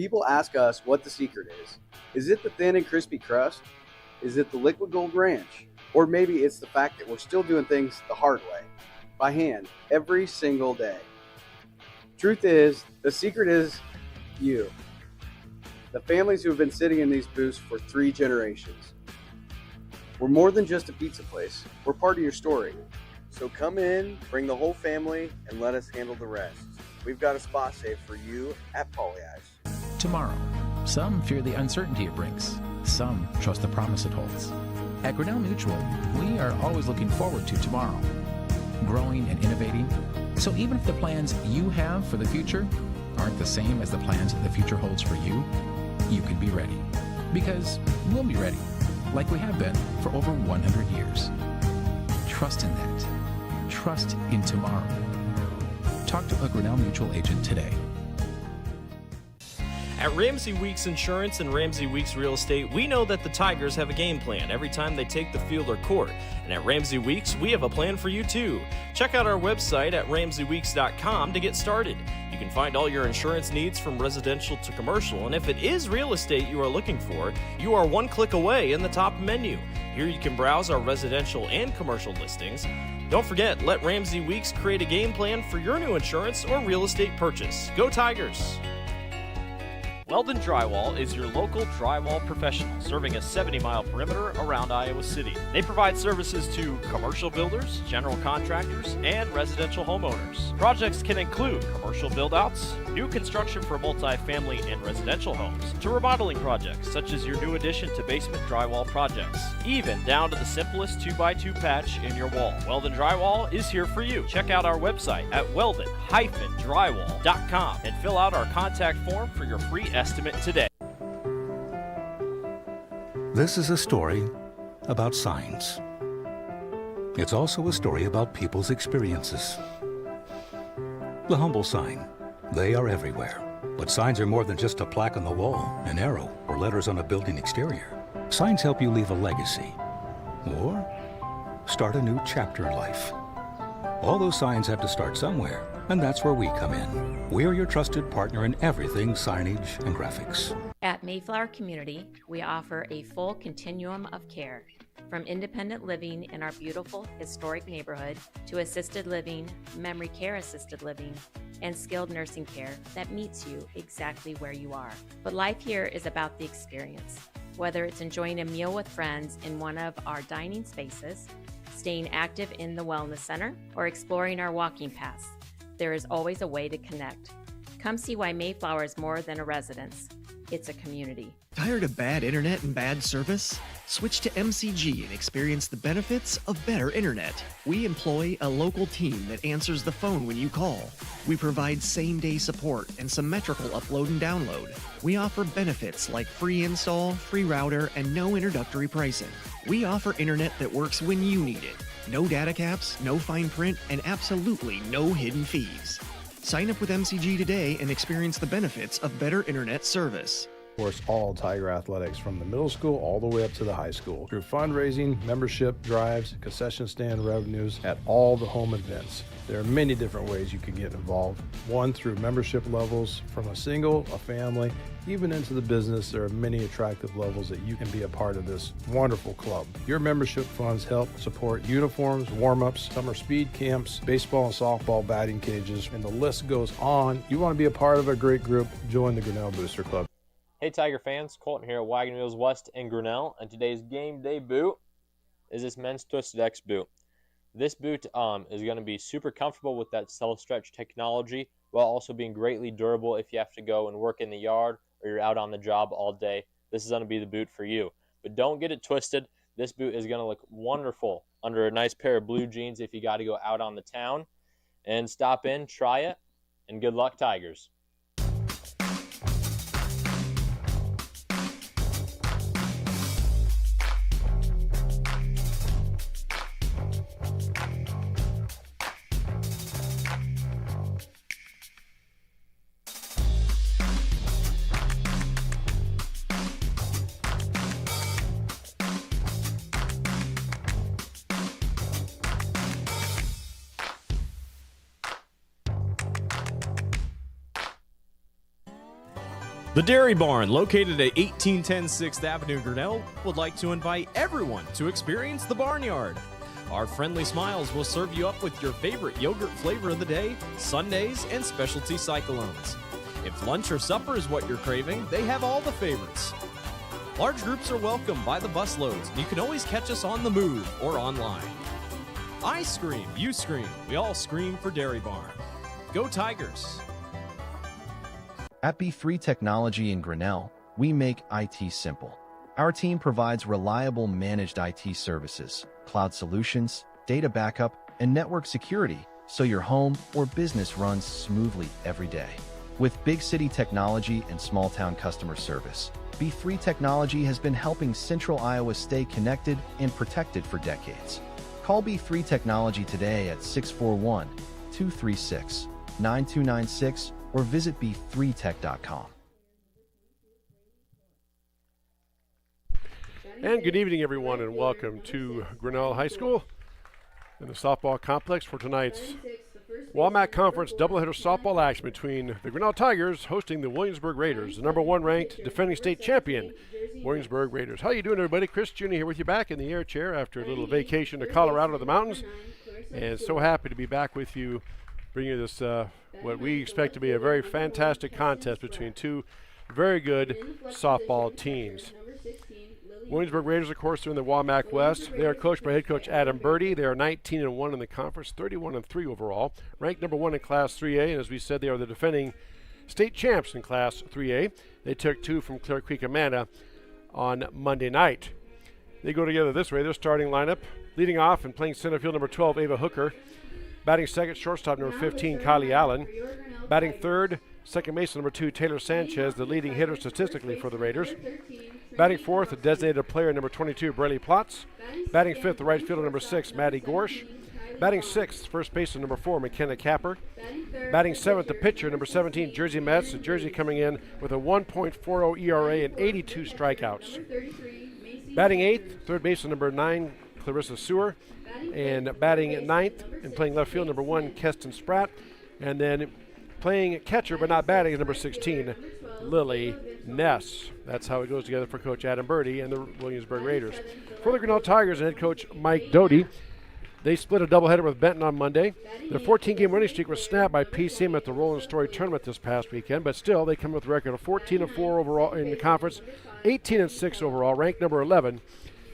People ask us what the secret is. Is it the thin and crispy crust? Is it the liquid gold ranch? Or maybe it's the fact that we're still doing things the hard way, by hand, every single day. Truth is, the secret is you. The families who have been sitting in these booths for 3 generations. We're more than just a pizza place. We're part of your story. So come in, bring the whole family, and let us handle the rest. We've got a spot saved for you at Pollyeyes. Tomorrow. Some fear the uncertainty it brings. Some trust the promise it holds. At Grinnell Mutual, we are always looking forward to tomorrow, growing and innovating. So even if the plans you have for the future aren't the same as the plans the future holds for you, you can be ready. Because we'll be ready, like we have been for over 100 years. Trust in that. Trust in tomorrow. Talk to a Grinnell Mutual agent today. At Ramsey Weeks Insurance and Ramsey Weeks Real Estate, we know that the Tigers have a game plan every time they take the field or court. And at Ramsey Weeks, we have a plan for you too. Check out our website at ramseyweeks.com to get started. You can find all your insurance needs from residential to commercial, and if it is real estate you are looking for, you are one click away in the top menu. Here you can browse our residential and commercial listings. Don't forget, let Ramsey Weeks create a game plan for your new insurance or real estate purchase. Go Tigers! Weldon Drywall is your local drywall professional, serving a 70-mile perimeter around Iowa City. They provide services to commercial builders, general contractors, and residential homeowners. Projects can include commercial build-outs, new construction for multi-family and residential homes, to remodeling projects such as your new addition to basement drywall projects, even down to the simplest 2x2 patch in your wall. Weldon Drywall is here for you. Check out our website at weldon-drywall.com and fill out our contact form for your free estimate today. This is a story about signs. It's also a story about people's experiences. The humble sign. They are everywhere. But signs are more than just a plaque on the wall, an arrow, or letters on a building exterior. Signs help you leave a legacy or start a new chapter in life. All those signs have to start somewhere, and that's where we come in. We're your trusted partner in everything signage and graphics. At Mayflower Community, we offer a full continuum of care, from independent living in our beautiful historic neighborhood to assisted living, memory care assisted living, and skilled nursing care that meets you exactly where you are. But life here is about the experience. Whether it's enjoying a meal with friends in one of our dining spaces, staying active in the wellness center, or exploring our walking paths, there is always a way to connect. Come see why Mayflower is more than a residence. It's a community. Tired of bad internet and bad service? Switch to MCG and experience the benefits of better internet. We employ a local team that answers the phone when you call. We provide same-day support and symmetrical upload and download. We offer benefits like free install, free router, and no introductory pricing. We offer internet that works when you need it. No data caps, no fine print, and absolutely no hidden fees. Sign up with MCG today and experience the benefits of better internet service. Of course, all Tiger athletics from the middle school all the way up to the high school. Through fundraising, membership drives, concession stand revenues at all the home events. There are many different ways you can get involved. One, through membership levels from a single, a family, even into the business. There are many attractive levels that you can be a part of this wonderful club. Your membership funds help support uniforms, warm-ups, summer speed camps, baseball and softball batting cages, and the list goes on. You want to be a part of a great group, join the Grinnell Booster Club. Hey Tiger fans, Colton here at Wagon Wheels West in Grinnell, and today's game day boot is this men's Twisted X boot. This boot is going to be super comfortable with that self-stretch technology while also being greatly durable if you have to go and work in the yard or you're out on the job all day. This is going to be the boot for you. But don't get it twisted. This boot is going to look wonderful under a nice pair of blue jeans if you got to go out on the town. And stop in, try it, and good luck, Tigers. The Dairy Barn, located at 1810 6th Avenue, Grinnell, would like to invite everyone to experience the Barnyard. Our friendly smiles will serve you up with your favorite yogurt flavor of the day, sundaes, and specialty cyclones. If lunch or supper is what you're craving, they have all the favorites. Large groups are welcome by the busloads, and you can always catch us on the move or online. I scream, you scream, we all scream for Dairy Barn. Go Tigers! At B3 Technology in Grinnell, we make IT simple. Our team provides reliable managed IT services, cloud solutions, data backup, and network security so your home or business runs smoothly every day. With big city technology and small town customer service, B3 Technology has been helping Central Iowa stay connected and protected for decades. Call B3 Technology today at 641-236-9296 or visit b3tech.com. And good evening, everyone, and welcome to Grinnell High School and the softball complex for tonight's WAMAC Conference doubleheader softball action between the Grinnell Tigers hosting the Williamsburg Raiders, the number 1 ranked defending state champion Williamsburg Raiders. How you doing, everybody? Chris Jr. here with you back in the air chair after a little vacation to Colorado to the mountains, and so happy to be back with you, bringing you this what we expect to be a very fantastic contest between two very good softball teams. Williamsburg Raiders, of course, are in the WAMAC West. They are coached by head coach Adam Birdie. They are 19-1 in the conference, 31-3 overall, ranked number 1 in Class 3A, and as we said, they are the defending state champs in Class 3A. They took 2 from Clear Creek Amana on Monday night. They go together this way. Their starting lineup, leading off and playing center field, number 12, Ava Hooker. Batting second, shortstop, number 15, Kylie Allen. Batting third, second base, number 2, Taylor Sanchez, the leading hitter statistically for the Raiders. Batting fourth, a designated player, number 22, Braley Plotz. Batting fifth, the right fielder, number 6, Maddie Gorsh. Batting sixth, first baseman, number 4, McKenna Capper. Batting seventh, the pitcher, number 17, Jersey Metz. Jersey coming in with a 1.40 ERA and 82 strikeouts. Batting eighth, third baseman, number 9, Clarissa Sewer. And batting ninth and playing left field, number 1, Keston Spratt. And then playing catcher but not batting is number 16, Lily Ness. That's how it goes together for Coach Adam Birdie and the Williamsburg Raiders. For the Grinnell Tigers and head coach Mike Doty, they split a doubleheader with Benton on Monday. Their 14-game winning streak was snapped by PCM at the Roland Story tournament this past weekend, but still they come with a record of 14-4 overall in the conference, 18-6 overall, ranked number 11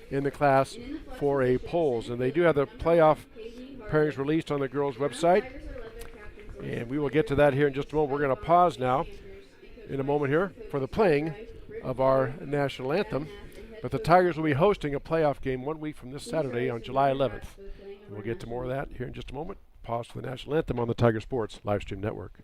in the Class 4A polls. And they do have the playoff pairings released on the girls' website. And we will get to that here in just a moment. We're going to pause now in a moment here for the playing of our national anthem. But the Tigers will be hosting a playoff game 1 week from this Saturday on July 11th. And we'll get to more of that here in just a moment. Pause for the national anthem on the Tiger Sports Livestream Network.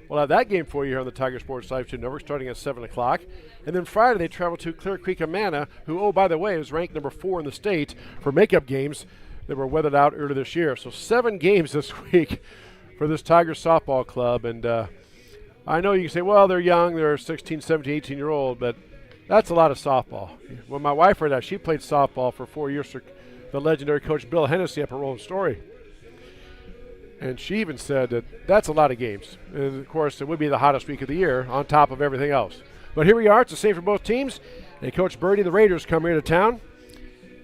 We'll have that game for you here on the Tiger Sports Live Stream Network starting at 7 o'clock. And then Friday they travel to Clear Creek Amana, who, oh, by the way, is ranked number 4 in the state for makeup games that were weathered out earlier this year. So 7 games this week for this Tiger softball club. And I know you can say, well, they're young, they're 16, 17, 18-year-old, but that's a lot of softball. When my wife heard that, she played softball for 4 years for the legendary coach Bill Hennessy up at Roland Story. And she even said that that's a lot of games. And of course, it would be the hottest week of the year on top of everything else. But here we are. It's the same for both teams. And Coach Birdie, the Raiders, come here to town.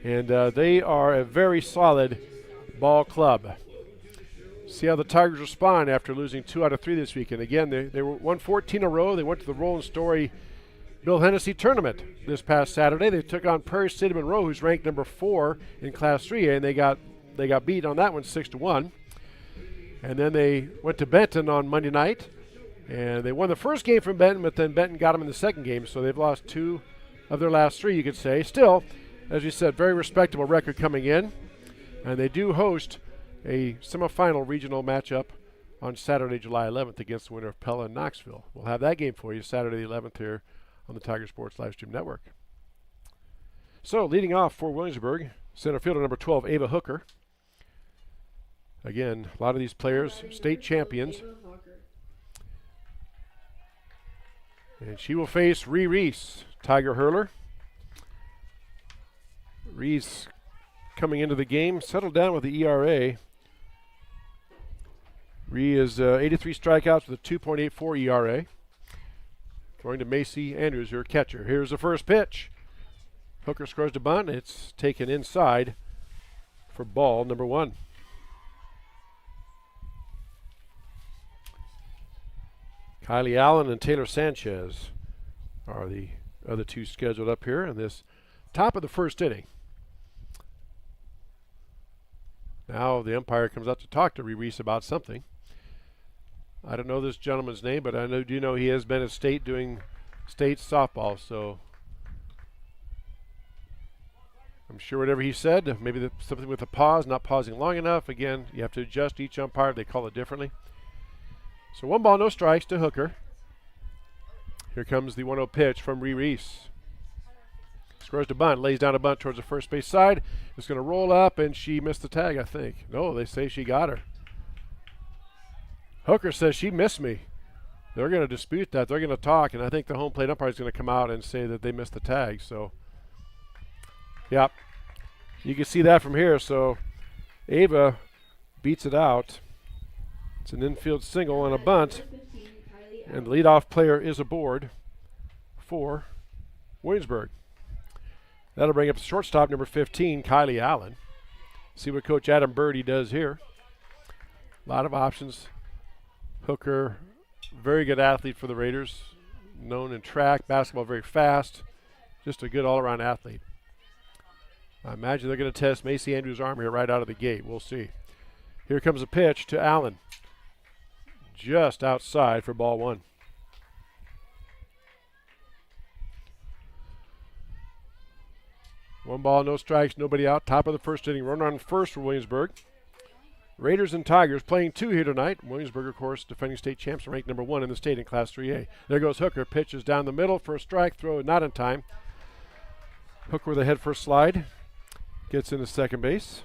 And they are a very solid ball club. See how the Tigers respond after losing 2 out of 3 this weekend. Again, they won 14 in a row. They went to the Rolling Story Bill Hennessy tournament this past Saturday. They took on Prairie City Monroe, who's ranked number 4 in Class 3A, and they got beat on that one 6-1. And then they went to Benton on Monday night, and they won the first game from Benton, but then Benton got them in the second game, so they've lost 2 of their last 3, you could say. Still, as you said, very respectable record coming in, and they do host a semifinal regional matchup on Saturday, July 11th against the winner of Pella and Knoxville. We'll have that game for you Saturday the 11th here on the Tiger Sports Livestream Network. So, leading off for Williamsburg, center fielder number 12, Ava Hooker. Again, a lot of these players, state champions. And she will face Ree Reese, Tiger hurler. Reese coming into the game, settled down with the ERA. Ree is 83 strikeouts with a 2.84 ERA. Going to Macy Andrews, her catcher. Here's the first pitch. Hooker scores to bunt. It's taken inside for ball number 1. Kylie Allen and Taylor Sanchez are the other 2 scheduled up here in this top of the first inning. Now the umpire comes up to talk to Reese about something. I don't know this gentleman's name, but I do know he has been at state doing state softball, so I'm sure whatever he said, maybe something with a pause, not pausing long enough. Again, you have to adjust each umpire. They call it differently. So 1 ball, no strikes to Hooker. Here comes the 1-0 pitch from Ree Reese. Scores to bunt, lays down a bunt towards the first base side. It's going to roll up, and she missed the tag, I think. No, they say she got her. Hooker says she missed me. They're going to dispute that. They're going to talk, and I think the home plate umpire is going to come out and say that they missed the tag. So, yep, you can see that from here. So, Ava beats it out. It's an infield single on a bunt, and the leadoff player is aboard for Williamsburg. That'll bring up the shortstop, number 15, Kylie Allen. See what Coach Adam Birdie does here. A lot of options. Hooker, very good athlete for the Raiders. Known in track, basketball, very fast. Just a good all-around athlete. I imagine they're going to test Macy Andrews' arm here right out of the gate. We'll see. Here comes a pitch to Allen. Just outside for ball 1. One ball, no strikes, nobody out. Top of the first inning. Runner on first for Williamsburg. Raiders and Tigers playing 2 here tonight. Williamsburg, of course, defending state champs, ranked number 1 in the state in Class 3A. There goes Hooker. Pitches down the middle for a strike. Throw not in time. Hooker with a head first slide. Gets into second base.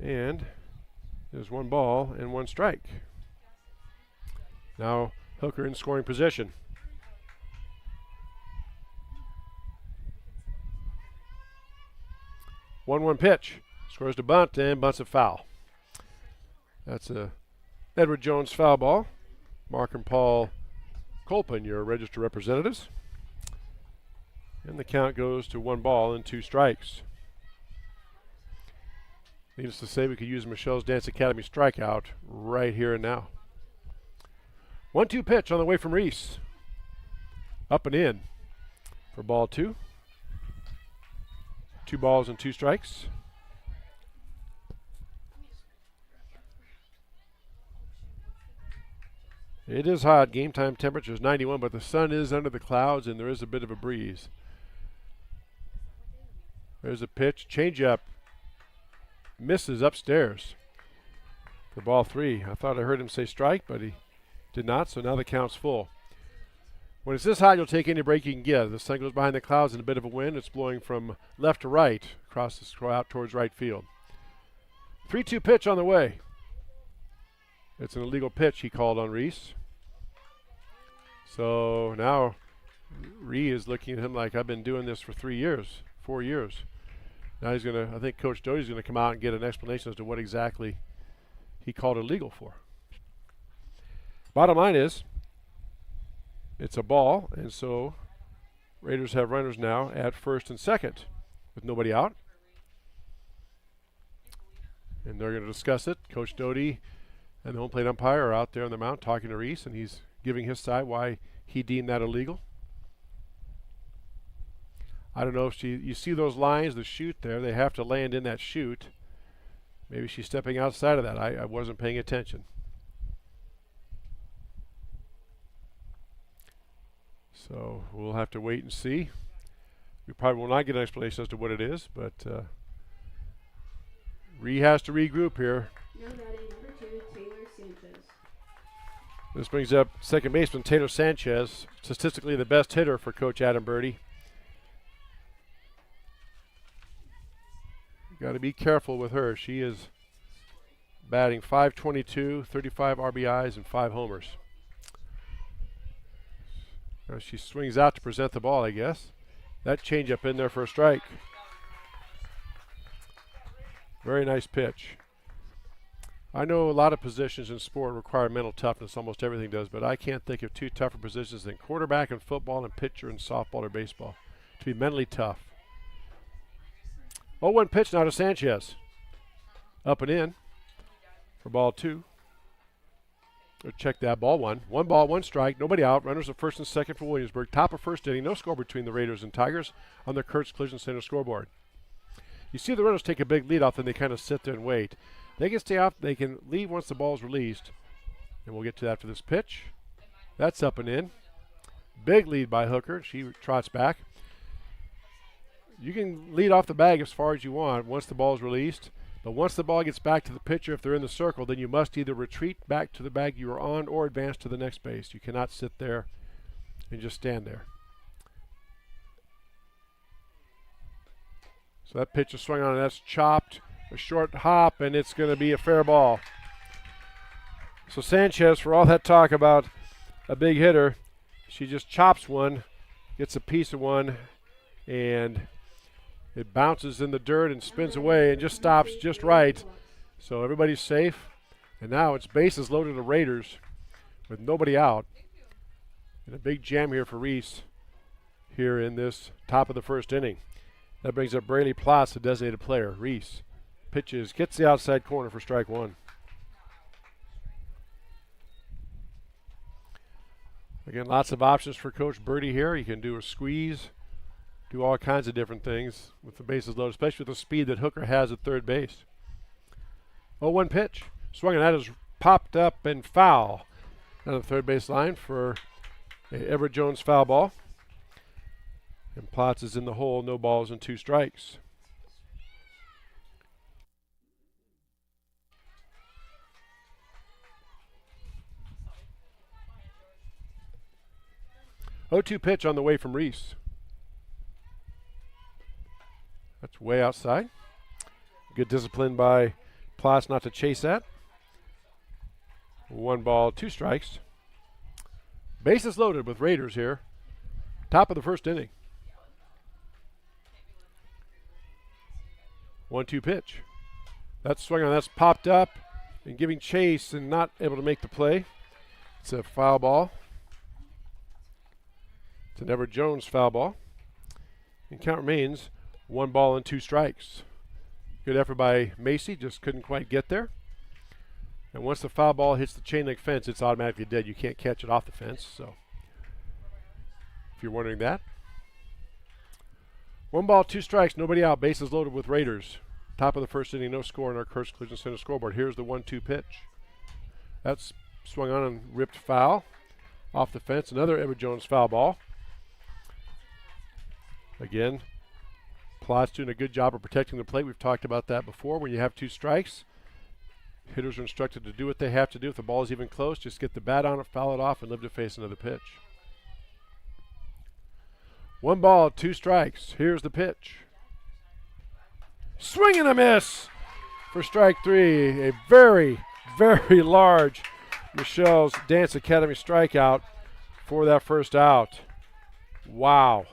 And there's 1 ball and 1 strike. Now Hooker in scoring position. One pitch. Scores to bunt and bunts a foul. That's a Edward Jones foul ball. Mark and Paul Colpin, your registered representatives. And the count goes to 1 ball and 2 strikes. Needless to say, we could use Michelle's Dance Academy strikeout right here and now. 1-2 pitch on the way from Reese. Up and in for ball 2. 2 balls and 2 strikes. It is hot. Game time temperature is 91, but the sun is under the clouds and there is a bit of a breeze. There's a pitch. Change up. Misses upstairs for ball 3. I thought I heard him say strike, but he did not, so now the count's full. When it's this hot, you'll take any break you can get. The sun goes behind the clouds and a bit of a wind. It's blowing from left to right across the scroll out towards right field. 3-2 pitch on the way. It's an illegal pitch he called on Reese. So now Ree is looking at him like, I've been doing this for 4 years. Now I think Coach Doty's going to come out and get an explanation as to what exactly he called it illegal for. Bottom line is, it's a ball, and so Raiders have runners now at first and second with nobody out. And they're going to discuss it. Coach Doty and the home plate umpire are out there on the mound talking to Reese, and he's giving his side why he deemed that illegal. I don't know if you see those lines, the chute there, they have to land in that chute. Maybe she's stepping outside of that. I wasn't paying attention. So we'll have to wait and see. We probably will not get an explanation as to what it is, but Ree has to regroup here. Now batting number 2, Taylor Sanchez. This brings up second baseman Taylor Sanchez, statistically the best hitter for Coach Adam Birdie. Got to be careful with her. She is batting .522, 35 RBIs, and 5 homers. Now she swings out to present the ball, I guess. That changeup in there for a strike. Very nice pitch. I know a lot of positions in sport require mental toughness, almost everything does, but I can't think of two tougher positions than quarterback in football and pitcher in softball or baseball. To be mentally tough. 0-1 pitch now to Sanchez. Up and in for ball 2. Check that, ball 1. 1 ball, 1 strike, nobody out. Runners at first and second for Williamsburg. Top of first inning, no score between the Raiders and Tigers on the Kurtz Collision Center scoreboard. You see the runners take a big lead off, then they kind of sit there and wait. They can stay off, they can leave once the ball is released. And we'll get to that after this pitch. That's up and in. Big lead by Hooker. She trots back. You can lead off the bag as far as you want once the ball is released. But once the ball gets back to the pitcher, if they're in the circle, then you must either retreat back to the bag you are on or advance to the next base. You cannot sit there and just stand there. So that pitch is swung on, and that's chopped. A short hop, and it's going to be a fair ball. So Sanchez, for all that talk about a big hitter, she just chops one, gets a piece of one, and it bounces in the dirt and spins away and just stops just right. So everybody's safe. And now it's bases loaded to Raiders with nobody out. And a big jam here for Reese here in this top of the first inning. That brings up Braley Plotz, the designated player. Reese pitches, gets the outside corner for strike 1. Again, lots of options for Coach Birdie here. You can do a squeeze, do all kinds of different things with the bases loaded, especially with the speed that Hooker has at third base. 0-1 pitch. Swung, and that is popped up and foul on the third base line for a Everett Jones foul ball. And Plotz is in the hole, no balls and 2 strikes. (0-2) pitch on the way from Reese. That's way outside. Good discipline by Plotz not to chase that. 1 ball, 2 strikes. Bases loaded with Raiders here. Top of the first inning. 1-2 pitch. That's swung on, that's popped up and giving chase and not able to make the play. It's a foul ball. It's an Everett Jones foul ball. And count remains 1 ball and 2 strikes. Good effort by Macy, just couldn't quite get there. And once the foul ball hits the chain link fence, it's automatically dead. You can't catch it off the fence, so if you're wondering that. 1 ball, 2 strikes, nobody out, bases loaded with Raiders. Top of the first inning, no score on our Kurtz Collision Center scoreboard. Here's the 1-2 pitch. That's swung on and ripped foul off the fence. Another Everett Jones foul ball. Again, Plotz doing a good job of protecting the plate. We've talked about that before. When you have 2 strikes, hitters are instructed to do what they have to do. If the ball is even close, just get the bat on it, foul it off, and live to face another pitch. 1 ball, 2 strikes. Here's the pitch. Swing and a miss for strike 3. A very, very large Michelle's Dance Academy strikeout for that first out. Wow.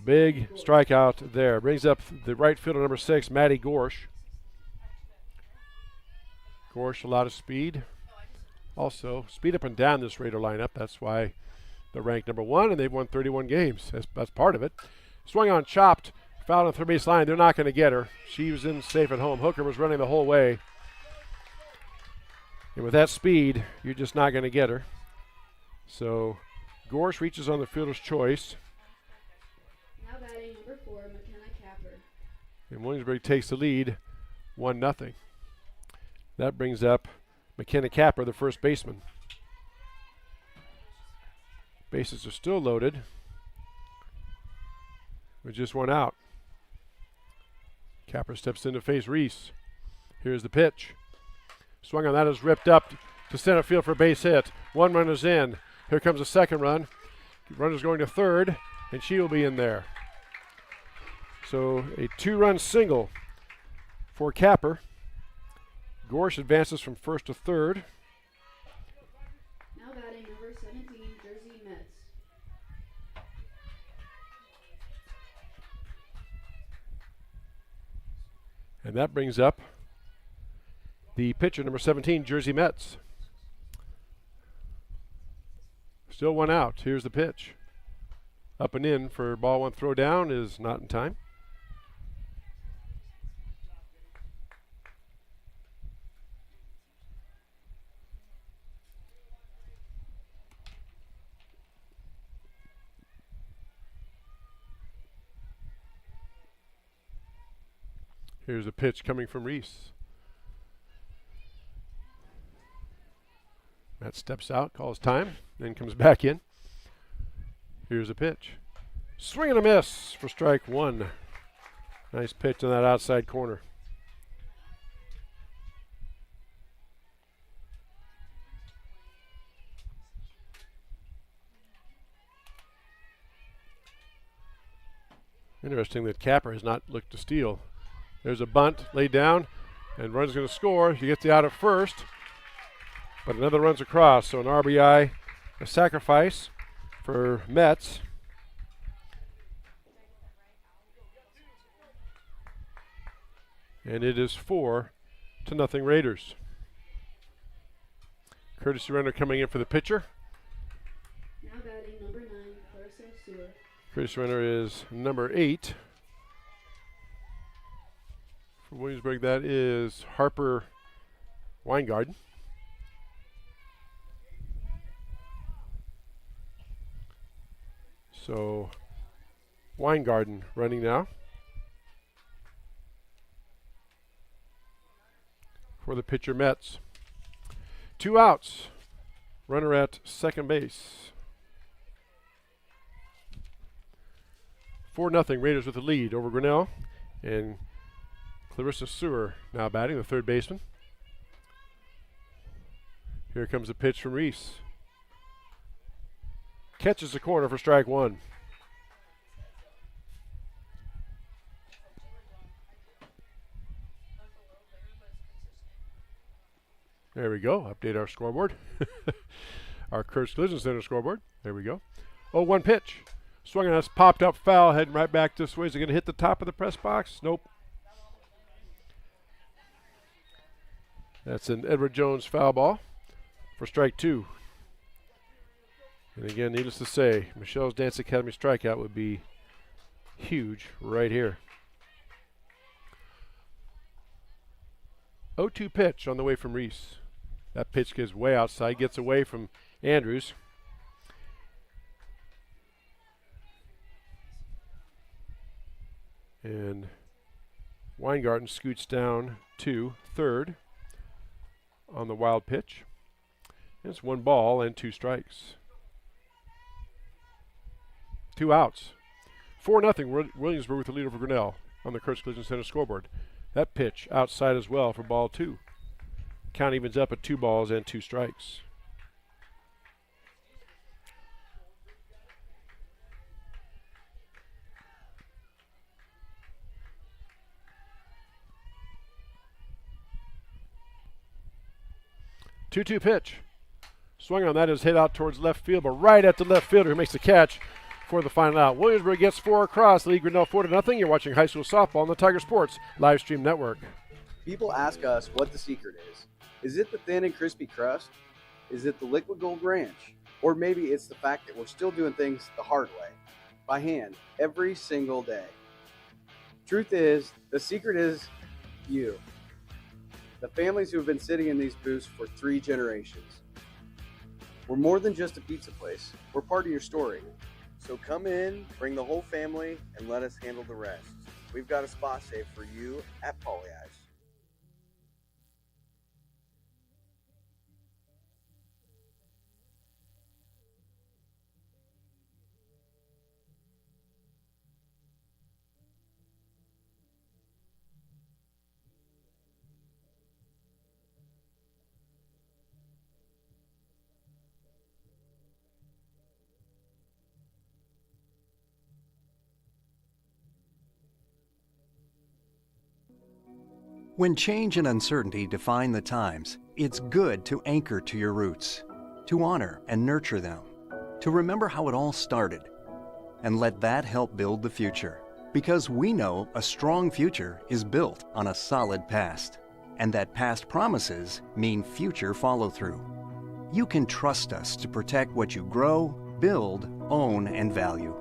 Big strikeout there. Brings up the right fielder, number 6, Maddie Gorsh. Gorsh, a lot of speed. Also, speed up and down this Raider lineup. That's why they're ranked number 1, and they've won 31 games. That's part of it. Swung on, chopped, fouled on the third base line. They're not going to get her. She was in safe at home. Hooker was running the whole way. And with that speed, you're just not going to get her. So Gorsh reaches on the fielder's choice. Now batting number 4, McKenna Capper. And Williamsburg takes the lead 1-0. That brings up McKenna Capper, the first baseman. Bases are still loaded with just one out. Capper steps in to face Reese. Here's the pitch. Swung on, that is ripped up to center field for a base hit. One runner's in. Here comes a second run. Runner's going to third, and she will be in there. So a 2-run single for Capper. Gorsh advances from first to third. Now batting number 17, Jersey Mets. And that brings up the pitcher, number 17, Jersey Mets. Still one out. Here's the pitch. Up and in for ball one. Throw down is not in time. Here's a pitch coming from Reese. Matt steps out, calls time, then comes back in. Here's a pitch. Swing and a miss for strike 1. Nice pitch on that outside corner. Interesting that Capper has not looked to steal. There's a bunt laid down, and run's going to score. She gets the out at first, but another run's across. So an RBI, a sacrifice for Mets. And it is 4-0 Raiders. Courtesy runner coming in for the pitcher. Now batting number 9, Clarissa Stewart. Courtesy runner is number 8. For Williamsburg, that is Harper Weingarten. So Weingarten running now for the pitcher Mets. 2 outs. Runner at second base. 4-0 Raiders with the lead over Grinnell. And Clarissa Sewer now batting, the third baseman. Here comes a pitch from Reese. Catches the corner for strike 1. There we go. Update our scoreboard. Our Kurtz Collision Center scoreboard. There we go. 0-1 pitch. Swung on us, popped up foul, heading right back this way. Is it going to hit the top of the press box? Nope. That's an Edward Jones foul ball for strike 2. And again, needless to say, Michelle's Dance Academy strikeout would be huge right here. 0-2 pitch on the way from Reese. That pitch gets way outside, gets away from Andrews. And Weingarten scoots down to third on the wild pitch. And it's 1 ball and 2 strikes. 2 outs. 4-0 Williamsburg with the lead over Grinnell on the Kurtz Collision Center scoreboard. That pitch outside as well for ball 2. Count evens up at 2 balls and 2 strikes. Two-two pitch. Swung on, that is hit out towards left field, but right at the left fielder who makes the catch. for the final out. Williamsburg gets 4 across, lead Grinnell 4-0. You're watching high school softball on the Tiger Sports live stream network. People ask us what the secret is. Is it the thin and crispy crust? Is it the liquid gold ranch? Or maybe it's the fact that we're still doing things the hard way, by hand, every single day. Truth is, the secret is you. The families who have been sitting in these booths for 3 generations. We're more than just a pizza place. We're part of your story. So come in, bring the whole family, and let us handle the rest. We've got a spot saved for you at Polly Eyes. When change and uncertainty define the times, it's good to anchor to your roots, to honor and nurture them, to remember how it all started, and let that help build the future. Because we know a strong future is built on a solid past, and that past promises mean future follow-through. You can trust us to protect what you grow, build, own, and value.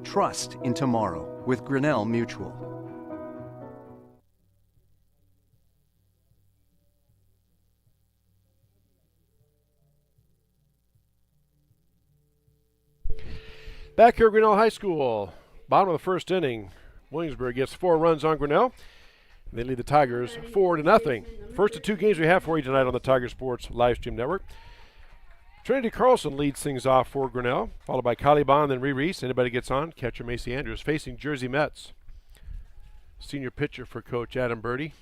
Trust in tomorrow with Grinnell Mutual. Back here at Grinnell High School, bottom of the first inning, Williamsburg gets 4 runs on Grinnell. They lead the Tigers 4-0. First of 2 games we have for you tonight on the Tiger Sports live stream network. Trinity Carlson leads things off for Grinnell, followed by Kylie Bond, then Reese. Anybody gets on, catcher Macy Andrews, facing Jersey Mets. Senior pitcher for Coach Adam Birdie.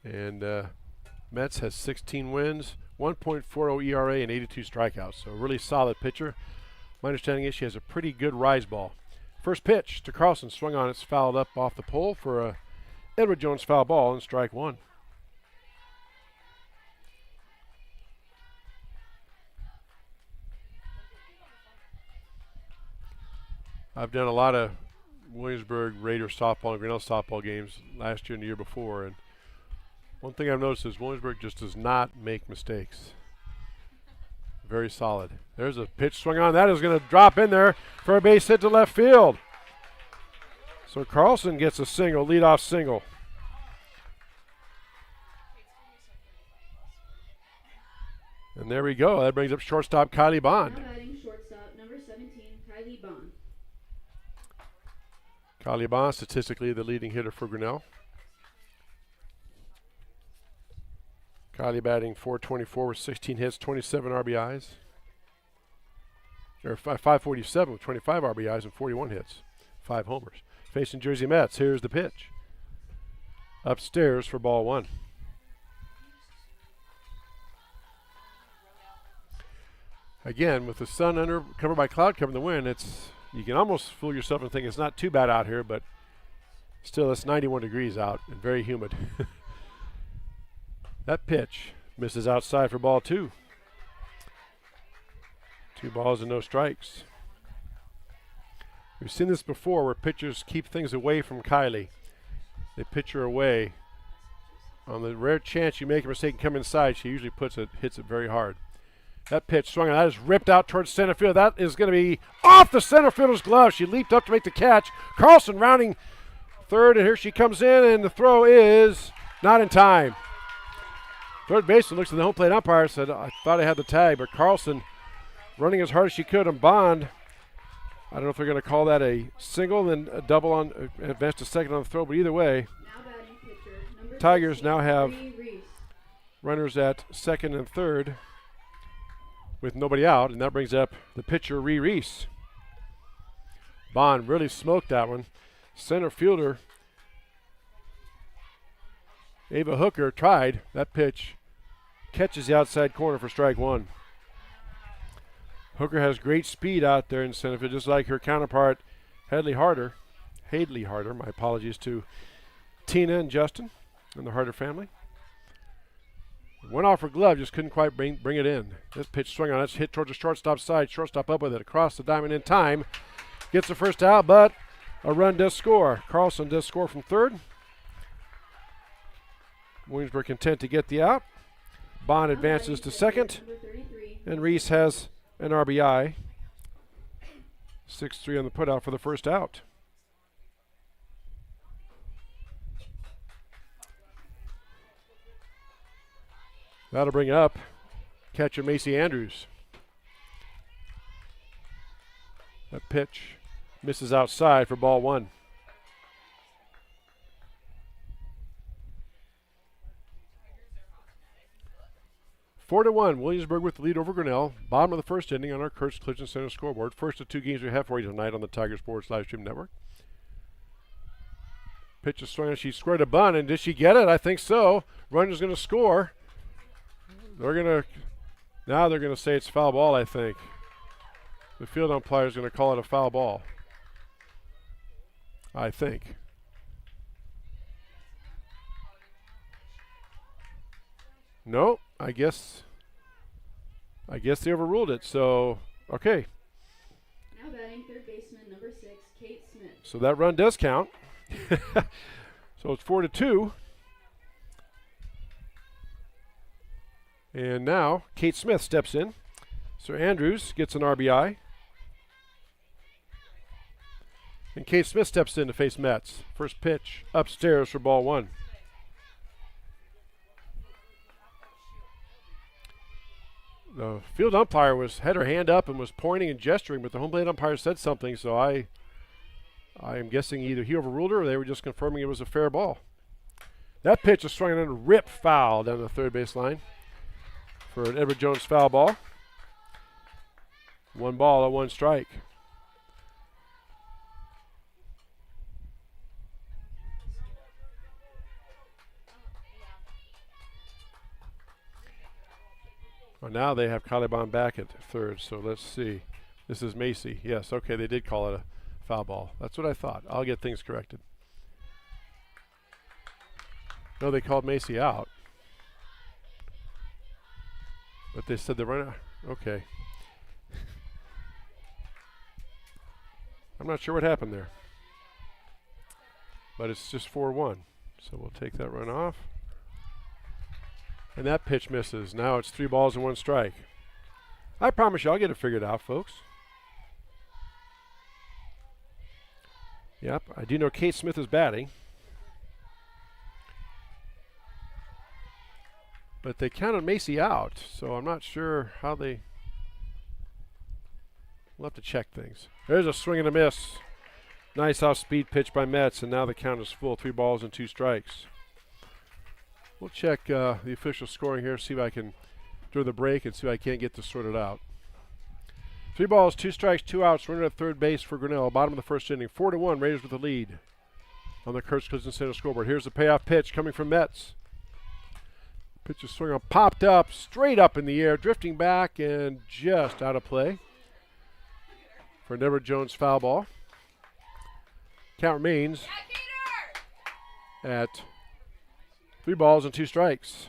And Mets has 16 wins, 1.40 ERA, and 82 strikeouts. So a really solid pitcher. My understanding is she has a pretty good rise ball. First pitch to Carlson, swung on, it's fouled up off the pole for a Edward Jones foul ball and strike 1. I've done a lot of Williamsburg Raiders softball and Grinnell softball games last year and the year before, and one thing I've noticed is Williamsburg just does not make mistakes. Very solid. There's a pitch swung on. That is going to drop in there for a base hit to left field. So Carlson gets a single, leadoff single. And there we go. That brings up shortstop Kylie Bond. Now batting shortstop, number 17, Kylie Bond. Kylie Bond, statistically the leading hitter for Grinnell. Kylie batting .424 with 16 hits, 27 RBIs. Or 547 with 25 RBIs and 41 hits, 5 homers. Facing Jersey Mets, here's the pitch. Upstairs for ball 1. Again, with the sun covered by cloud cover in the wind, you can almost fool yourself and think it's not too bad out here, but still it's 91 degrees out and very humid. That pitch misses outside for ball 2. 2 balls and no strikes. We've seen this before where pitchers keep things away from Kylie. They pitch her away. On the rare chance you make a mistake and come inside, she usually hits it very hard. That pitch swung and that is ripped out towards center field. That is going to be off the center fielder's glove. She leaped up to make the catch. Carlson rounding third, and here she comes in, and the throw is not in time. Third baseman looks at the home plate umpire, said, I thought I had the tag, but Carlson running as hard as she could, and Bond, I don't know if they're going to call that a single, then a double on, advance to second on the throw, but either way, Now batting pitcher, number Tigers 16, now have Reese. runners at second and third with nobody out, and that brings up the pitcher, Reese. Bond really smoked that one. Center fielder Ava Hooker tried. That pitch catches the outside corner for strike 1. Hooker has great speed out there in center field, just like her counterpart, Hadley Harder. My apologies to Tina and Justin and the Harder family. Went off her glove, just couldn't quite bring it in. This pitch swung on, it's hit towards the shortstop side. Shortstop up with it, across the diamond in time. Gets the first out, but a run does score. Carlson does score from third. Williamsburg content to get the out. Bond advances to second. And Reese has an RBI. 6-3 on the putout for the first out. That'll bring up catcher Macy Andrews. That pitch misses outside for ball one. Four to 1, Williamsburg with the lead over Grinnell. Bottom of the first inning on our Kurtz Collision Center scoreboard. First of two games we have for you tonight on the Tiger Sports Live Stream Network. Pitch is swung, she squared a bunt, and did she get it? I think so. Runner's going to score. Now they're going to say it's foul ball, I think. The field umpire is going to call it a foul ball. I think. No, I guess they overruled it. So, okay. Now batting third baseman number 6, Kate Smith. So that run does count. So it's 4 to 2. And now Kate Smith steps in. So Andrews gets an RBI. And Kate Smith steps in to face Metz. First pitch upstairs for ball one. The field umpire had her hand up and was pointing and gesturing, but the home plate umpire said something, so I am guessing either he overruled her or they were just confirming it was a fair ball. That pitch is swung in a rip foul down the third base line for an Edward Jones foul ball. 1 ball, 1 strike. Well, now they have Caliban back at third, so let's see. This is Macy. Yes, okay, they did call it a foul ball. That's what I thought. I'll get things corrected. No, they called Macy out. But they said the runner. Okay. I'm not sure what happened there. But it's just 4-1. So we'll take that run off. And that pitch misses. Now it's 3 balls and 1 strike. I promise you I'll get it figured out, folks. Yep, I do know Kate Smith is batting. But they counted Macy out, so I'm not sure how they... We'll have to check things. There's a swing and a miss. Nice off-speed pitch by Metz, and now the count is full. 3 balls and 2 strikes. We'll check the official scoring here, see if I can, during the break, and see if I can't get this sorted out. 3 balls, 2 strikes, 2 outs. Runner at third base for Grinnell. Bottom of the first inning. 4-1, Raiders with the lead on the Kurtz Collision Center scoreboard. Here's the payoff pitch coming from Metz. Pitch is swung on, popped up, straight up in the air, drifting back, and just out of play for an Edward Jones foul ball. Count remains at 3 balls and 2 strikes.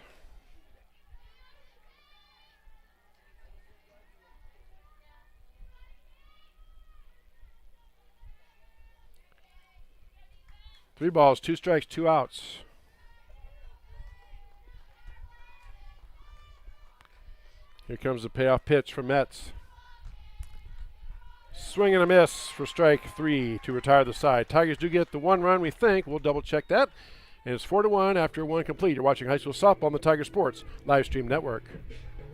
Three balls, 2 strikes, 2 outs. Here comes the payoff pitch from Metz. Swing and a miss for strike 3 to retire the side. Tigers do get the 1 run, we think. We'll double check that. And it's 4-1 after 1 complete. You're watching high school softball on the Tiger Sports Live Stream Network.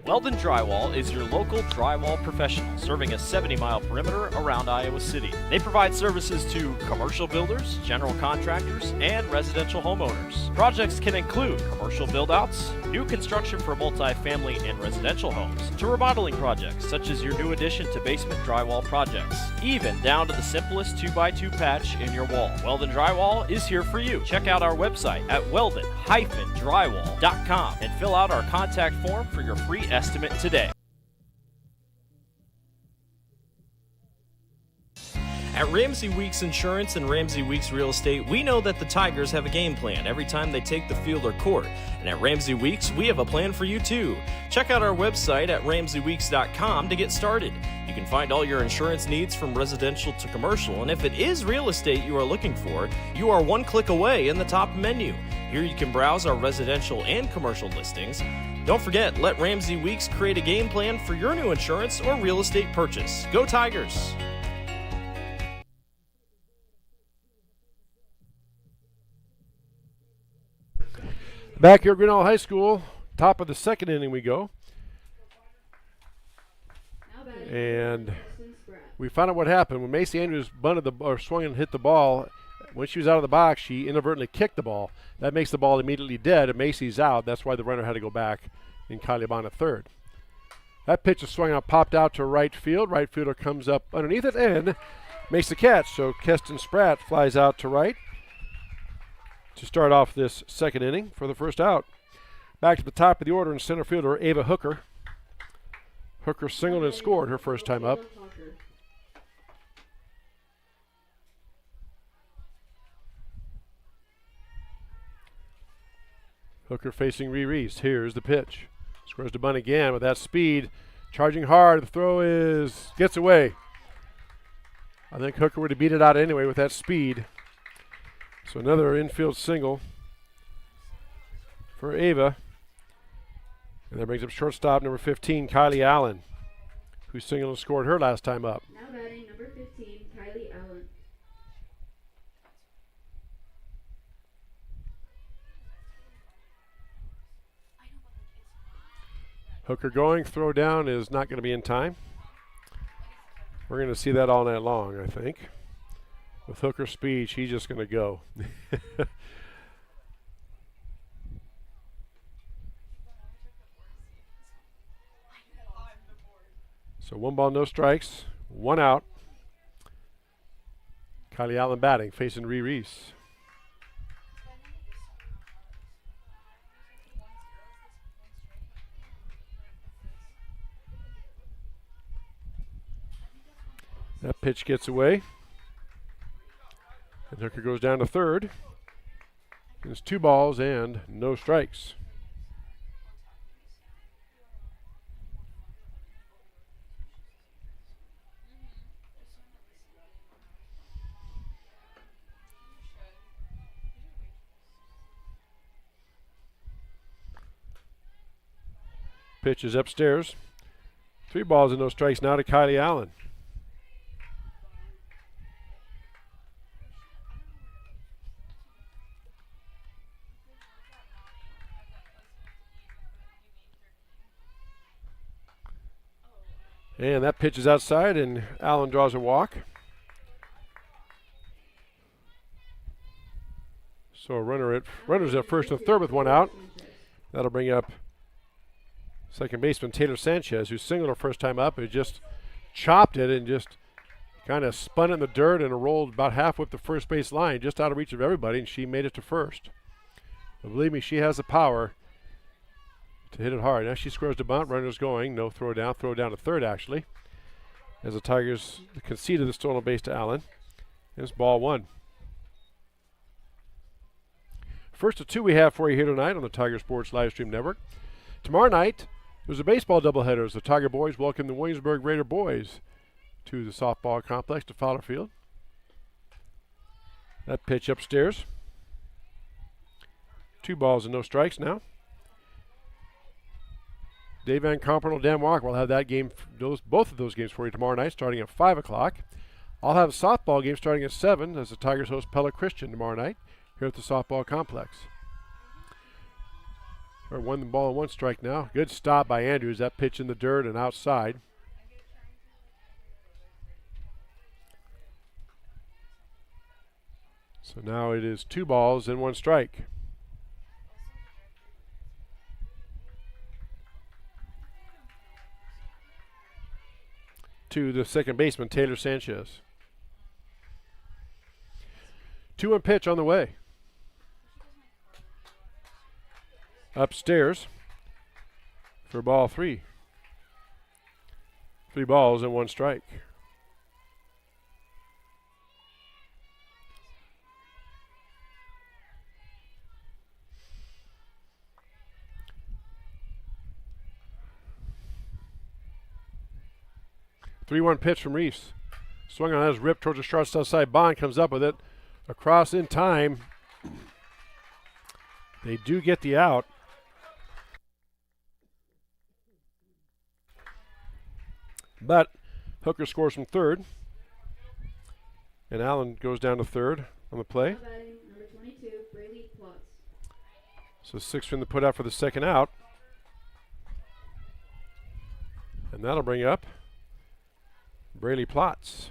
Weldon Drywall is your local drywall professional, serving a 70-mile perimeter around Iowa City. They provide services to commercial builders, general contractors, and residential homeowners. Projects can include commercial build-outs, new construction for multi-family and residential homes, to remodeling projects such as your new addition to basement drywall projects, even down to the simplest 2x2 patch in your wall. Weldon Drywall is here for you. Check out our website at weldon-drywall.com and fill out our contact form for your free estimate today. At Ramsey Weeks Insurance and Ramsey Weeks Real Estate, we know that the Tigers have a game plan every time they take the field or court. And at Ramsey Weeks, we have a plan for you too. Check out our website at ramseyweeks.com to get started. You can find all your insurance needs from residential to commercial, and if it is real estate you are looking for, you are one click away in the top menu. Here you can browse our residential and commercial listings. Don't forget, let Ramsey Weeks create a game plan for your new insurance or real estate purchase. Go Tigers! Back here at Grinnell High School, top of the second inning we go. And we found out what happened. When Macy Andrews swung and hit the ball, when she was out of the box, she inadvertently kicked the ball. That makes the ball immediately dead, and Macy's out. That's why the runner had to go back in Kylie Bond at third. That pitch is swung out, popped out to right field. Right fielder comes up underneath it and makes the catch. So Keston Spratt flies out to right to start off this second inning for the first out. Back to the top of the order in center fielder, Ava Hooker. Hooker singled and scored her first time up. Hooker facing Reese. Here's the pitch. Scores to bunt again with that speed. Charging hard. The throw gets away. I think Hooker would have beat it out anyway with that speed. So another infield single for Ava. And that brings up shortstop number 15, Kylie Allen, who singled and scored her last time up. Now batting number 15, Kylie Allen. Hooker going, throw down is not going to be in time. We're going to see that all night long, I think. With Hooker's speed, she's just going to go. So 1 ball, no strikes, 1 out. Kylie Allen batting, facing Reese. That pitch gets away. And Hooker goes down to third. It's 2 balls and no strikes. Pitch is upstairs. 3 balls and no strikes now to Kylie Allen. And that pitch is outside, and Allen draws a walk. So runners at first and third with 1 out. That'll bring up second baseman Taylor Sanchez, who singled her first time up, who just chopped it and just kind of spun it in the dirt and rolled about halfway up the first base line, just out of reach of everybody, and she made it to first. But believe me, she has the power to hit it hard. Now she scores to bunt, runners going, no throw down to third actually, as the Tigers conceded the stolen base to Allen. And it's ball 1. First of 2 we have for you here tonight on the Tiger Sports Livestream Network. Tomorrow night, there's a baseball doubleheader as the Tiger boys welcome the Williamsburg Raider boys to the softball complex to Fowler Field. That pitch upstairs. 2 balls and no strikes now. Dave Van Kampen and Dan Walker will have that game, both of those games for you tomorrow night, starting at 5 o'clock. I'll have a softball game starting at 7 as the Tigers host Pella Christian tomorrow night here at the softball complex. 1 ball and 1 strike now. Good stop by Andrews. That pitch in the dirt and outside. So now it is 2 balls and 1 strike. To the second baseman, Taylor Sanchez. 2-1 pitch on the way. Upstairs for ball 3. 3 balls and 1 strike. 3-1 pitch from Reese. Swung on, that is ripped towards the short side. Bond comes up with it. Across in time. They do get the out. But Hooker scores from third. And Allen goes down to third on the play. Number 22, Braylee Plotz. So 6 from the put out for the second out. And that'll bring up Braylee Plotz.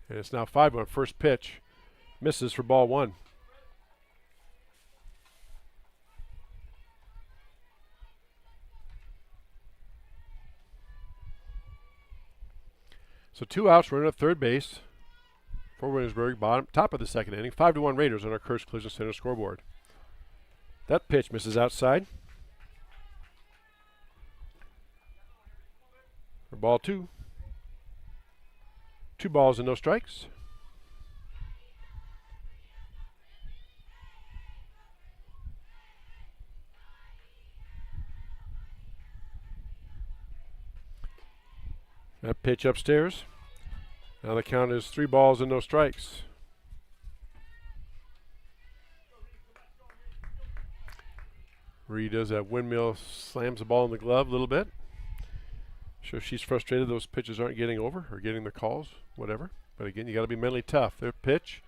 And it's now 5-1. First pitch misses for ball 1. So 2 outs, running at third base for Williamsburg. Top of the second inning. 5-1 Raiders on our Kurtz Collision Center scoreboard. That pitch misses outside. For ball 2. 2 balls and no strikes. That pitch upstairs. Now the count is 3 balls and no strikes. Ree does that windmill, slams the ball in the glove a little bit. Sure, she's frustrated those pitches aren't getting over or getting the calls, whatever. But again, you got to be mentally tough. Their pitch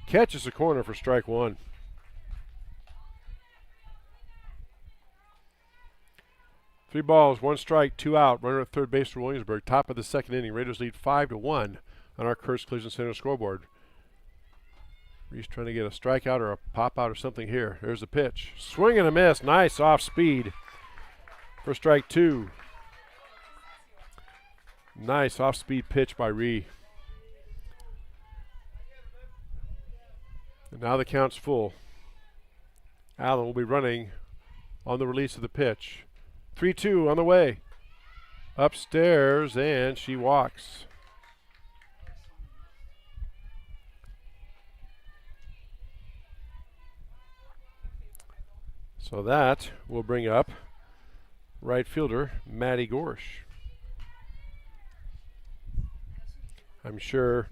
catches the corner for strike 1. Three balls, 1 strike, 2 out. Runner at third base for Williamsburg. Top of the second inning. Raiders lead 5-1 on our Kurtz Collision Center scoreboard. Reese trying to get a strikeout or a pop out or something here. There's the pitch. Swing and a miss. Nice off speed for strike 2. Nice off speed pitch by Ree. And now the count's full. Allen will be running on the release of the pitch. 3-2 on the way. Upstairs, and she walks. So that will bring up right fielder Maddie Gorsh. I'm sure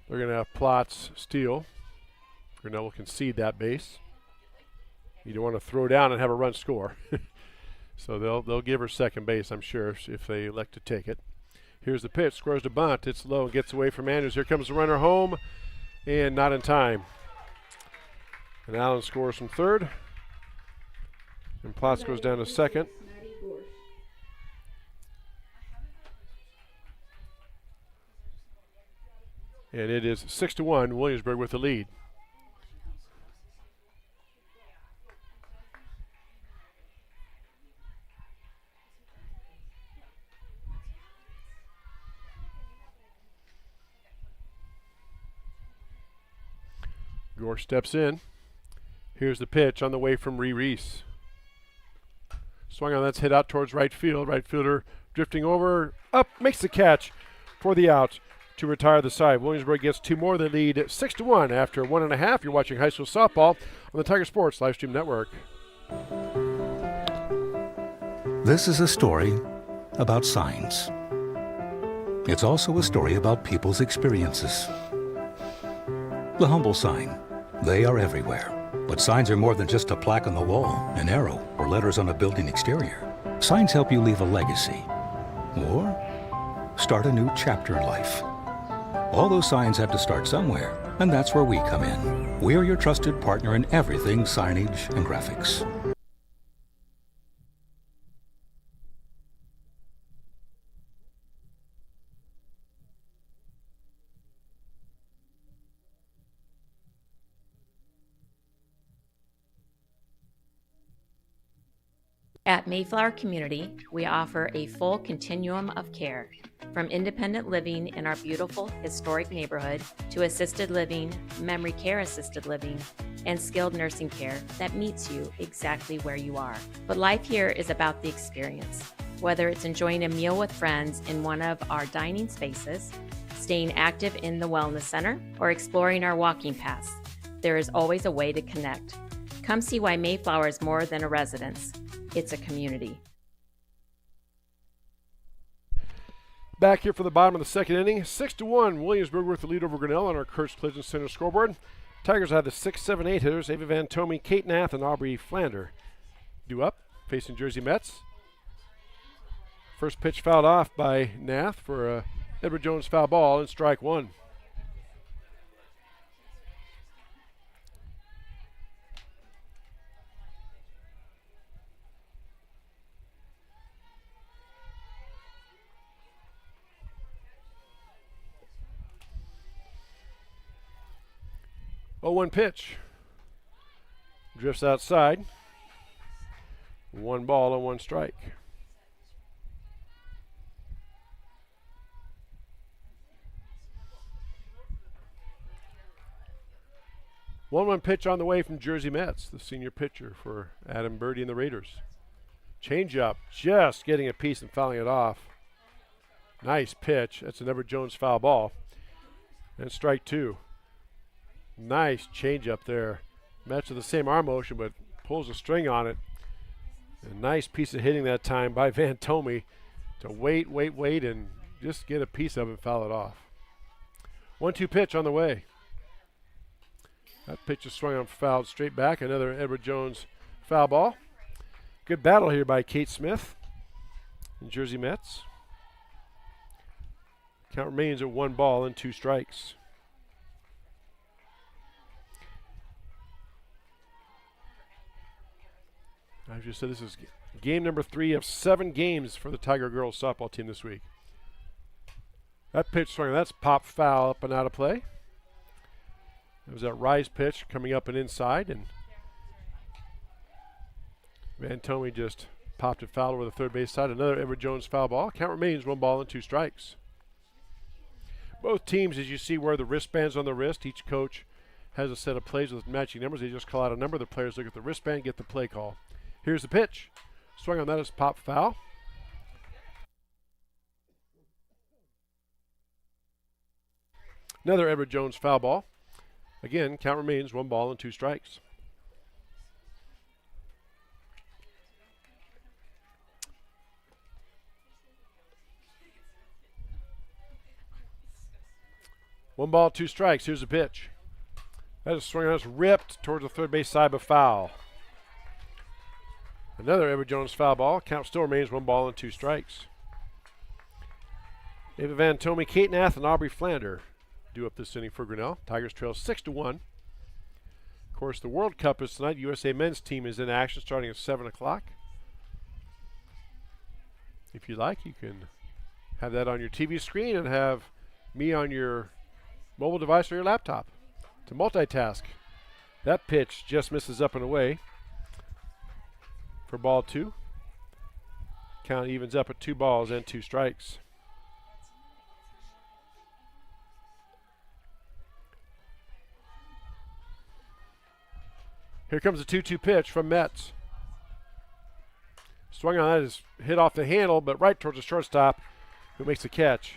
they're going to have Plotz steal. Grinnell will concede that base. You don't want to throw down and have a run score. So they'll give her second base, I'm sure, if they elect to take it. Here's the pitch, squares to bunt. It's low and gets away from Andrews. Here comes the runner home, and not in time. And Allen scores from third. And Plotz goes down to second. And it is 6-1, Williamsburg with the lead. Gore steps in. Here's the pitch on the way from Reese. Swung on, that's hit out towards right field. Right fielder drifting over, up, makes the catch for the out to retire the side. Williamsburg gets 2 more. They lead 6-1 after 1.5. You're watching high school softball on the Tiger Sports Livestream Network. This is a story about signs. It's also a story about people's experiences. The humble sign. They are everywhere. But signs are more than just a plaque on the wall, an arrow, or letters on a building exterior. Signs help you leave a legacy or start a new chapter in life. All those signs have to start somewhere, and that's where we come in. We are your trusted partner in everything signage and graphics. At Mayflower Community, we offer a full continuum of care, from independent living in our beautiful historic neighborhood to assisted living, memory care assisted living, and skilled nursing care that meets you exactly where you are. But life here is about the experience. Whether it's enjoying a meal with friends in one of our dining spaces, staying active in the wellness center, or exploring our walking paths, there is always a way to connect. Come see why Mayflower is more than a residence. It's a community. Back here for the bottom of the second inning, 6-1, Williamsburg with the lead over Grinnell on our Kurtz Collision Center scoreboard. Tigers have the 6, 7, 8 hitters, Ava Van Tome, Kate Nath, and Aubrey Flander. Due up, facing Jersey Mets. First pitch fouled off by Nath for a Edward Jones foul ball and strike one. Oh, 1 pitch. Drifts outside. 1 ball and 1 strike. 1-1 pitch on the way from Jersey Mets, the senior pitcher for Adam Birdie and the Raiders. Changeup, just getting a piece and fouling it off. Nice pitch. That's an Edward Jones foul ball. And strike 2. Nice changeup there. Mets with the same arm motion, but pulls a string on it. A nice piece of hitting that time by Van Tome to wait, and just get a piece of it and foul it off. 1-2 pitch on the way. That pitch is swung on, fouled straight back. Another Edward Jones foul ball. Good battle here by Kate Smith and Jersey Mets. Count remains at 1 ball and 2 strikes. I just said this is game number 3 of 7 games for the Tiger girls softball team this week. That pitch swung, that's pop foul up and out of play. It was that rise pitch coming up and inside, and Van Tome just popped it foul over the third base side. Another Edward Jones foul ball. Count remains 1 ball and 2 strikes. Both teams, as you see, wear the wristbands on the wrist. Each coach has a set of plays with matching numbers. They just call out a number. The players look at the wristband, get the play call. Here's the pitch. Swung on that is pop foul. Another Edward Jones foul ball. Again, count remains 1 ball and 2 strikes. One ball, 2 strikes. Here's the pitch. That is swung on, it's ripped towards the third base side, but foul. Another Edward Jones foul ball. Count still remains 1 ball and 2 strikes. Ava Van Tome, Kate Nath, and Aubrey Flander due up this inning for Grinnell. Tigers trail 6-1. Of course, the World Cup is tonight. USA men's team is in action starting at 7 o'clock. If you like, you can have that on your TV screen and have me on your mobile device or your laptop to multitask. That pitch just misses up and away for ball 2. Count evens up at 2 balls and 2 strikes. Here comes a 2-2 pitch from Metz. Swung on that, is hit off the handle, but right towards the shortstop, who makes the catch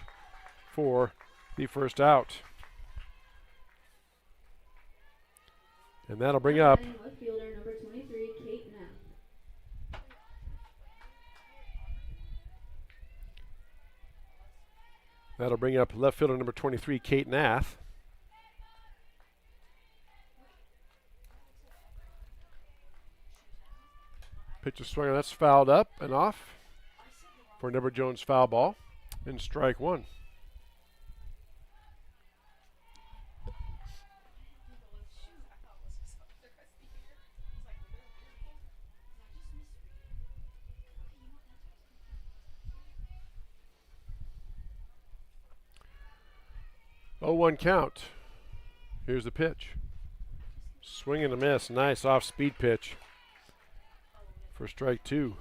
for the first out. And that'll bring up Left fielder number 23, Kate Nath. That'll bring up left fielder number 23, Kate Nath. Pitch is swung on, that's fouled up and off for an Edward Jones foul ball and strike 1. Oh, 1 count. Here's the pitch. Swing and a miss. Nice off-speed pitch for strike 2.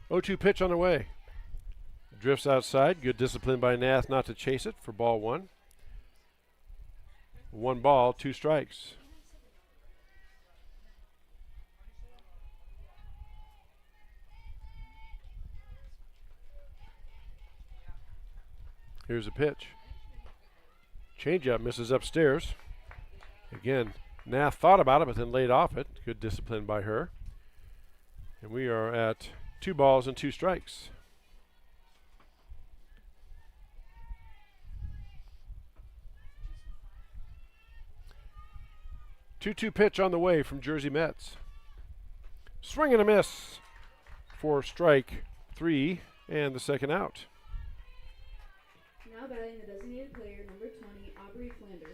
Oh, 2 pitch on the way. Drifts outside. Good discipline by Nath not to chase it for ball 1. 1 ball, 2 strikes. Here's a pitch. Changeup misses upstairs. Again, Nath thought about it, but then laid off it. Good discipline by her. And we are at 2 balls and 2 strikes. Two-two pitch on the way from Jersey Mets. Swing and a miss for strike 3 and the second out. Now batting the designated player, number 20, Aubrey Flander.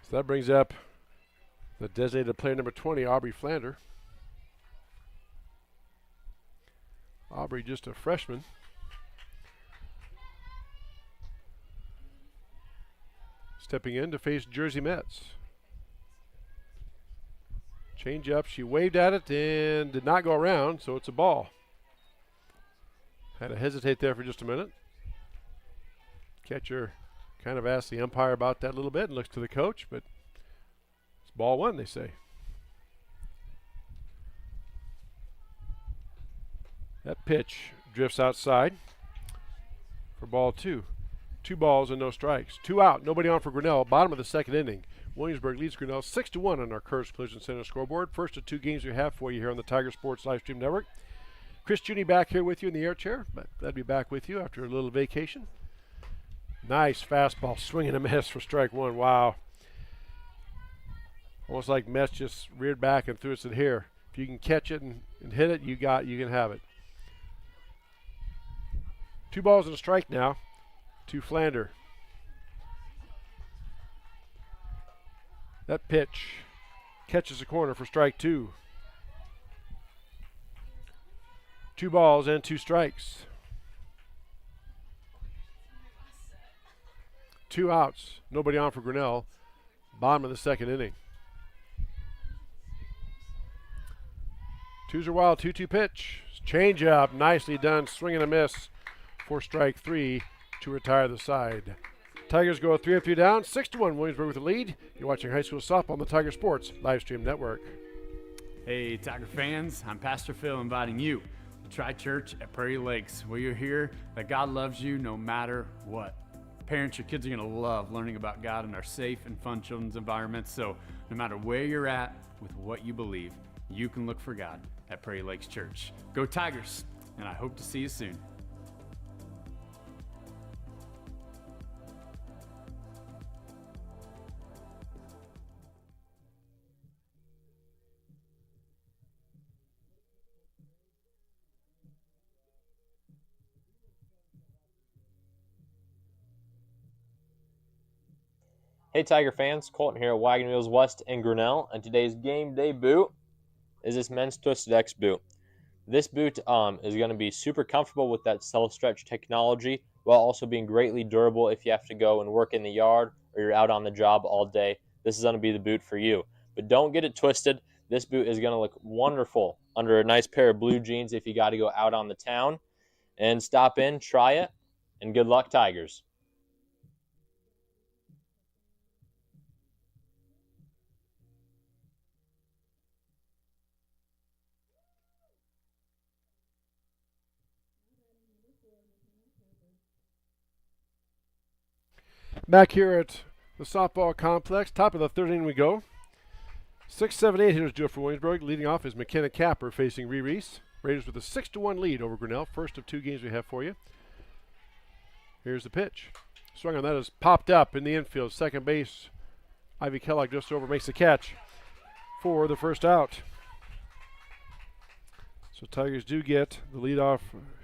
So that brings up the designated player number 20, Aubrey Flander. Aubrey just a freshman. Stepping in to face Jersey Mets. Change up, she waved at it and did not go around, so it's a ball. Had to hesitate there for just a minute. Catcher kind of asked the umpire about that a little bit and looks to the coach, but it's ball 1, they say. That pitch drifts outside for ball 2. 2 balls and no strikes. 2 out, nobody on for Grinnell. Bottom of the second inning. Williamsburg leads Grinnell 6-1 on our Curtis Collision Center scoreboard. First of 2 games we have for you here on the Tiger Sports Livestream Network. Chris Judy back here with you in the air chair, but glad to be back with you after a little vacation. Nice fastball, swing and a miss for strike 1. Wow. Almost like Mets just reared back and threw it in here. If you can catch it and hit it, you can have it. 2 balls and a strike now to Flander. That pitch catches the corner for strike 2. 2 balls and 2 strikes. 2 outs, nobody on for Grinnell. Bottom of the second inning. 2s are wild, 2-2 pitch. Change up, nicely done, swing and a miss for strike 3 to retire the side. Tigers go 3-3 down, 6-1 Williamsburg with the lead. You're watching high school softball on the Tiger Sports Livestream Network. Hey Tiger fans, I'm Pastor Phil inviting you to Tri Church at Prairie Lakes, where you'll hear that God loves you no matter what. Parents, your kids are going to love learning about God in our safe and fun children's environments, so no matter where you're at with what you believe, you can look for God at Prairie Lakes Church. Go Tigers, and I hope to see you soon. Hey Tiger fans, Colton here at Wagon Wheels West in Grinnell, and today's game day boot is this men's Twisted X boot. This boot is going to be super comfortable with that self-stretch technology while also being greatly durable if you have to go and work in the yard or you're out on the job all day. This is going to be the boot for you. But don't get it twisted. This boot is going to look wonderful under a nice pair of blue jeans if you got to go out on the town. And stop in, try it, and good luck Tigers. Back here at the softball complex, top of the third inning we go. 6, 7, 8 hitters do it for Williamsburg. Leading off is McKenna Capper facing Reese. Raiders with a 6-1 lead over Grinnell. First of 2 games we have for you. Here's the pitch. Swung on that is popped up in the infield. Second base, Ivy Kellogg just over, makes the catch for the first out. So Tigers do get the leadoff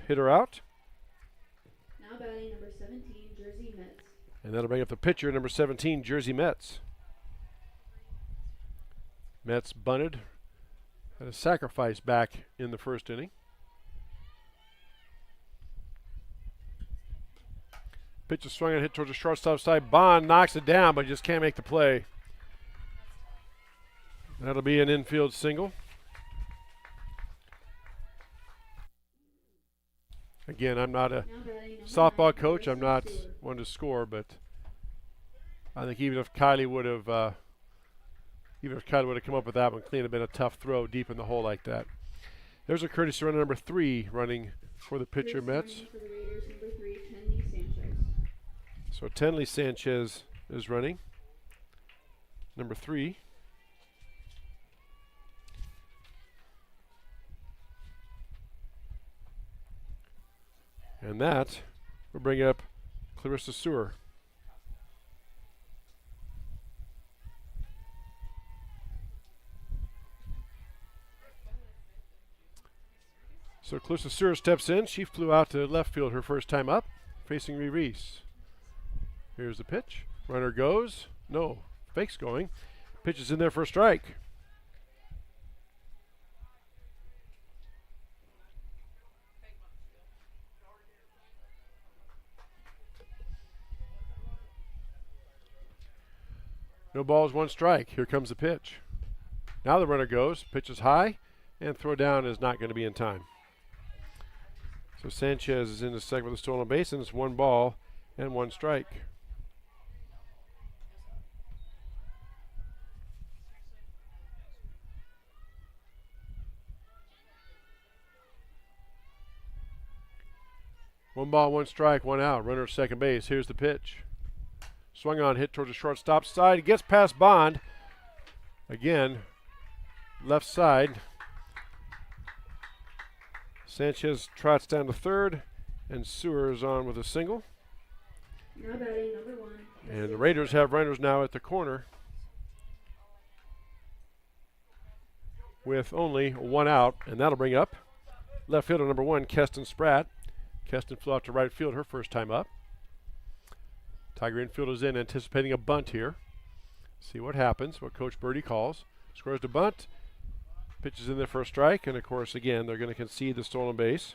hitter out. Now batting number 17, Jersey Mets. And that'll bring up the pitcher, number 17, Jersey Mets. Mets bunted. Had a sacrifice back in the first inning. Pitch is swung and hit towards the shortstop side. Bond knocks it down, but just can't make the play. That'll be an infield single. Again, I'm not a softball coach. I'm not one to score, but I think even if Kylie would have come up with that one, clean, have been a tough throw deep in the hole like that. There's a courtesy runner number 3 running for the pitcher Mets. For the Raiders, number 3, Tenley Sanchez. So Tenley Sanchez is running. Number 3. And that will bring up Clarissa Sewer. So Clarissa Sewer steps in. She flew out to left field her first time up, facing Reese. Here's the pitch. Runner goes. No, fake's going. Pitch is in there for a strike. No balls, 1 strike. Here comes the pitch. Now the runner goes. Pitch is high, and throw down is not going to be in time. So Sanchez is in the second with a stolen base, and it's 1 ball and 1 strike. One ball, 1 strike, 1 out. Runner at second base. Here's the pitch. Swung on, hit towards the shortstop side. He gets past Bond. Again, left side. Sanchez trots down to third, and Sewer is on with a single. Now batting number 1. And the Raiders have runners now at the corner with only 1 out, and that'll bring up left fielder number 1, Keston Spratt. Keston flew out to right field her first time up. Tiger infield is in, anticipating a bunt here. See what happens, what Coach Birdie calls. Squares to bunt. Pitches in there for a strike, and of course, again, they're going to concede the stolen base.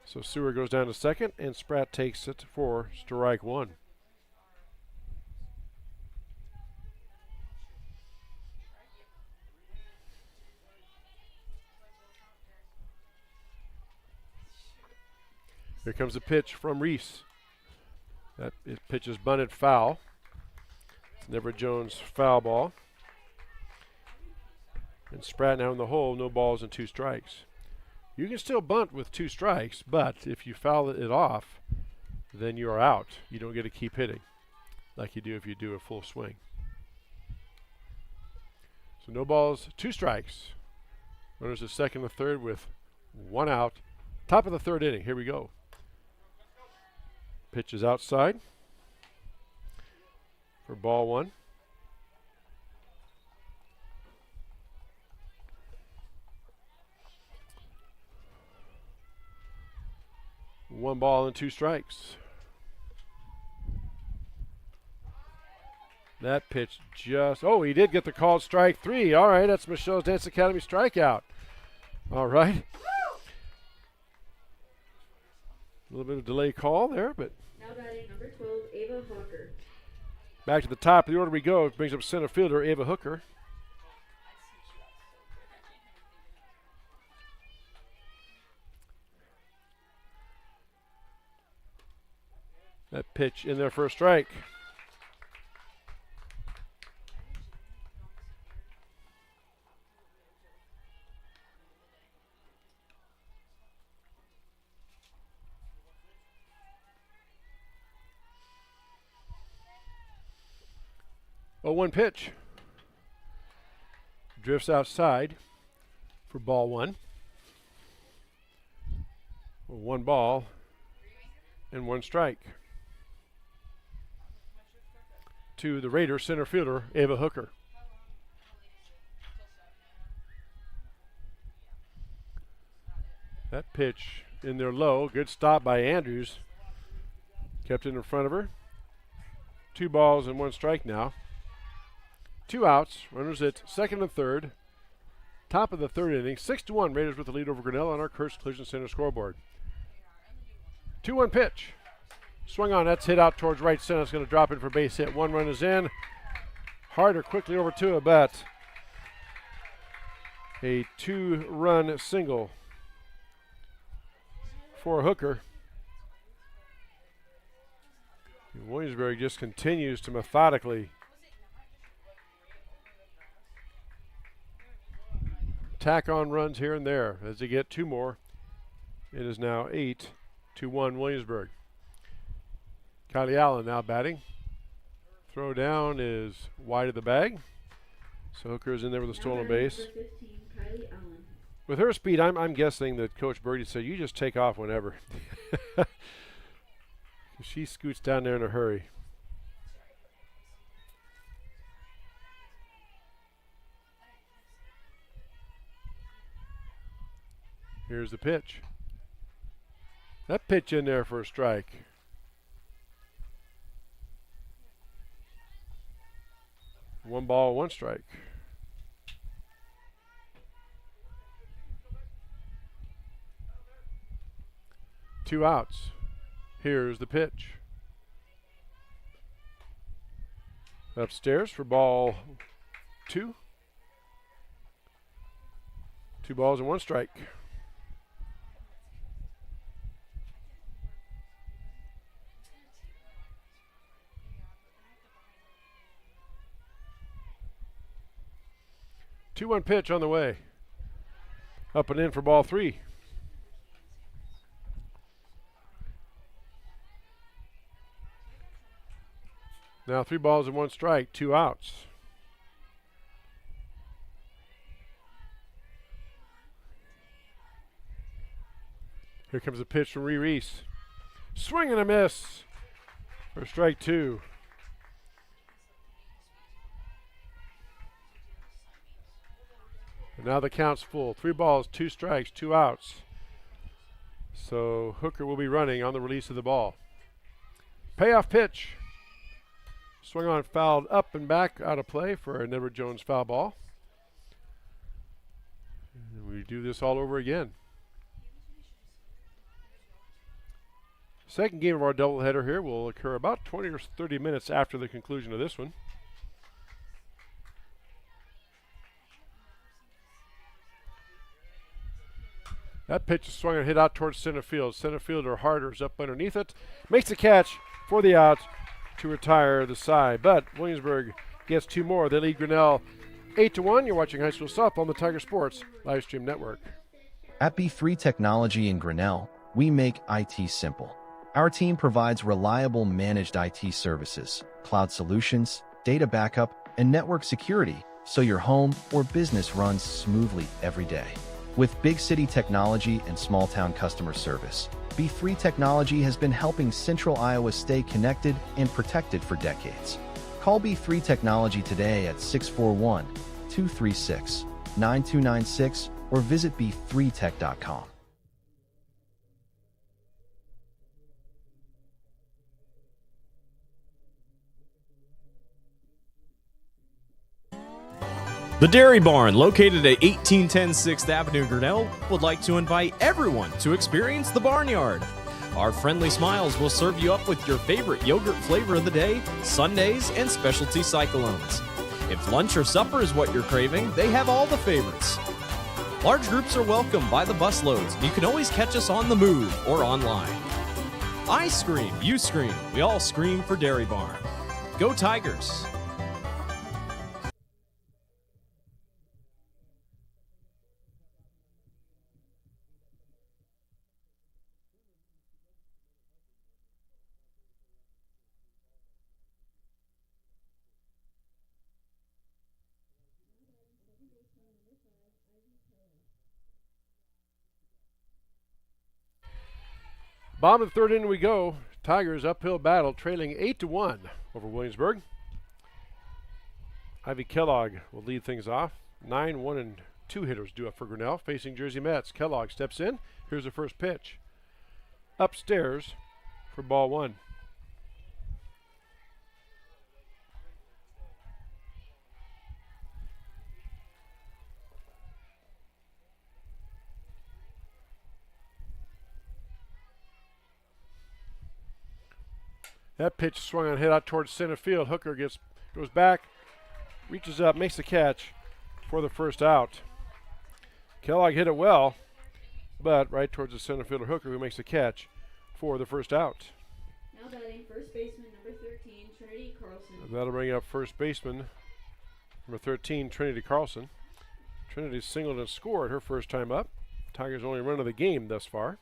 So Sewer goes down to second, and Spratt takes it for strike 1. Here comes a pitch from Reese. That pitch is bunted foul. Never Jones foul ball. And Spratt now in the hole, no balls and 2 strikes. You can still bunt with 2 strikes, but if you foul it off, then you are out. You don't get to keep hitting like you do if you do a full swing. So no balls, 2 strikes. Runners at second and third with 1 out. Top of the 3rd inning. Here we go. Pitch is outside for ball 1. One ball and 2 strikes. That pitch just, oh, he did get the called strike 3. All right, that's Michelle's Dance Academy strikeout. All right. A little bit of delay call there, but Now batting number 12, Ava Hawker. back to the top of the order we go. Brings up center fielder Ava Hooker. That pitch in there for a strike. Oh, 1 pitch. Drifts outside for ball 1. 1 ball and 1 strike. To the Raiders center fielder, Ava Hooker. That pitch in there low. Good stop by Andrews. Kept it in front of her. 2 balls and 1 strike now. 2 outs. Runners at second and third. Top of the 3rd inning. 6-1. Raiders with the lead over Grinnell on our Kurtz Collision Center scoreboard. 2-1 pitch. Swung on. That's hit out towards right center. It's going to drop in for base hit. 1 run is in. Harder quickly over to a bat. A 2-run single for Hooker. Williamsburg just continues to methodically tack on runs here and there. As they get 2 more, it is now 8-1 Williamsburg. Kylie Allen now batting. Throw down is wide of the bag. So Hooker is in there with a stolen base. With her speed, I'm guessing that Coach Birdie said, you just take off whenever. She scoots down there in a hurry. Here's the pitch. That pitch in there for a strike. One ball, one strike. Two outs. Here's the pitch. Upstairs for ball two. 2 balls and 1 strike. Two-one pitch on the way. Up and in for ball 3. Now 3 balls and 1 strike, 2 outs. Here comes a pitch from Reese. Swing and a miss for strike 2. And now the count's full. 3 balls, 2 strikes, 2 outs. So Hooker will be running on the release of the ball. Payoff pitch. Swung on, fouled up and back, out of play for an Edward Jones foul ball. And we do this all over again. Second game of our doubleheader here will occur about 20 or 30 minutes after the conclusion of this one. That pitch is swung and hit out towards center field. Center fielder Harder is up underneath it. Makes the catch for the out to retire the side. But Williamsburg gets 2 more. They lead Grinnell 8-1. You're watching high school softball on the Tiger Sports Livestream Network. At B3 Technology in Grinnell, we make IT simple. Our team provides reliable managed IT services, cloud solutions, data backup, and network security so your home or business runs smoothly every day. With big city technology and small town customer service, B3 Technology has been helping Central Iowa stay connected and protected for decades. Call B3 Technology today at 641-236-9296 or visit b3tech.com. The Dairy Barn, located at 1810 6th Avenue, Grinnell, would like to invite everyone to experience the Barnyard. Our friendly smiles will serve you up with your favorite yogurt flavor of the day, sundaes, and specialty cyclones. If lunch or supper is what you're craving, they have all the favorites. Large groups are welcome by the busloads. You can always catch us on the move or online. I scream, you scream, we all scream for Dairy Barn. Go Tigers! Bottom of the 3rd inning we go. Tigers uphill battle, trailing 8-1 over Williamsburg. Ivy Kellogg will lead things off. 9, 1, and 2 hitters due up for Grinnell, facing Jersey Mets. Kellogg steps in. Here's the first pitch. Upstairs for ball 1. That pitch swung on, hit out towards center field. Hooker goes back, reaches up, makes the catch for the first out. Kellogg hit it well, but right towards the center fielder Hooker, who makes the catch for the first out. Now batting first baseman number 13, Trinity Carlson. That'll bring up first baseman number 13, Trinity Carlson. Trinity singled and scored her first time up. Tigers' only run of the game thus far.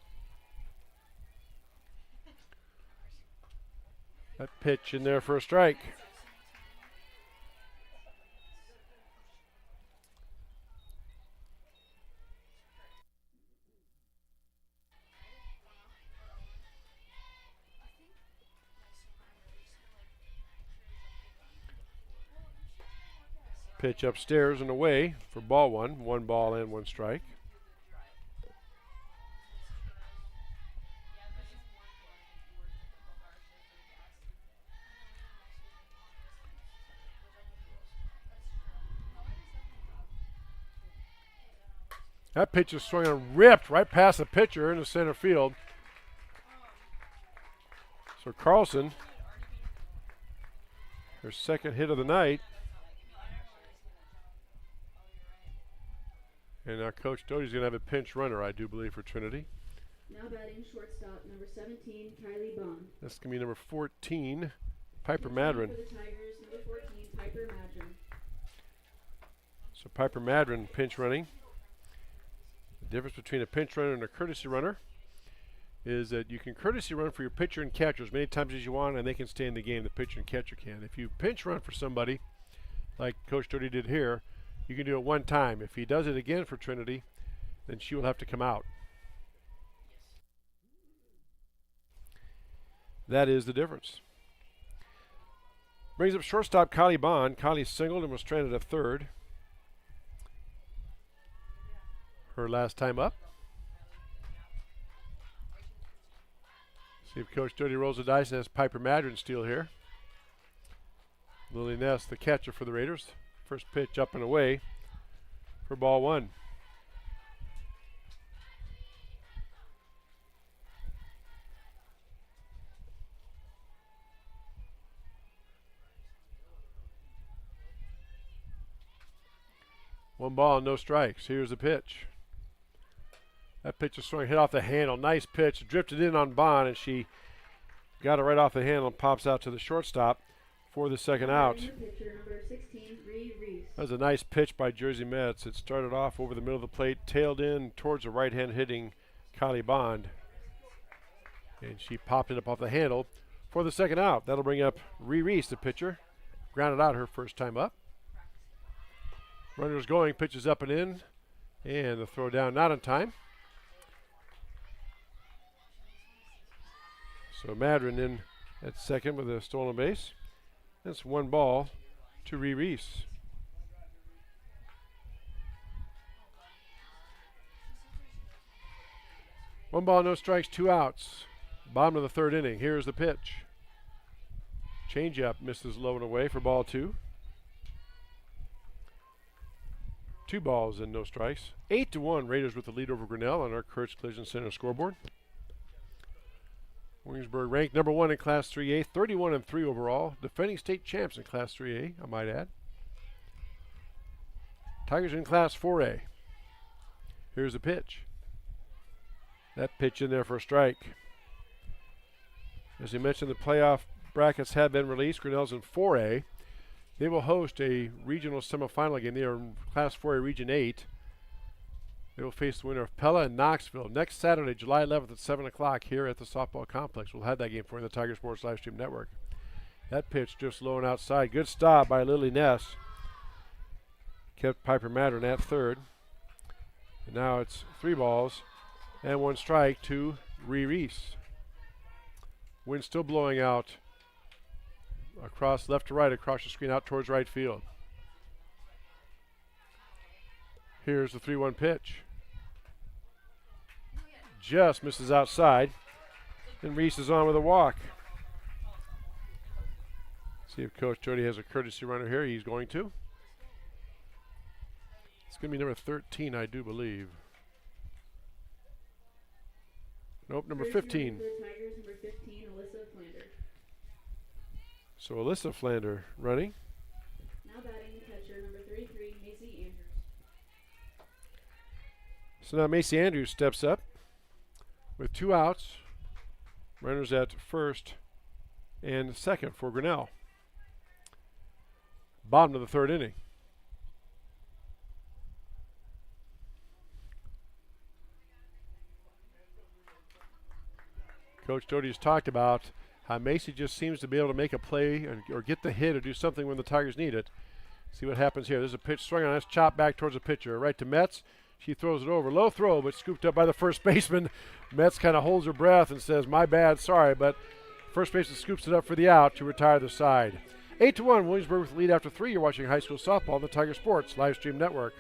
That pitch in there for a strike. Pitch upstairs and away for ball one. 1 ball and 1 strike. That pitch is swung and ripped right past the pitcher into center field. So Carlson, her second hit of the night. And now Coach Doty's going to have a pinch runner, I do believe, for Trinity. Now batting shortstop, number 17, Kylie Bond. That's going to be number 14, Piper Madron. For the Tigers, number 14, Piper Madron. So Piper Madron pinch running. The difference between a pinch runner and a courtesy runner is that you can courtesy run for your pitcher and catcher as many times as you want, and they can stay in the game. The pitcher and catcher can. If you pinch run for somebody, like Coach Doty did here, you can do it one time. If he does it again for Trinity, then she will have to come out. That is the difference. Brings up shortstop Kylie Bond. Kylie singled and was stranded at third. Her last time up. See if Coach Doty rolls the dice and has Piper Madron steal here. Lily Ness, the catcher for the Raiders. First pitch up and away for ball one. One ball and no strikes. Here's the pitch. That pitch is swung, hit off the handle. Nice pitch. Drifted in on Bond, and she got it right off the handle and pops out to the shortstop for the second out. That was a nice pitch by Jersey Mets. It started off over the middle of the plate, tailed in towards the right hand hitting Kylie Bond. And she popped it up off the handle for the second out. That'll bring up Reese, the pitcher. Grounded out her first time up. Runners going, pitches up and in. And the throw down not in time. So Madron in at second with a stolen base. That's 1 ball to Reese. One ball, no strikes, 2 outs. Bottom of the third inning. Here's the pitch. Changeup misses low and away for ball 2. 2 balls and no strikes. 8-1 Raiders with the lead over Grinnell on our Kurtz Collision Center scoreboard. Williamsburg ranked number 1 in Class 3A, 31-3 overall. Defending state champs in Class 3A, I might add. Tigers in Class 4A. Here's the pitch. That pitch in there for a strike. As you mentioned, the playoff brackets have been released. Grinnell's in 4A. They will host a regional semifinal game. They are in Class 4A Region 8. They will face the winner of Pella and Knoxville next Saturday, July 11th at 7 o'clock here at the softball complex. We'll have that game for you on the Tiger Sports Livestream Network. That pitch just low and outside. Good stop by Lily Ness. Kept Piper Madron at third. And now it's 3 balls and 1 strike to Reese. Wind still blowing out across left to right across the screen out towards right field. Here's the 3-1 pitch. Just misses outside. And Reese is on with a walk. See if Coach Doty has a courtesy runner here. He's going to. It's going to be number 13, I do believe. Nope, number 15. Tigers, number 15, Alyssa Flander. So Alyssa Flander running. Now batting the catcher, number 33, Macy Andrews. So now Macy Andrews steps up with 2 outs. Runners at first and second for Grinnell. Bottom of the third inning. Coach Doty has talked about how Macy just seems to be able to make a play or get the hit or do something when the Tigers need it. See what happens here. There's a pitch swung on. That's chopped back towards the pitcher. Right to Metz. She throws it over. Low throw, but scooped up by the first baseman. Metz kind of holds her breath and says, "My bad, sorry," but first baseman scoops it up for the out to retire the side. 8-1, Williamsburg with the lead after 3. You're watching high school softball on the Tiger Sports Live Stream Network.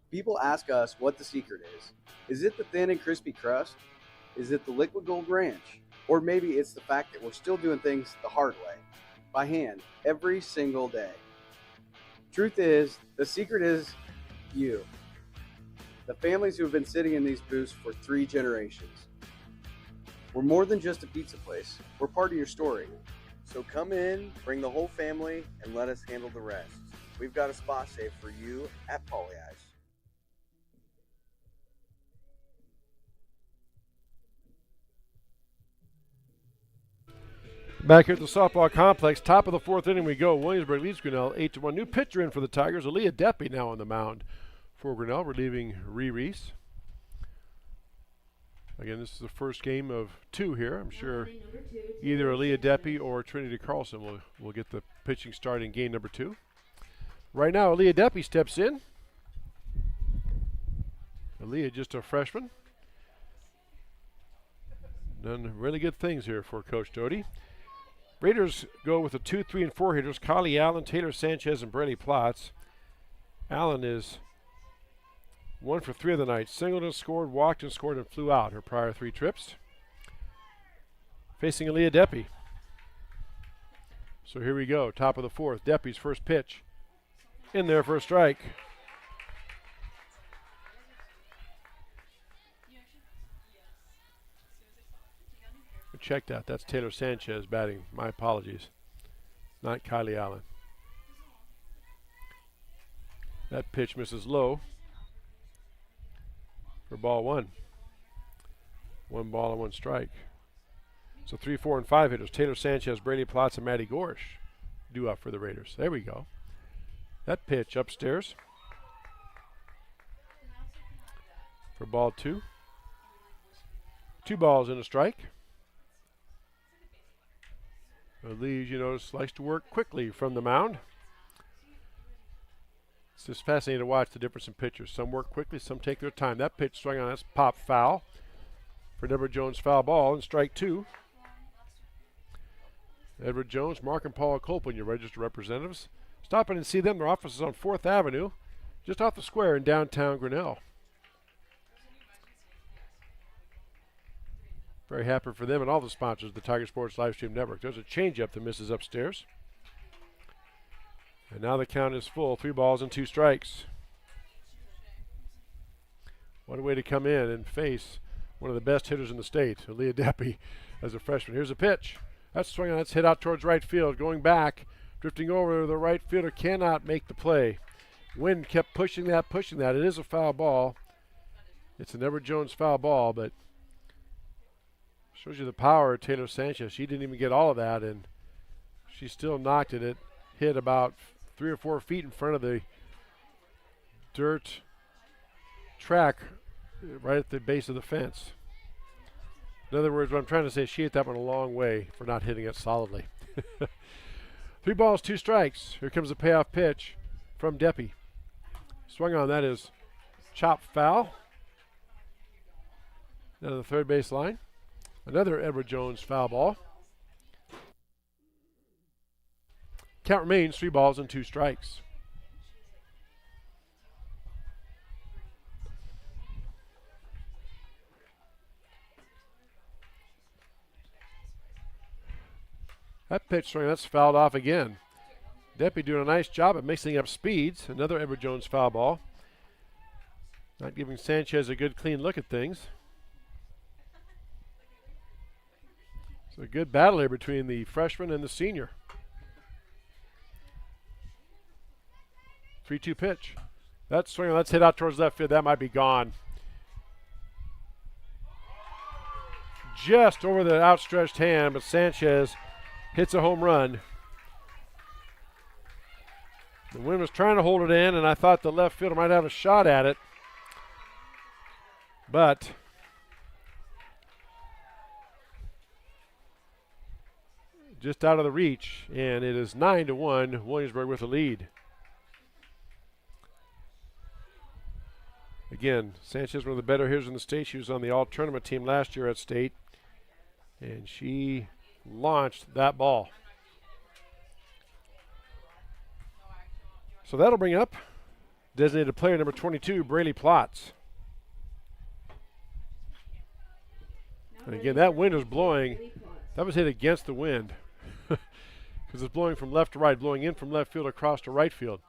People ask us what the secret is. Is it the thin and crispy crust? Is it the liquid gold ranch? Or maybe it's the fact that we're still doing things the hard way, by hand, every single day. Truth is, the secret is you. The families who have been sitting in these booths for 3 generations. We're more than just a pizza place. We're part of your story. So come in, bring the whole family, and let us handle the rest. We've got a spot saved for you at Polly Eyes. Back here at the softball complex, top of the 4th inning we go. Williamsburg leads Grinnell 8-1. New pitcher in for the Tigers. Aaliyah Deppy now on the mound for Grinnell, relieving Reese. Again, this is the first game of 2 here. I'm sure either Aaliyah Deppy or Trinity Carlson will get the pitching start in game number 2. Right now, Aaliyah Deppy steps in. Aaliyah, just a freshman. Done really good things here for Coach Doty. Raiders go with the 2, 3, and 4 hitters. Kylie Allen, Taylor Sanchez, and Brady Plotz. Allen is 1 for 3 of the night. Singled and scored, walked and scored, and flew out her prior 3 trips. Facing Aaliyah Deppy. So here we go, top of the 4th. Deppy's first pitch. In there for a strike. Check that. That's Taylor Sanchez batting. My apologies. Not Kylie Allen. That pitch misses low for ball 1. 1 ball and 1 strike. So 3, 4, and 5 hitters. Taylor Sanchez, Brady Plotz, and Maddie Gorsh due up for the Raiders. There we go. That pitch upstairs for ball 2. 2 balls and a strike. Lee, you notice, likes to work quickly from the mound. It's just fascinating to watch the difference in pitchers. Some work quickly, some take their time. That pitch swung on, that's pop foul for Edward Jones, foul ball, and strike 2. Edward Jones, Mark and Paula Copeland, your registered representatives. Stop in and see them. Their office is on 4th Avenue, just off the square in downtown Grinnell. Very happy for them and all the sponsors of the Tiger Sports Live Stream Network. There's a changeup that misses upstairs. And now the count is full. 3 balls and 2 strikes. What a way to come in and face one of the best hitters in the state, Aaliyah Deppy, as a freshman. Here's a pitch. That's swung on. That's hit out towards right field. Going back, drifting over. The right fielder cannot make the play. Wind kept pushing that. It is a foul ball. It's an Edward Jones foul ball, but shows you the power of Taylor Sanchez. She didn't even get all of that, and she still knocked it. It hit about 3 or 4 feet in front of the dirt track right at the base of the fence. In other words, what I'm trying to say is she hit that one a long way for not hitting it solidly. 3 balls, 2 strikes. Here comes the payoff pitch from Deppy. Swung on, that is chop foul. Down to the third base line. Another Edward Jones foul ball. Count remains 3 balls and 2 strikes. That pitch swing, that's fouled off again. Deppy doing a nice job at mixing up speeds. Another Edward Jones foul ball. Not giving Sanchez a good clean look at things. It's a good battle here between the freshman and the senior. 3-2 pitch. That's swinging. Let's hit out towards left field. That might be gone. Just over the outstretched hand, but Sanchez hits a home run. The wind was trying to hold it in, and I thought the left fielder might have a shot at it. But just out of the reach, and it is 9-1, Williamsburg with the lead. Again, Sanchez, one of the better hitters in the state. She was on the all-tournament team last year at state, and she launched that ball. So that'll bring up designated player number 22, Braley Plotz. And again, that wind was blowing. That was hit against the wind because it's blowing from left to right, blowing in from left field across to right field.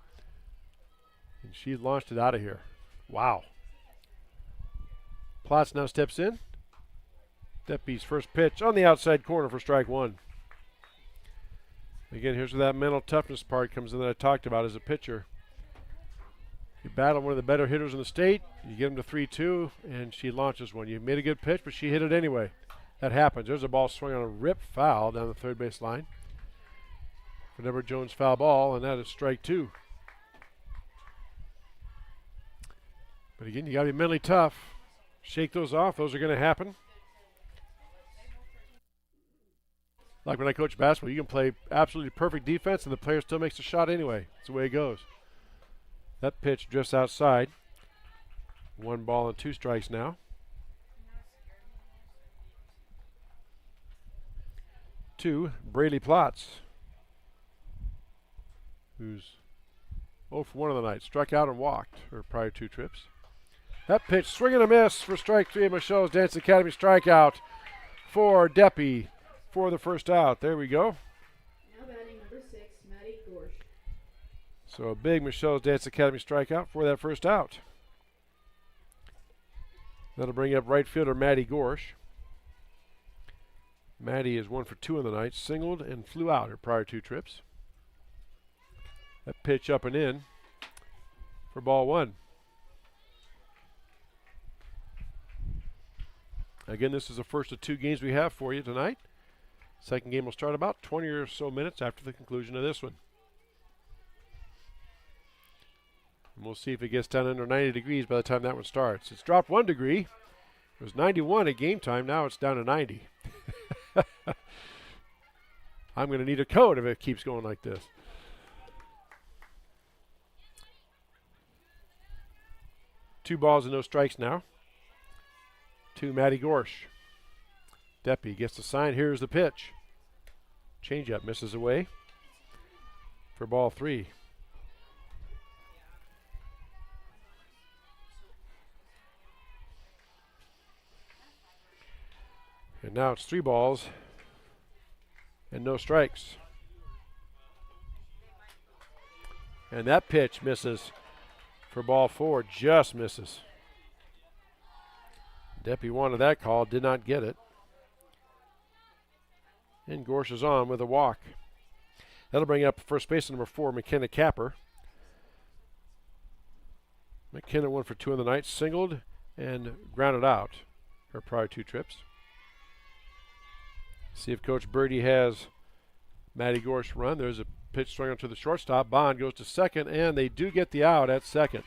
And she launched it out of here. Wow. Plotz now steps in. Deppy's first pitch on the outside corner for strike one. Again, here's where that mental toughness part comes in that I talked about as a pitcher. You battle one of the better hitters in the state, you get them to 3-2, and she launches one. You made a good pitch, but she hit it anyway. That happens. There's a ball swung on a rip foul down the third base line. For Deborah Jones, foul ball, and that is strike two. But again, you got to be mentally tough. Shake those off. Those are going to happen. Like when I coach basketball, you can play absolutely perfect defense, and the player still makes a shot anyway. That's the way it goes. That pitch drifts outside. 1 ball and 2 strikes now. To Braley Plotz, who's 0 for 1 of the night. Struck out and walked her prior 2 trips. That pitch, swing and a miss for strike 3 of Michelle's Dance Academy strikeout for Deppy for the first out. There we go. Now batting number 6, Maddie Gorsh. So a big Michelle's Dance Academy strikeout for that first out. That'll bring up right fielder Maddie Gorsh. Maddie is 1 for 2 in the night, singled and flew out her prior 2 trips. That pitch up and in for ball 1. Again, this is the first of 2 games we have for you tonight. Second game will start about 20 or so minutes after the conclusion of this one. And we'll see if it gets down under 90 degrees by the time that one starts. It's dropped 1 degree. It was 91 at game time. Now it's down to 90. I'm going to need a coat if it keeps going like this. Two balls and no strikes now. To Maddie Gorsh. Deppy gets the sign. Here's the pitch. Changeup misses away for ball 3. And now it's 3 balls and no strikes. And that pitch misses for ball 4, just misses. Deppy wanted that call, did not get it. And Gorsh is on with a walk. That'll bring up first baseman number 4, McKenna Capper. McKenna 1 for 2 in the night, singled and grounded out her prior 2 trips. See if Coach Birdie has Maddie Gorsh run. There's a pitch swung onto the shortstop. Bond goes to second, and they do get the out at second.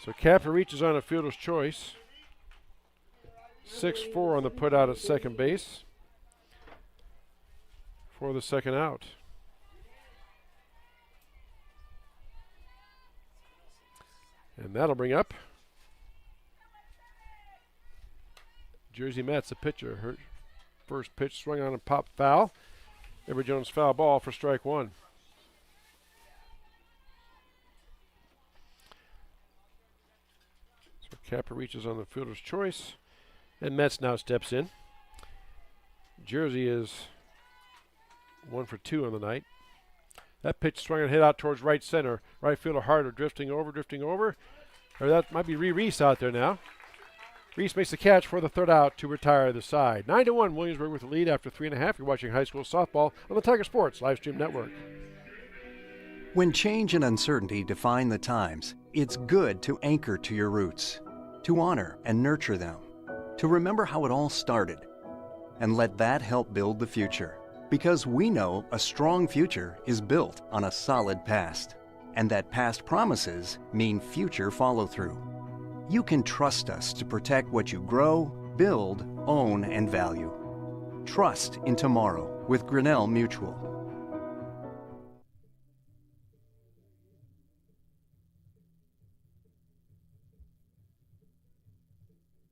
So Capper reaches on a fielder's choice. 6-4 on the put out at second base for the second out. And that'll bring up Jersey Metz, the pitcher. Her first pitch swung on and popped foul. Deborah Jones foul ball for strike 1. So Capper reaches on the fielder's choice, and Metz now steps in. Jersey is 1 for 2 on the night. That pitch swung and hit out towards right center. Right fielder Harder drifting over. Or that might be Reese out there now. Reese makes the catch for the third out to retire the side. 9-1, Williamsburg with the lead after 3.5. You're watching high school softball on the Tiger Sports Livestream Network. When change and uncertainty define the times, it's good to anchor to your roots, to honor and nurture them, to remember how it all started, and let that help build the future. Because we know a strong future is built on a solid past, and that past promises mean future follow-through. You can trust us to protect what you grow, build, own, and value. Trust in tomorrow with Grinnell Mutual.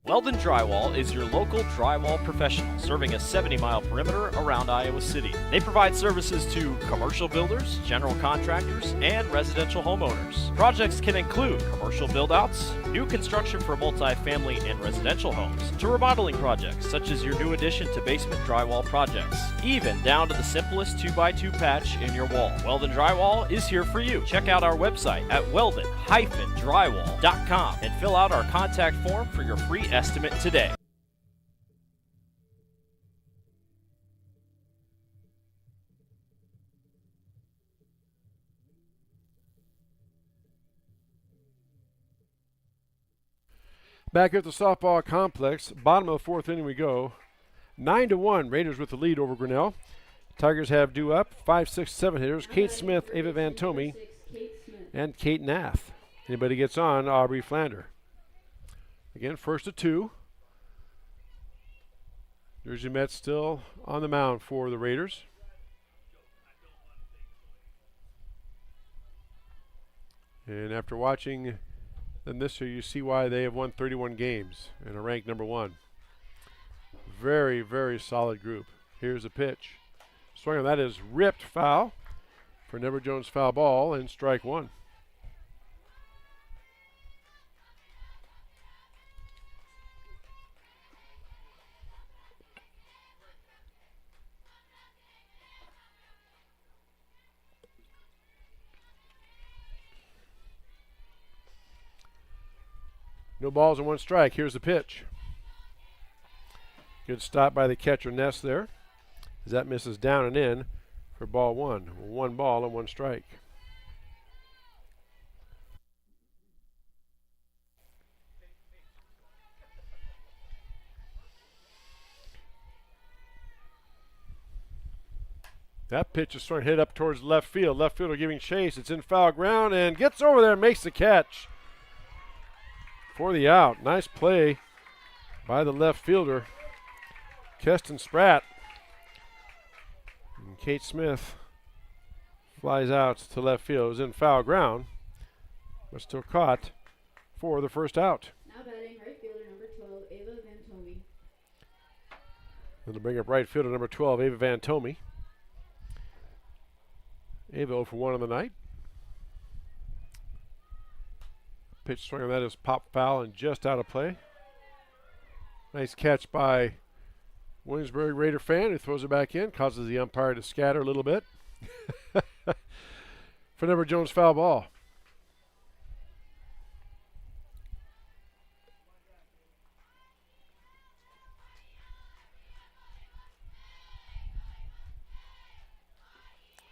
Weldon Drywall is your local drywall professional, serving a 70-mile perimeter around Iowa City. They provide services to commercial builders, general contractors, and residential homeowners. Projects can include commercial build-outs, new construction for multi-family and residential homes, to remodeling projects such as your new addition to basement drywall projects, even down to the simplest 2x2 patch in your wall. Weldon Drywall is here for you. Check out our website at weldon-drywall.com and fill out our contact form for your free estimate today. Back at the softball complex, bottom of the fourth inning we go. 9-1, Raiders with the lead over Grinnell. Tigers have due up 5, 6, 7 hitters: Kate Smith, Ava Van Tomey, and Kate Nath. Anybody gets on, Aubrey Flander. Again, first to 2. Jersey Mets still on the mound for the Raiders. And after watching them this year, you see why they have won 31 games and are ranked number 1. Very, very solid group. Here's a pitch. Swing on that is ripped foul for Never Jones foul ball and strike 1. No balls and 1 strike. Here's the pitch. Good stop by the catcher Ness there, as that misses down and in for ball 1. 1 ball and 1 strike. That pitch is sort of hit up towards left field. Left fielder giving chase. It's in foul ground and gets over there and makes the catch for the out. Nice play by the left fielder, Keston Spratt. And Kate Smith flies out to left field. It was in foul ground, but still caught for the first out. Now batting right fielder number 12, Ava Van Tomey. Then to bring up right fielder number 12, Ava Van Tomey. Ava 0 for 1 on the night. Pitch swing on that is pop foul and just out of play. Nice catch by Williamsburg Raider fan who throws it back in, causes the umpire to scatter a little bit. For Never Jones foul ball.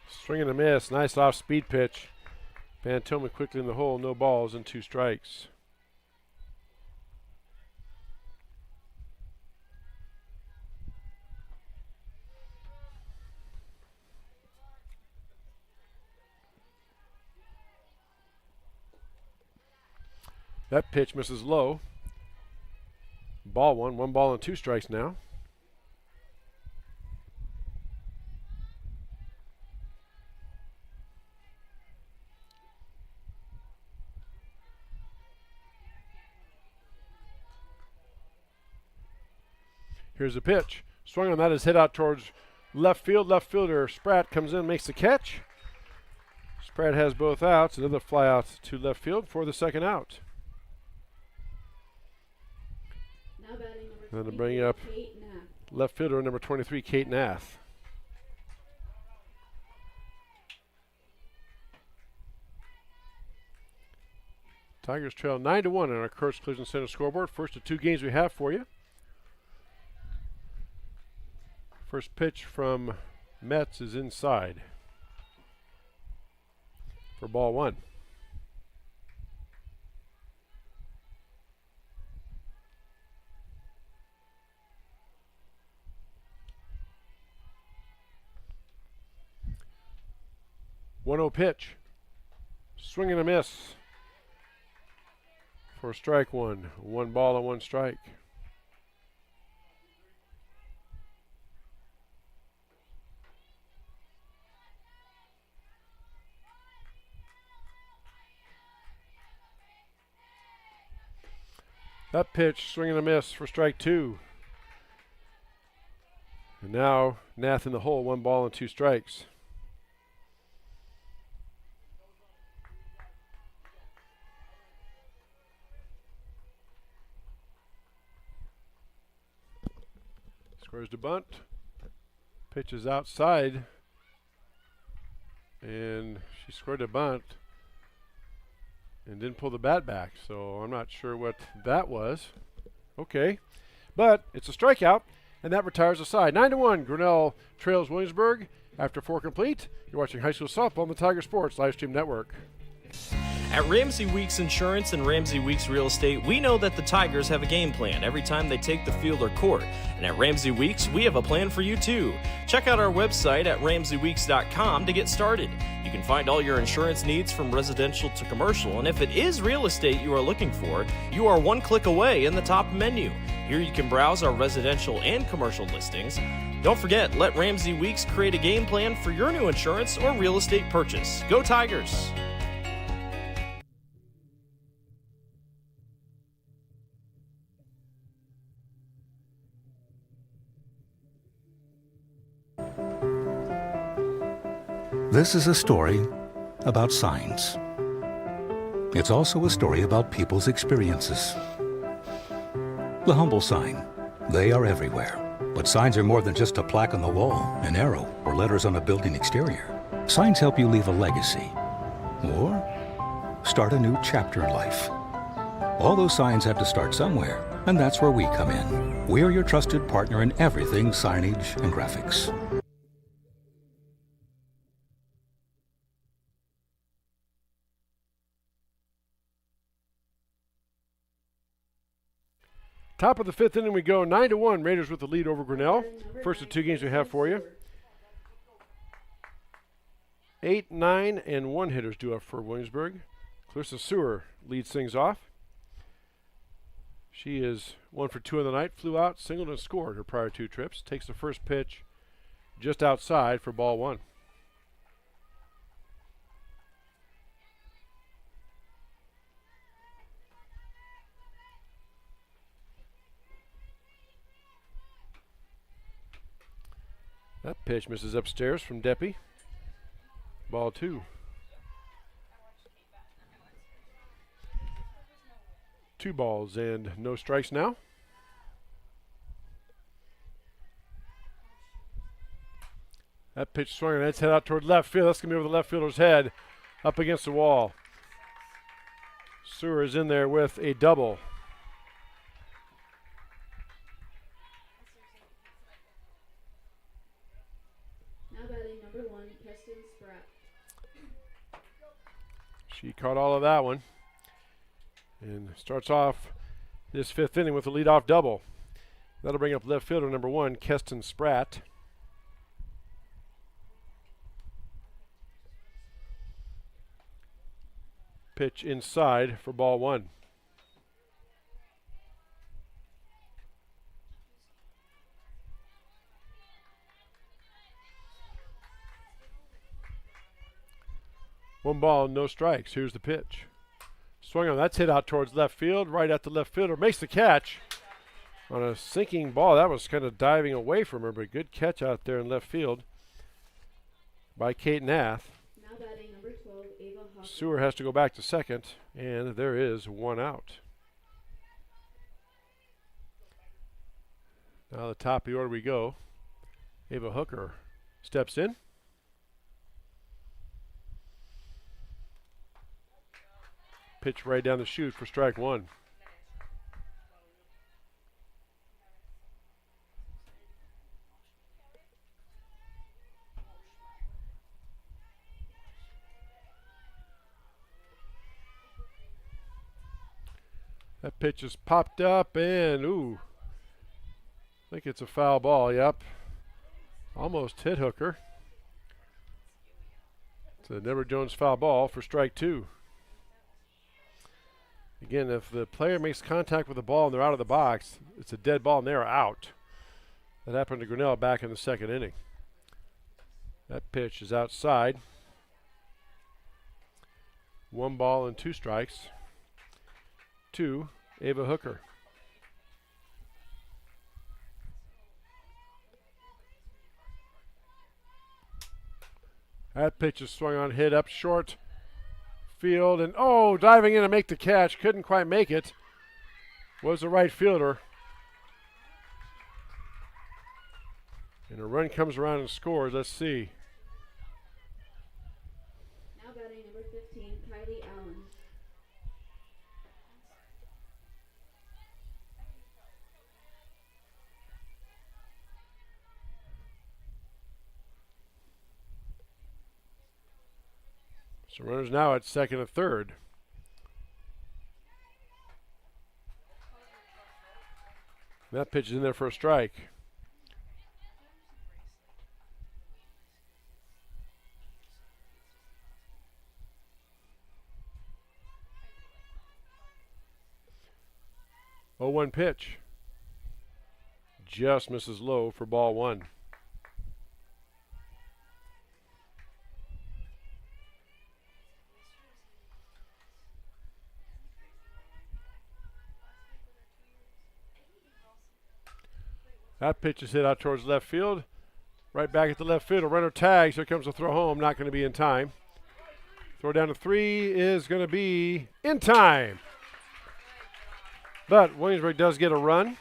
Swing and a miss. Nice off speed pitch. Van Tomey quickly in the hole. No balls and 2 strikes. That pitch misses low. Ball 1. 1 ball and 2 strikes now. Here's the pitch. Swung on that is hit out towards left field. Left fielder Spratt comes in, makes the catch. Spratt has both outs. Another fly out to left field for the second out. Now batting number And to bring up Kate Nath. left fielder number 23, Kate Nath. Tigers trail 9-1 on our Kurtz Collision Center scoreboard. First of two games we have for you. First pitch from Metz is inside for ball one. One-0 pitch. Swing and a miss for strike one. One ball and one strike. That pitch, swing and a miss for strike two. And now Nath in the hole, one ball and two strikes. Squares to bunt. Pitch is outside. And she scored a bunt and didn't pull the bat back. So I'm not sure what that was. Okay. But it's a strikeout, and that retires the side. 9-1, Grinnell trails Williamsburg. After four complete, you're watching high school softball on the Tiger Sports Livestream Network. At Ramsey Weeks Insurance and Ramsey Weeks Real Estate, we know that the Tigers have a game plan every time they take the field or court. And at Ramsey Weeks, we have a plan for you too. Check out our website at ramseyweeks.com to get started. You can find all your insurance needs from residential to commercial, and if it is real estate you are looking for, you are one click away in the top menu. Here you can browse our residential and commercial listings. Don't forget, let Ramsey Weeks create a game plan for your new insurance or real estate purchase. Go Tigers! This is a story about signs. It's also a story about people's experiences. The humble sign. They are everywhere. But signs are more than just a plaque on the wall, an arrow, or letters on a building exterior. Signs help you leave a legacy or start a new chapter in life. All those signs have to start somewhere, and that's where we come in. We are your trusted partner in everything signage and graphics. Top of the fifth inning we go, 9-1. Raiders with the lead over Grinnell. First of two games we have for you. 8, 9, and 1 hitters due up for Williamsburg. Clarissa Sewer leads things off. She is 1 for 2 on the night, flew out, singled, and scored her prior two trips. Takes the first pitch just outside for ball one. That pitch misses upstairs from Deppie. Ball two. Two balls and no strikes now. That pitch swung and that's head out toward left field. That's going to be over the left fielder's head up against the wall. Sewer is in there with a double. She caught all of that one and starts off this fifth inning with a leadoff double. That'll bring up left fielder number 1, Keston Spratt. Pitch inside for ball one. One ball, no strikes. Here's the pitch. Swung on. That's hit out towards left field. Right at the left fielder. Makes the catch on a sinking ball. That was kind of diving away from her, but good catch out there in left field by Kate Nath. Now batting number 12, Ava Hawkins. Sewer has to go back to second, and there is one out. Now the top of the order we go. Ava Hooker steps in. pitch right down the chute for strike one. That pitch is popped up and, ooh, I think it's a foul ball, yep. Almost hit Hooker. It's a Deborah Jones foul ball for strike two. Again, if the player makes contact with the ball and they're out of the box, it's a dead ball and they're out. That happened to Grinnell back in the second inning. That pitch is outside. 1 ball and 2 strikes to Ava Hooker. That pitch is swung on, hit up short field, and oh, diving in to make the catch. Couldn't quite make it. Was the right fielder. And a run comes around and scores. Let's see. Now batting number 15, Kylie Allen. So runners now at second and third. That pitch is in there for a strike. Oh, 1 pitch. Just misses low for ball 1. That pitch is hit out towards left field. Right back at the left field. A runner tags. Here comes a throw home. Not going to be in time. Throw down to 3 is going to be in time. But Williamsburg does get a run.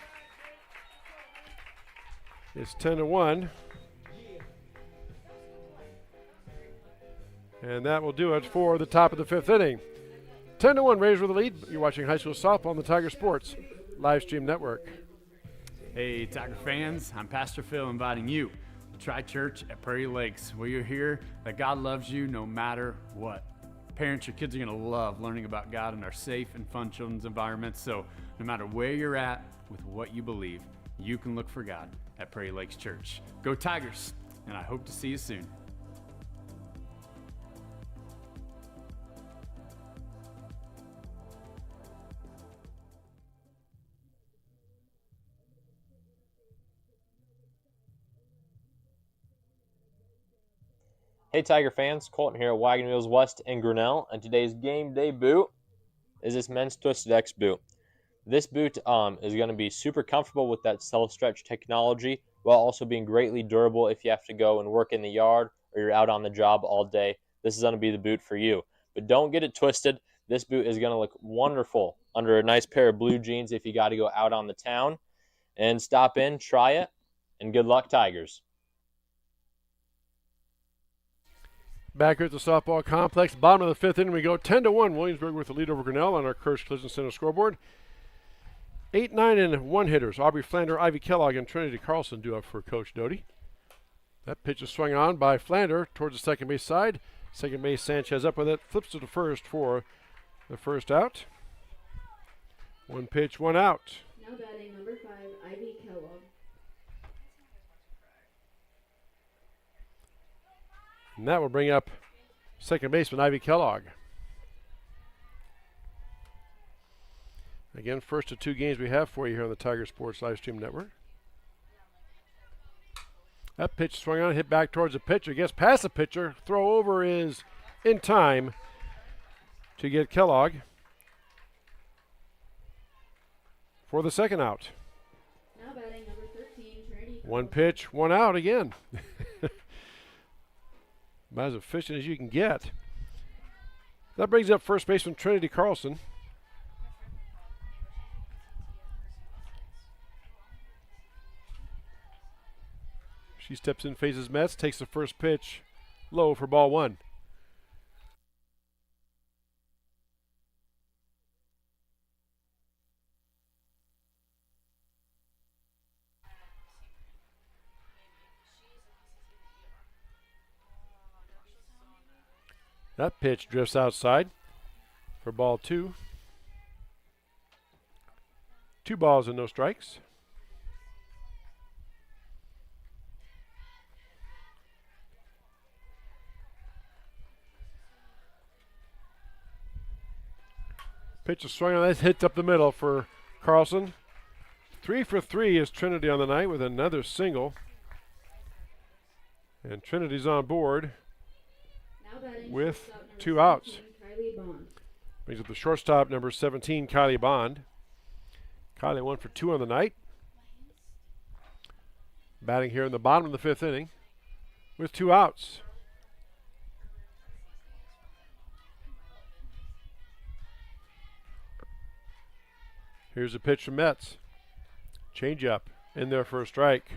It's 10-1. And that will do it for the top of the 5th inning. 10-1, Rays with the lead. You're watching high school softball on the Tiger Sports live stream network. Hey, Tiger fans, I'm Pastor Phil inviting you to try church at Prairie Lakes, where you'll hear that God loves you no matter what. Parents, your kids are going to love learning about God in our safe and fun children's environments, so no matter where you're at with what you believe, you can look for God at Prairie Lakes Church. Go Tigers, and I hope to see you soon. Hey Tiger fans, Colton here at Wagon Wheels West in Grinnell, and today's game day boot is this men's Twisted X boot. This boot is going to be super comfortable with that self-stretch technology while also being greatly durable if you have to go and work in the yard or you're out on the job all day. This is going to be the boot for you. But don't get it twisted. This boot is going to look wonderful under a nice pair of blue jeans if you got to go out on the town. And stop in, try it, and good luck Tigers. Back here at the softball complex, bottom of the 5th inning, we go 10-1. Williamsburg with the lead over Grinnell on our Kirsch Collision Center scoreboard. 8, 9, and 1 hitters. Aubrey Flander, Ivy Kellogg, and Trinity Carlson do up for Coach Doty. That pitch is swung on by Flander towards the second base side. Second base Sanchez up with it, flips to the first for the first out. 1 pitch, 1 out. Now batting number 5, Ivy Kellogg. And that will bring up second baseman Ivy Kellogg. Again, first of 2 games we have for you here on the Tiger Sports Live Stream Network. That pitch swung on, hit back towards the pitcher, gets past the pitcher. Throw over is in time to get Kellogg for the second out. Now batting number 13, Trinity. 1 pitch, 1 out again. About as efficient as you can get. That brings up first baseman Trinity Carlson. She steps in, faces Metz, takes the first pitch low for ball 1. That pitch drifts outside for ball 2. 2 balls and no strikes. Pitch is swung on. That hits up the middle for Carlson. 3 for 3 is Trinity on the night with another single. And Trinity's on board with 2 outs. Brings up the shortstop, number 17, Kylie Bond. Kylie 1 for 2 on the night. Batting here in the bottom of the 5th inning with 2 outs. Here's a pitch from Metz. Change up in there for a strike.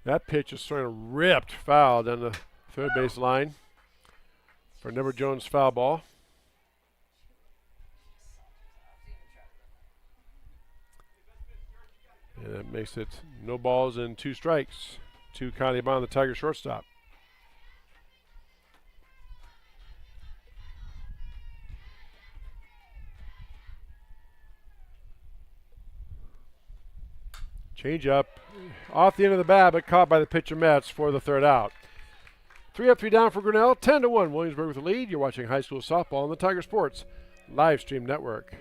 That pitch is sort of ripped foul down the third base line for a Never Jones foul ball. And that makes it no balls and 2 strikes to Kylie Bond, the Tiger shortstop. Change up off the end of the bat, but caught by the pitcher Metz for the 3rd out. 3 up, 3 down for Grinnell. 10-1, Williamsburg with the lead. You're watching high school softball on the Tiger Sports live stream network.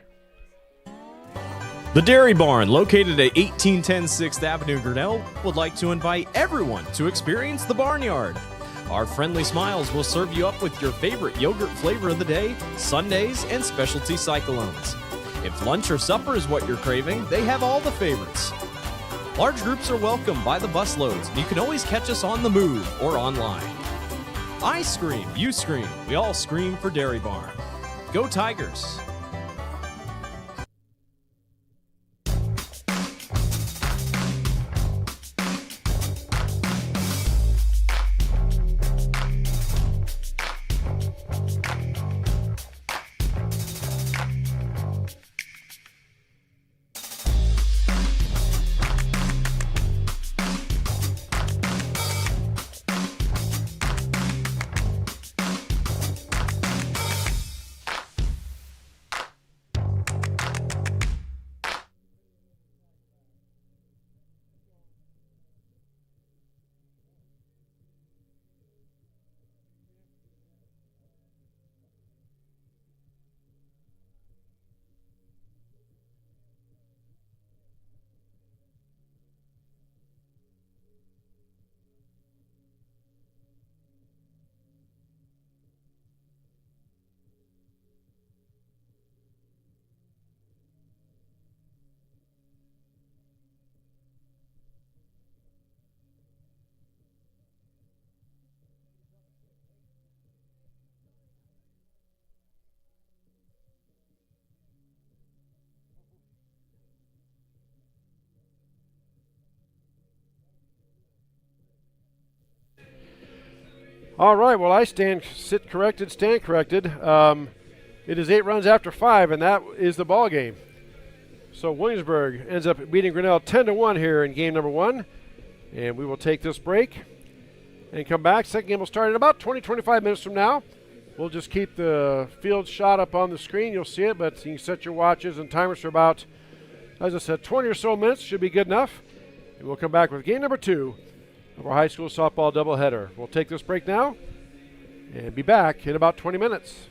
The Dairy Barn, located at 1810 6th Avenue, Grinnell, would like to invite everyone to experience the Barnyard. Our friendly smiles will serve you up with your favorite yogurt flavor of the day, sundaes, and specialty cyclones. If lunch or supper is what you're craving, they have all the favorites. Large groups are welcome by the busloads, and you can always catch us on the move or online. I scream, you scream, we all scream for Dairy Barn. Go Tigers! All right, well, I stand corrected. It is 8 runs after 5, and that is the ball game. So Williamsburg ends up beating Grinnell 10-1 here in game number 1. And we will take this break and come back. Second game will start in about 20-25 minutes from now. We'll just keep the field shot up on the screen. You'll see it, but you can set your watches and timers for about, as I said, 20 or so minutes. Should be good enough. And we'll come back with game number 2 of our high school softball doubleheader. We'll take this break now and be back in about 20 minutes.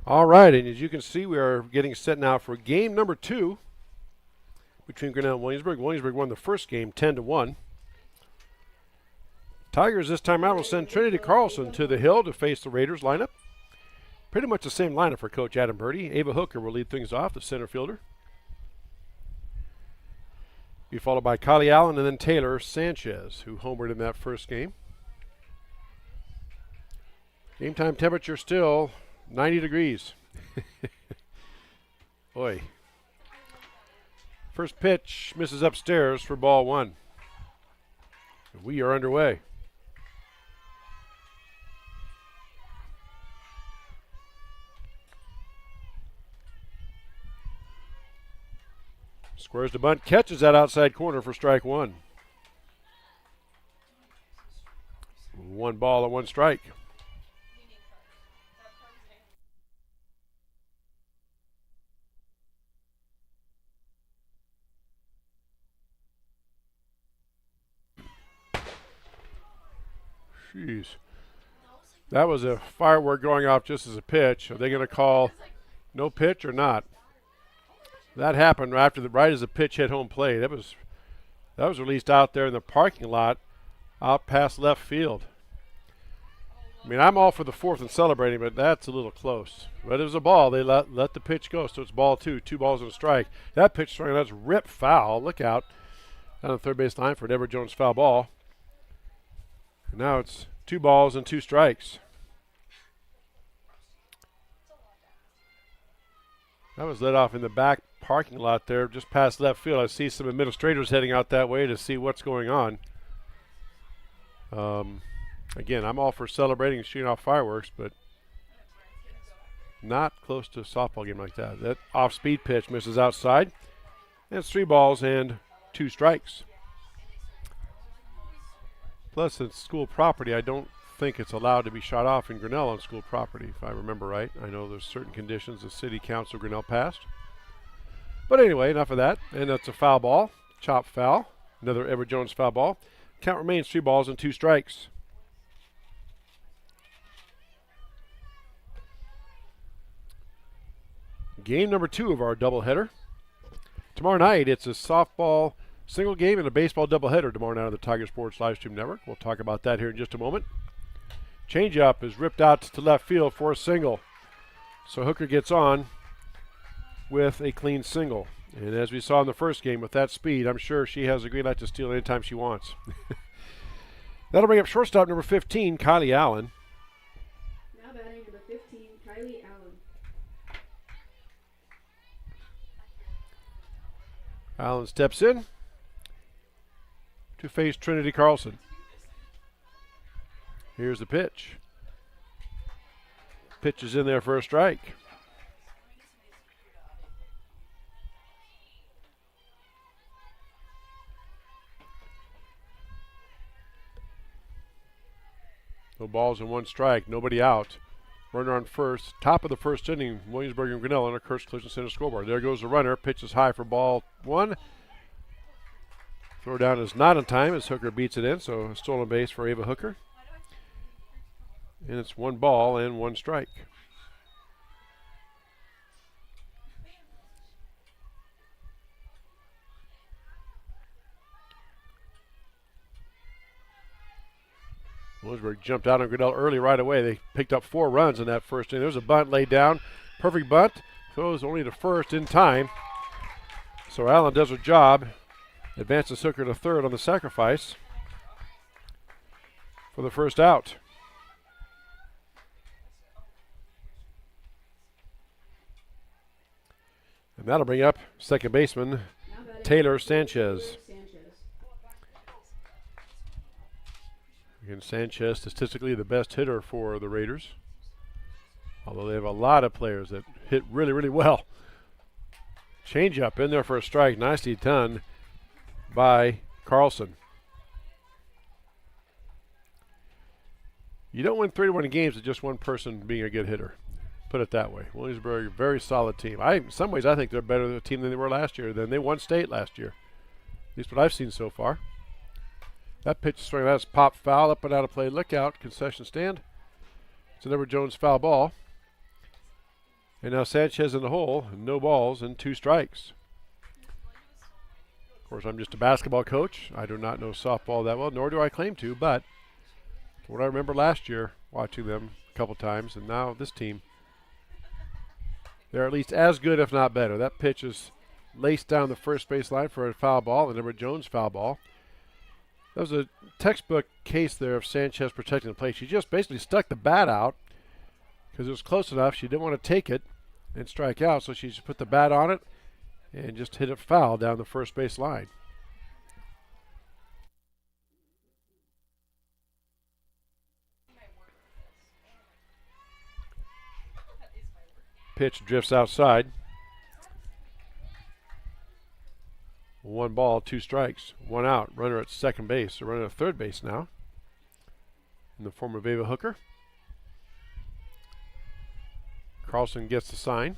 All right, and as you can see, we are getting set now for game number 2 between Grinnell and Williamsburg. Williamsburg won the first game 10-1. Tigers this time out will send Trinity Carlson to the hill to face the Raiders lineup. Pretty much the same lineup for Coach Adam Birdie. Ava Hooker will lead things off, the center fielder. Be followed by Kylie Allen and then Taylor Sanchez, who homered in that first game. Game time temperature still 90 degrees. Boy. First pitch misses upstairs for ball 1. We are underway. Squares to bunt, catches that outside corner for strike 1. 1 ball and 1 strike. Jeez. That was a firework going off just as a pitch. Are they going to call no pitch or not? That happened right as the pitch hit home plate. That was released out there in the parking lot, out past left field. I mean, I'm all for the 4th and celebrating, but that's a little close. But it was a ball. They let the pitch go, so it's ball 2. 2 balls and a strike. That pitch swing, that's ripped foul. Look out. Down the third base line for an Everett Jones foul ball. And now it's 2 balls and 2 strikes. That was let off in the back parking lot there, just past left field. I see some administrators heading out that way to see what's going on. Again, I'm all for celebrating and shooting off fireworks, but not close to a softball game like that. That off-speed pitch misses outside. And it's 3 balls and 2 strikes. Plus, it's school property. I don't think it's allowed to be shot off in Grinnell on school property, if I remember right. I know there's certain conditions the city council Grinnell passed. But anyway, enough of that. And that's a foul ball. Chop foul. Another Everett Jones foul ball. Count remains 3 balls and 2 strikes. Game number 2 of our doubleheader. Tomorrow night, it's a softball single game and a baseball doubleheader tomorrow night on the Tiger Sports Livestream Network. We'll talk about that here in just a moment. Changeup is ripped out to left field for a single. So Hooker gets on with a clean single. And as we saw in the first game, with that speed, I'm sure she has a green light to steal anytime she wants. That'll bring up shortstop number 15, Kylie Allen. Now batting number 15, Kylie Allen. Allen steps in to face Trinity Carlson. Here's the pitch. Pitch is in there for a strike. No balls and 1 strike, nobody out. Runner on first, top of the first inning, Williamsburg and Grinnell on a Kurtz Collision Center scoreboard. There goes the runner, pitch is high for ball 1. Throw down is not in time as Hooker beats it in, so a stolen base for Ava Hooker. And it's 1 ball and 1 strike. Williamsburg jumped out on Grinnell early right away. They picked up 4 runs in that first inning. There's a bunt laid down. Perfect bunt. Throws only to first in time. So Allen does her job. Advances Hooker to third on the sacrifice for the first out. And that'll bring up second baseman Taylor Sanchez. Again, Sanchez, statistically the best hitter for the Raiders, although they have a lot of players that hit really, really well. Changeup in there for a strike. Nicely done by Carlson. You don't win 3-1 games with just one person being a good hitter. Put it that way. Williamsburg, very solid team. In some ways, I think they're a better team than they were last year. They won state last year. At least what I've seen so far. That pitch swing, that's pop foul, up and out of play. Look out, concession stand. It's an Everett Jones foul ball. And now Sanchez in the hole, no balls and 2 strikes. Of course, I'm just a basketball coach. I do not know softball that well, nor do I claim to, but what I remember last year, watching them a couple times, and now this team, they're at least as good, if not better. That pitch is laced down the first base line for a foul ball, the number Jones foul ball. That was a textbook case there of Sanchez protecting the plate. She just basically stuck the bat out because it was close enough. She didn't want to take it and strike out, so she just put the bat on it and just hit it foul down the first base line. Pitch drifts outside. 1 ball, 2 strikes, 1 out. Runner at second base, a runner at third base now in the form of Ava Hooker. Carlson gets the sign.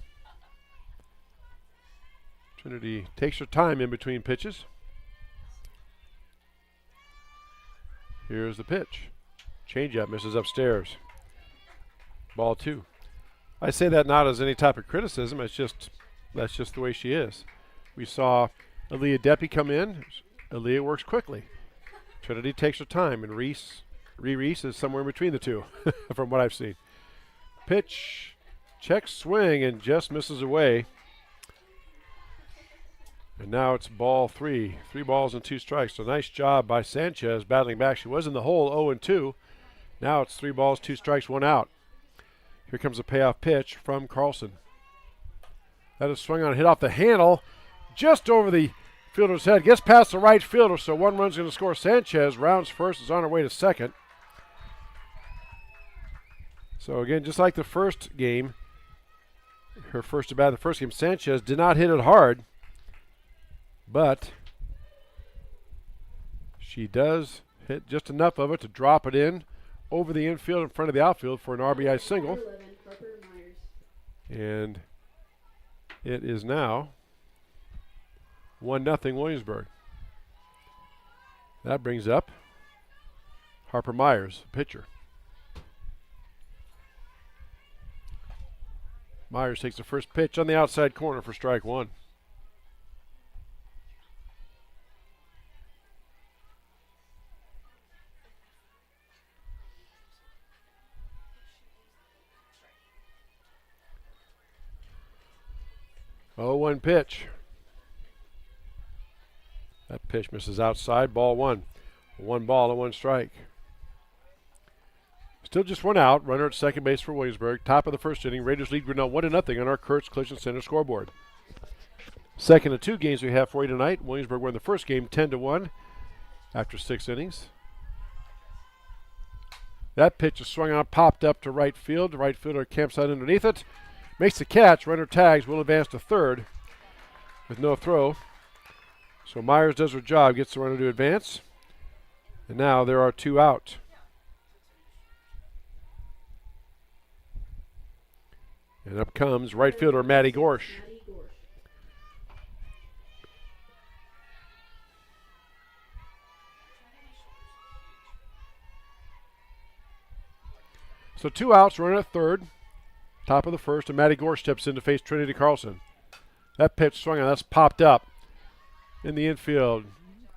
Trinity takes her time in between pitches. Here's the pitch. Changeup misses upstairs. Ball 2. I say that not as any type of criticism. It's just that's just the way she is. We saw Aaliyah Deppy come in. Aaliyah works quickly. Trinity takes her time, and Reese is somewhere in between the two, from what I've seen. Pitch, check swing, and just misses away. And now it's ball 3. 3 balls and 2 strikes. So nice job by Sanchez battling back. She was in the hole 0-2. Now it's 3 balls, 2 strikes, 1 out. Here comes a payoff pitch from Carlson. That is swung on, hit off the handle, just over the fielder's head. Gets past the right fielder, so 1 run's going to score. Sanchez rounds first, is on her way to second. So again, just like the first game, her first at bat in the first game, Sanchez did not hit it hard, but she does hit just enough of it to drop it in over the infield in front of the outfield for an RBI single. And it is now 1-0 Williamsburg. That brings up Harper Myers, pitcher. Myers takes the first pitch on the outside corner for strike 1. Oh, 1 pitch. That pitch misses outside. Ball 1. 1 ball and 1 strike. Still just 1 out. Runner at second base for Williamsburg. Top of the first inning. Raiders lead Grinnell 1-0 on our Kurtz Collision Center scoreboard. Second of 2 games we have for you tonight. Williamsburg won the first game 10-1 after 6 innings. That pitch is swung on, popped up to right field. The right fielder camps out underneath it. Makes the catch. Runner tags. Will advance to third with no throw. So Myers does her job. Gets the runner to advance. And now there are 2 out. And up comes right fielder Maddie Gorsh. So 2 outs, runner at third. Top of the first, and Maddie Gorsh steps in to face Trinity Carlson. That pitch swung on, that's popped up in the infield.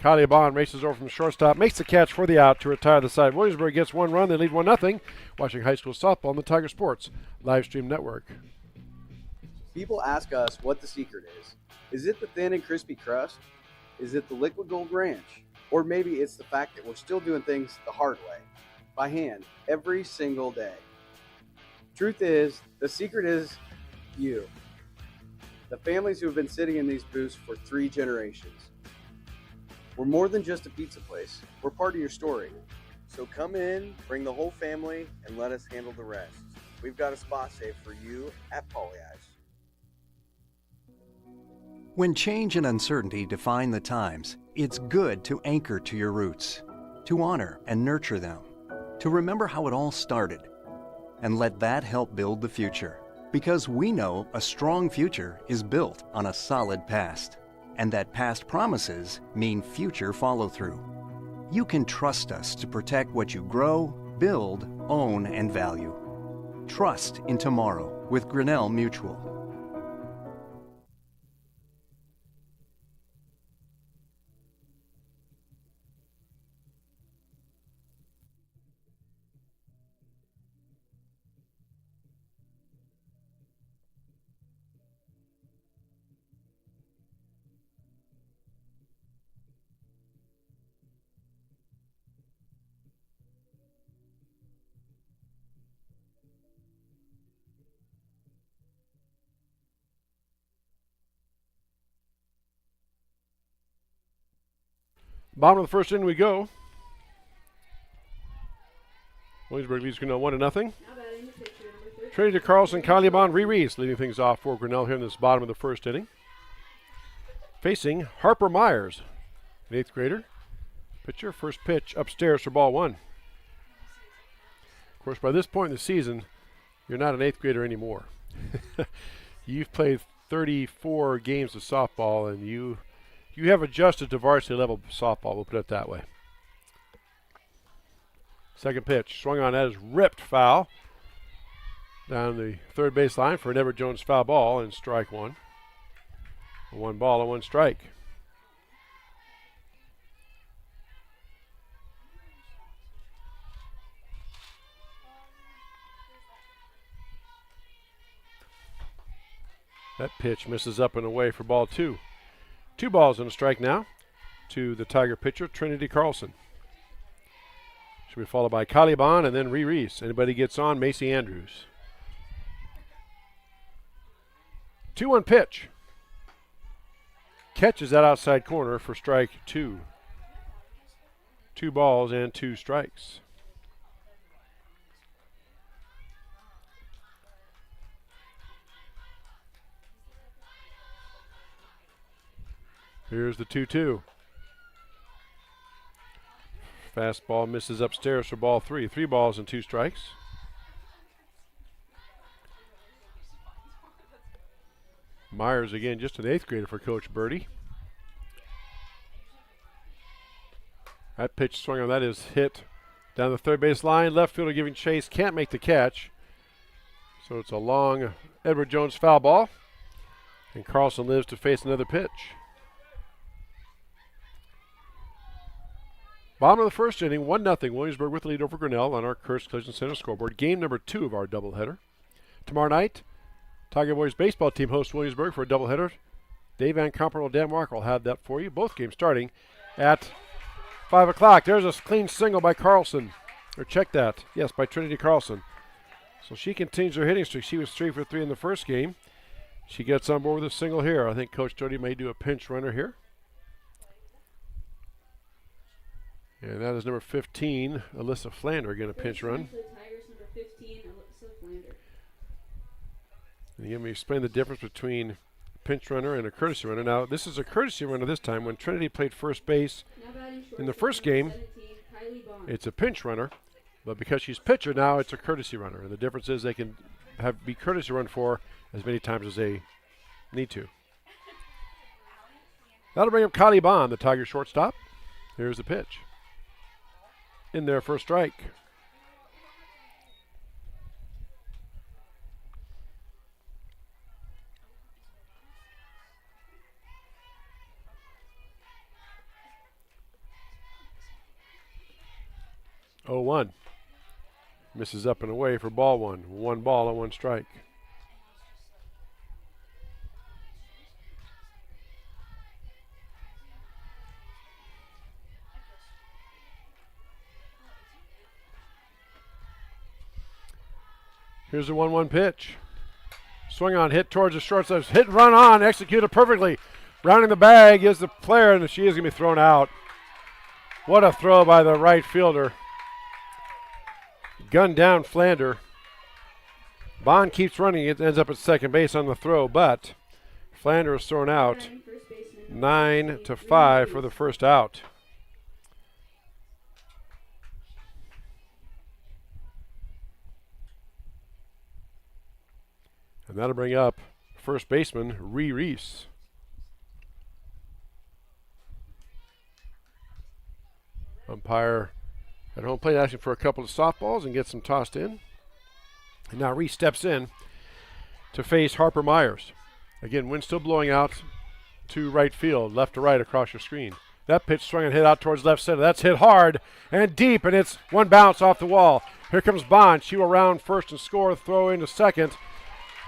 Kylie Bond races over from the shortstop, makes the catch for the out to retire the side. Williamsburg gets 1 run, they lead 1-0. Watching high school softball on the Tiger Sports live stream network. People ask us what the secret is. Is it the thin and crispy crust? Is it the liquid gold ranch? Or maybe it's the fact that we're still doing things the hard way, by hand, every single day. Truth is, the secret is you. The families who have been sitting in these booths for 3 generations. We're more than just a pizza place. We're part of your story. So come in, bring the whole family, and let us handle the rest. We've got a spot saved for you at Polly Eyes. When change and uncertainty define the times, it's good to anchor to your roots, to honor and nurture them, to remember how it all started, and let that help build the future. Because we know a strong future is built on a solid past, and that past promises mean future follow-through. You can trust us to protect what you grow, build, own, and value. trust in tomorrow with Grinnell Mutual. Bottom of the first inning we go. Williamsburg leads Grinnell 1-0. Now batting the pitcher, number 13. Trinity Carlson, Caliban, Reese leading things off for Grinnell here in this bottom of the first inning. Facing Harper Myers, an 8th grader. Pitcher, first pitch upstairs for ball 1. Of course, by this point in the season, you're not an 8th grader anymore. You've played 34 games of softball, and you have adjusted to varsity level softball, we'll put it that way. Second pitch, swung on, that is ripped foul down the third base line for an Edward Jones foul ball, and strike one. 1 ball and 1 strike. That pitch misses up and away for ball 2. 2 balls and a strike now to the Tiger pitcher, Trinity Carlson. Should be followed by Caliban and then Reese. Anybody gets on, Macy Andrews. 2-1 pitch. Catches that outside corner for strike 2. 2 balls and 2 strikes. Here's the 2-2. Fastball misses upstairs for ball 3. 3 balls and 2 strikes. Myers again, just an 8th grader for Coach Birdie. That pitch swung on, that is hit down the third base line. Left fielder giving chase, can't make the catch. So it's a long Edward Jones foul ball. And Carlson lives to face another pitch. Bottom of the first inning, 1-0. Williamsburg with the lead over Grinnell on our Curtis Collision Center scoreboard. Game number 2 of our doubleheader. Tomorrow night, Tiger Boys baseball team hosts Williamsburg for a doubleheader. Dave Van Comperl and Dan Walker will have that for you. Both games starting at 5 o'clock. There's a clean single by Carlson. Or check that. Yes, by Trinity Carlson. So she continues her hitting streak. She was 3 for 3 in the first game. She gets on board with a single here. I think Coach Doty may do a pinch runner here. And that is number 15, Alyssa Flander, again a pinch run. Tigers, number 15, Alyssa Flander. And again, we explain the difference between a pinch runner and a courtesy runner. Now, this is a courtesy runner this time. When Trinity played first base in the first game, it's a pinch runner. But because she's pitcher, now it's a courtesy runner. And the difference is they can be courtesy run for as many times as they need to. That'll bring up Caliban, the Tiger shortstop. Here's the pitch. In there for a strike. Oh, 1. Misses up and away for ball 1. 1 ball and 1 strike. Here's the 1-1 pitch. Swing on, hit towards the shortstop. Hit and run on, executed perfectly. Rounding the bag is the player, and she is going to be thrown out. What a throw by the right fielder. Gunned down Flander. Bond keeps running. It ends up at second base on the throw, but Flander is thrown out. 9-5 for the first out. And that'll bring up first baseman Reese. Umpire at home plate asking for a couple of softballs and gets them tossed in. And now Reese steps in to face Harper Myers. Again, wind still blowing out to right field, left to right across your screen. That pitch swung and hit out towards left center. That's hit hard and deep, and it's one bounce off the wall. Here comes Bond. She will round first and score, throw into second.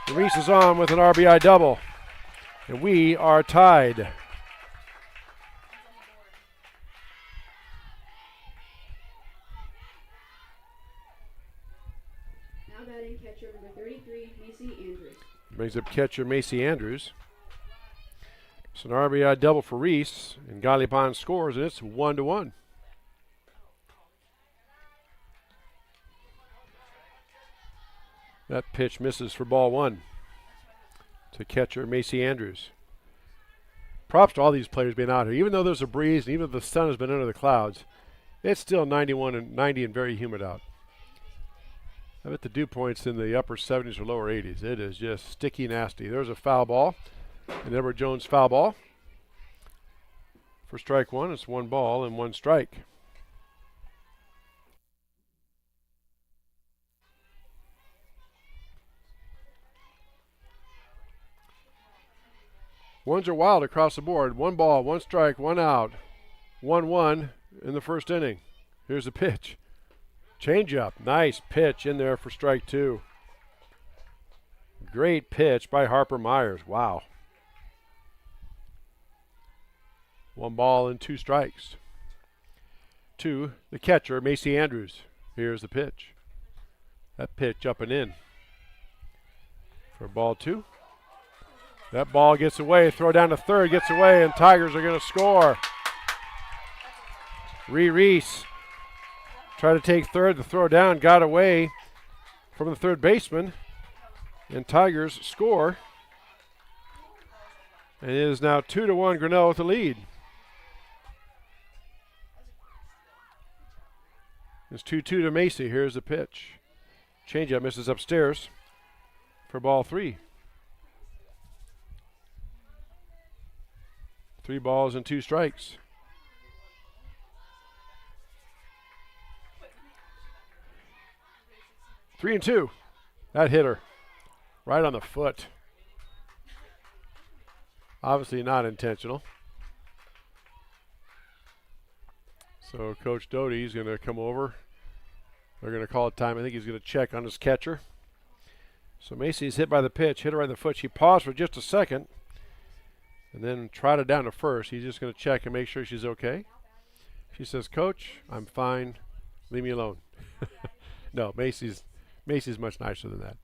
And Reese is on with an RBI double. And we are tied. Now batting catcher number 33, Macy Andrews. Brings up catcher Macy Andrews. It's an RBI double for Reese, and Gallipan scores, and it's 1-1. That pitch misses for ball one to catcher Macy Andrews. Props to all these players being out here. Even though there's a breeze, and even though the sun has been under the clouds, it's still 91 and 90 and very humid out. I bet the dew point's in the upper 70s or lower 80s. It is just sticky nasty. There's a foul ball. And Edward Jones foul ball. For strike one, it's 1 ball and 1 strike. Ones are wild across the board. 1 ball, 1 strike, 1 out. 1-1 in the first inning. Here's the pitch. Changeup. Nice pitch in there for strike 2. Great pitch by Harper Myers. Wow. 1 ball and 2 strikes. To the catcher, Macy Andrews. Here's the pitch. That pitch up and in. For ball 2. That ball gets away. Throw down to third. Gets away, and Tigers are going to score. Reese tried to take third. The throw down got away from the third baseman. And Tigers score. And it is now 2-1 Grinnell with the lead. It's 2-2 to Macy. Here's the pitch. Changeup misses upstairs for ball 3. 3 balls and 2 strikes. Three and 2. That hit her right on the foot. Obviously not intentional. So Coach Doty's going to come over. They're going to call it time. I think he's going to check on his catcher. So Macy's hit by the pitch, hit her right in the foot. She paused for just a second and then trotted down to first. He's just going to check and make sure she's okay. She says, "Coach, I'm fine. Leave me alone." No, Macy's much nicer than that.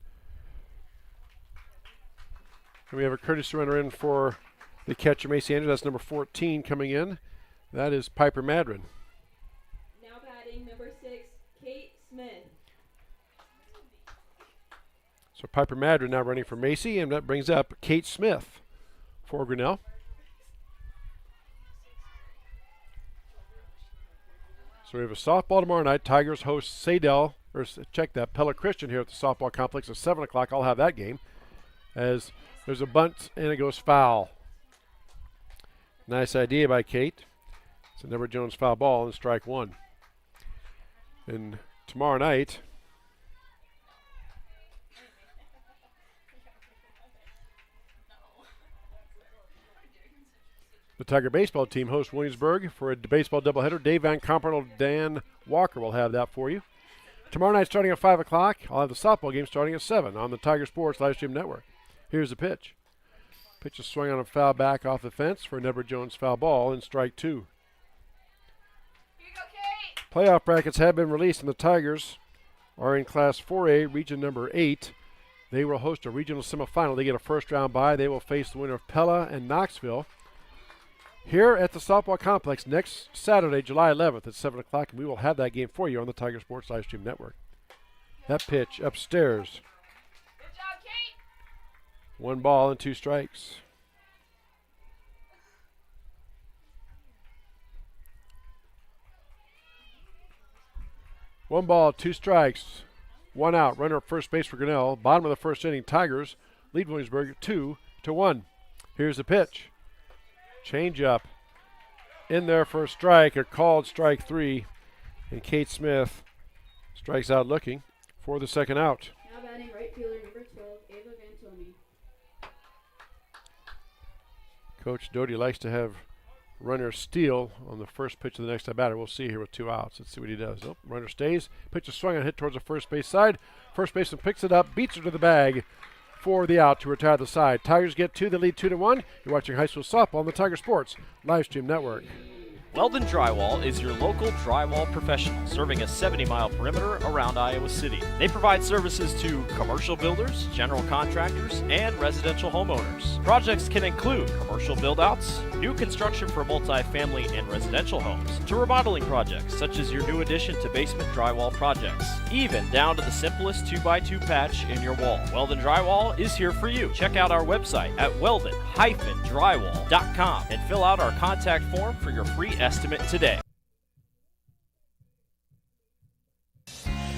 And we have a courtesy runner in for the catcher, Macy Andrews. That's number 14 coming in. That is Piper Madron. Now batting number 6, Kate Smith. So Piper Madron now running for Macy, and that brings up Kate Smith for Grinnell. So we have a softball tomorrow night. Tigers host Pella Christian here at the softball complex at 7 o'clock. I'll have that game as there's a bunt and it goes foul. Nice idea by Kate. It's a Edward Jones foul ball and strike 1. And tomorrow night, the Tiger baseball team hosts Williamsburg for a baseball doubleheader. Dave Van Comperl, Dan Walker will have that for you. Tomorrow night starting at 5 o'clock. I'll have the softball game starting at 7 on the Tiger Sports live stream network. Here's the pitch. Pitch is swung on a foul back off the fence for an Edward Jones foul ball and strike 2. Playoff brackets have been released, and the Tigers are in Class 4A, region number 8. They will host a regional semifinal. They get a first-round bye. They will face the winner of Pella and Knoxville here at the softball complex next Saturday, July 11th at 7 o'clock, and we will have that game for you on the Tiger Sports live stream network. That pitch upstairs. Good job, Kate. 1 ball and 2 strikes. One ball, 2 strikes, 1 out. Runner at first base for Grinnell. Bottom of the first inning, Tigers lead Williamsburg 2-1. Here's the pitch. Change up in there for a strike, a called strike 3, and Kate Smith strikes out looking for the second out. Now batting Coach Doty likes to have runner steal on the first pitch of the next batter. We'll see here with 2 outs. Let's see what he does. Oh, runner stays. Pitch is swung and hit towards the first base side. First baseman picks it up, beats it to the bag for the out to retire the side. Tigers get 2. They lead 2-1. You're watching high school softball on the Tiger Sports Livestream Network. Weldon Drywall is your local drywall professional, serving a 70-mile perimeter around Iowa City. They provide services to commercial builders, general contractors, and residential homeowners. Projects can include commercial build-outs, new construction for multi-family and residential homes, to remodeling projects such as your new addition to basement drywall projects, even down to the simplest 2x2 patch in your wall. Weldon Drywall is here for you. Check out our website at weldon-drywall.com and fill out our contact form for your free estimate today.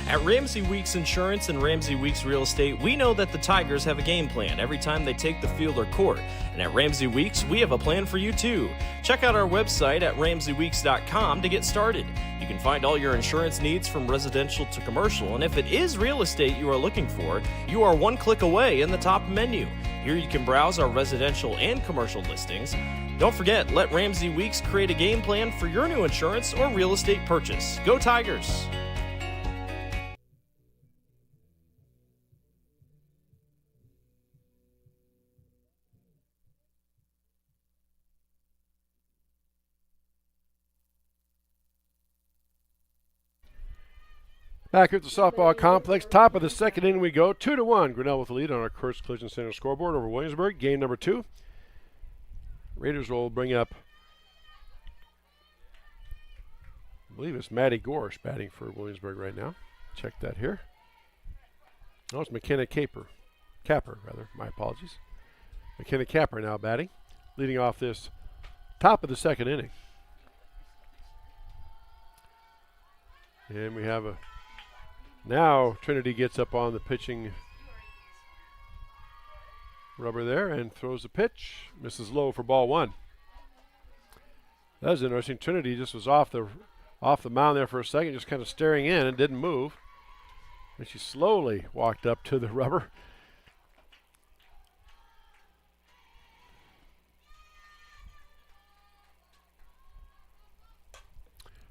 At Ramsey Weeks Insurance and Ramsey Weeks Real Estate, we know that the Tigers have a game plan every time they take the field or court. And at Ramsey Weeks, we have a plan for you too. Check out our website at ramseyweeks.com to get started. You can find all your insurance needs from residential to commercial, and if it is real estate you are looking for, you are one click away in the top menu. Here you can browse our residential and commercial listings. Don't forget, let Ramsey Weeks create a game plan for your new insurance or real estate purchase. Go Tigers! Back at the softball complex, top of the second inning we go, 2-1. Grinnell with the lead on our Kurtz Collision Center scoreboard over Williamsburg. Game number 2. Raiders will bring up, I believe it's Maddie Gorsh batting for Williamsburg right now. Check that here. Oh, it's McKenna Capper, my apologies. McKenna Capper now batting, leading off this top of the second inning. And we have now Trinity gets up on the pitching rubber there and throws the pitch. Misses low for ball 1. That was interesting. Trinity just was off the mound there for a second, just kind of staring in and didn't move. And she slowly walked up to the rubber.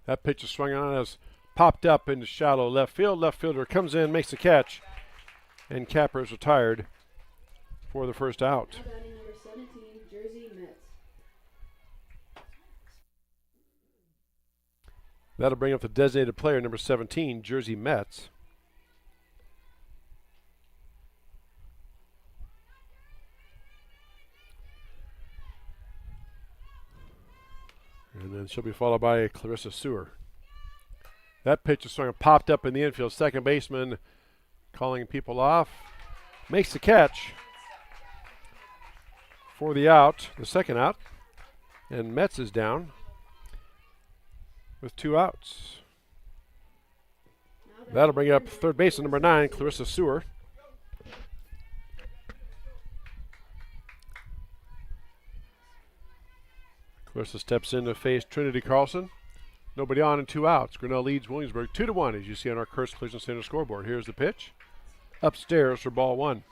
That pitch is swung on as popped up into shallow left field. Left fielder comes in, makes the catch, and Capper is retired for the first out. Now batting number 17, Jersey Metz. That'll bring up the designated player, number 17, Jersey Metz. And then she'll be followed by Clarissa Sewer. That pitch is swung and popped up in the infield. Second baseman calling people off. Makes the catch for the out, the second out. And Metz is down with 2 outs. That'll bring up third baseman number 9, Clarissa Sewer. Clarissa steps in to face Trinity Carlson. Nobody on and 2 outs. Grinnell leads Williamsburg 2-1, as you see on our Kurtz Collision Center scoreboard. Here's the pitch. Upstairs for ball 1.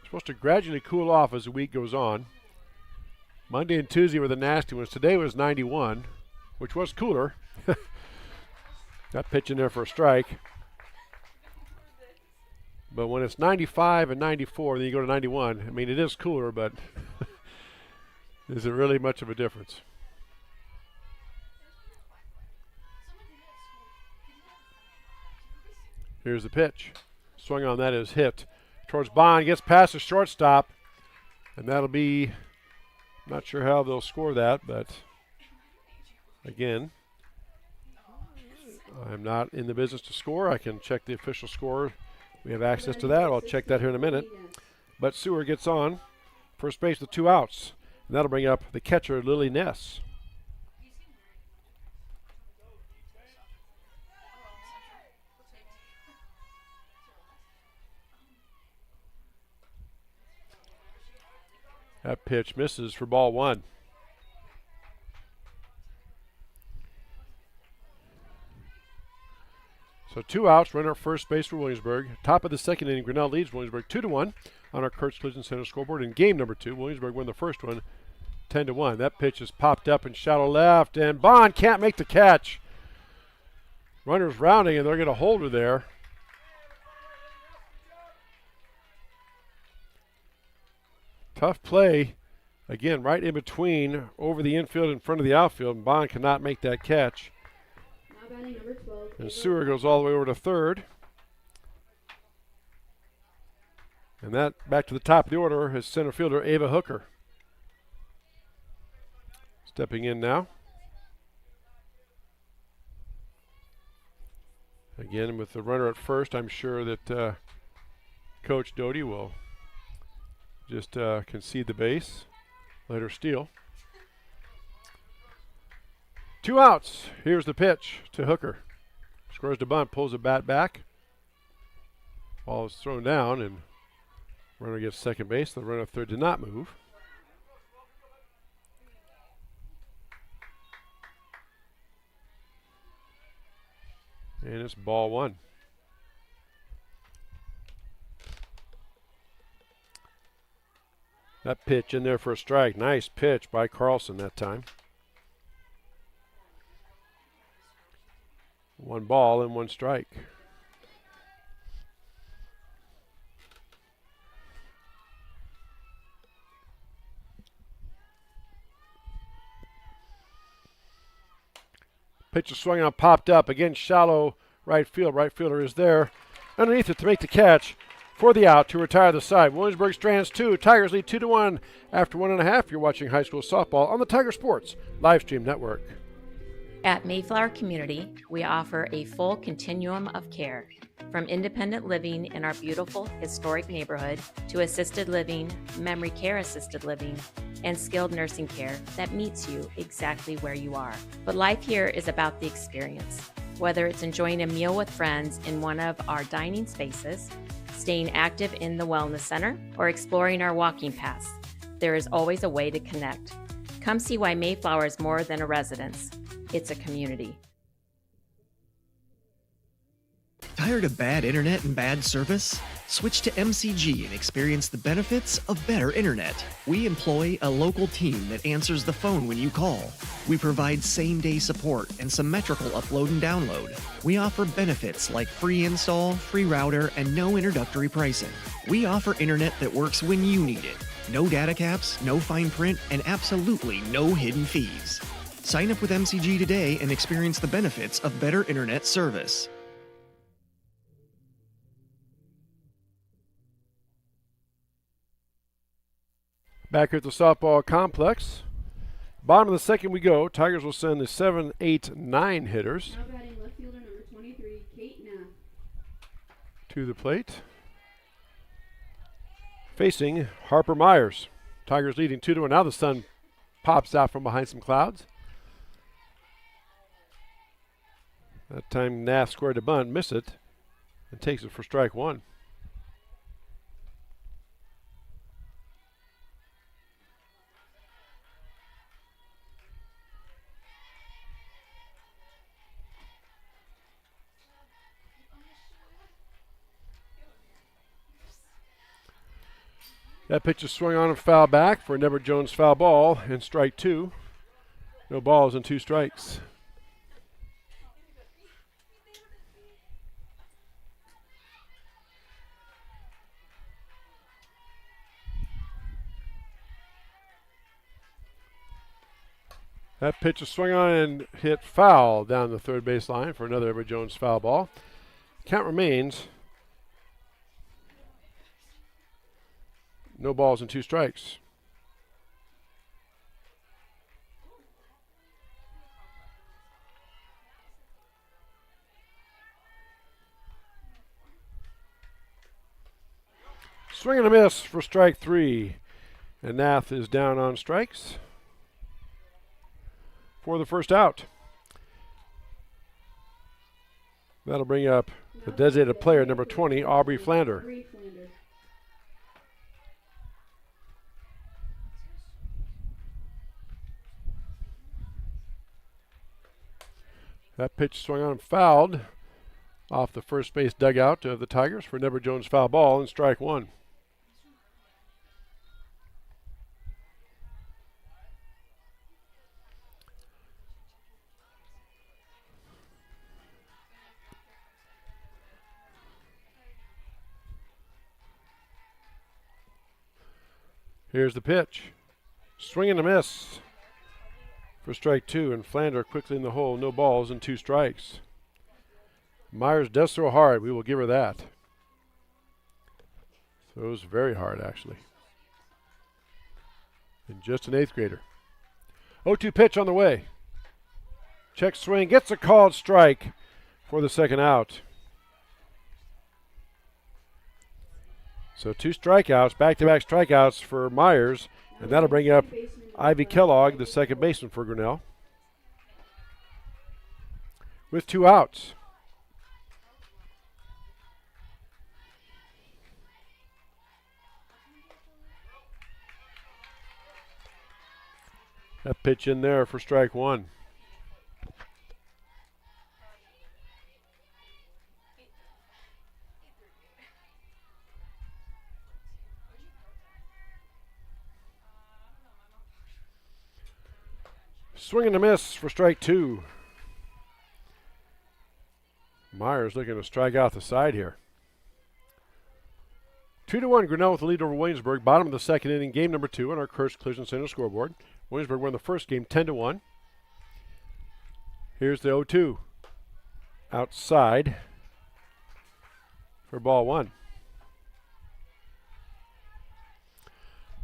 Supposed to gradually cool off as the week goes on. Monday and Tuesday were the nasty ones. Today was 91, which was cooler. That pitch in there for a strike. But when it's 95 and 94, then you go to 91. I mean, it is cooler, but is it really much of a difference? Here's the pitch. Swung on that is hit towards Bond, gets past the shortstop, and that'll be, not sure how they'll score that, but again, I'm not in the business to score. I can check the official score. We have access to that. I'll check that here in a minute. But Sewer gets on first base with 2 outs, and that'll bring up the catcher, Lily Ness. That pitch misses for ball 1. So 2 outs, runner at first base for Williamsburg. Top of the second inning, Grinnell leads Williamsburg 2-1 on our Kurtz Collision Center scoreboard. In game number 2, Williamsburg won the first one 10-1. That pitch is popped up in shallow left, and Bond can't make the catch. Runner's rounding, and they're going to hold her there. Tough play. Again, right in between, over the infield in front of the outfield, and Bond cannot make that catch. Now batting number 12. And Sewer goes all the way over to third. And that back to the top of the order is center fielder Ava Hooker. Stepping in now. Again, with the runner at first, I'm sure that Coach Doty will just concede the base, let her steal. 2 outs. Here's the pitch to Hooker. Scores the bunt, pulls the bat back. Ball is thrown down, and runner gets second base. The runner at third did not move. And it's ball 1. That pitch in there for a strike. Nice pitch by Carlson that time. 1 ball and 1 strike. Pitch is swung on, popped up. Again, shallow right field. Right fielder is there underneath it to make the catch for the out to retire the side. Williamsburg Strands 2. Tigers lead 2-1 after 1.5. You're watching high school softball on the Tiger Sports Livestream Network. At Mayflower Community, we offer a full continuum of care, from independent living in our beautiful historic neighborhood to assisted living, memory care assisted living, and skilled nursing care that meets you exactly where you are. But life here is about the experience. Whether it's enjoying a meal with friends in one of our dining spaces, staying active in the wellness center, or exploring our walking paths, there is always a way to connect. Come see why Mayflower is more than a residence. It's a community. Tired of bad internet and bad service? Switch to MCG and experience the benefits of better internet. We employ a local team that answers the phone when you call. We provide same-day support and symmetrical upload and download. We offer benefits like free install, free router, and no introductory pricing. We offer internet that works when you need it. No data caps, no fine print, and absolutely no hidden fees. Sign up with MCG today and experience the benefits of better internet service. Back here at the softball complex. Bottom of the second we go. Tigers will send the 7, 8, 9 hitters Now batting left fielder number 23, Kate Knapp. to the plate. Facing Harper Myers. Tigers leading 2-1. Now the sun pops out from behind some clouds. That time Nath squared a bunt, missed it, and takes it for strike 1. That pitch is swung on and foul back for a Never Jones foul ball, and strike 2. No balls and 2 strikes. That pitch is swung on and hit foul down the third base line for another Never Jones foul ball. Count remains no balls and 2 strikes. Swing and a miss for strike 3. And Nath is down on strikes for the first out. That'll bring up the designated player, number 20, Aubrey Flander. That pitch swung on and fouled off the first base dugout of the Tigers for Never Jones foul ball and strike one. Here's the pitch. Swing and a miss for strike two, and Flander quickly in the hole. No balls and 2 strikes. Myers does throw hard. We will give her that. Throws very hard, actually. And just an 8th grader. 0-2 pitch on the way. Check swing. Gets a called strike for the second out. So 2 strikeouts, back-to-back strikeouts for Myers, and that'll bring up Ivy Kellogg, the second baseman for Grinnell, with 2 outs. That pitch in there for strike one. Swing and a miss for strike two. Myers looking to strike out the side here. 2-1 Grinnell with the lead over Williamsburg. Bottom of the second inning, game number 2 on our Curse Collision Center scoreboard. Williamsburg won the first game 10-1. Here's the 0-2. Outside for ball 1.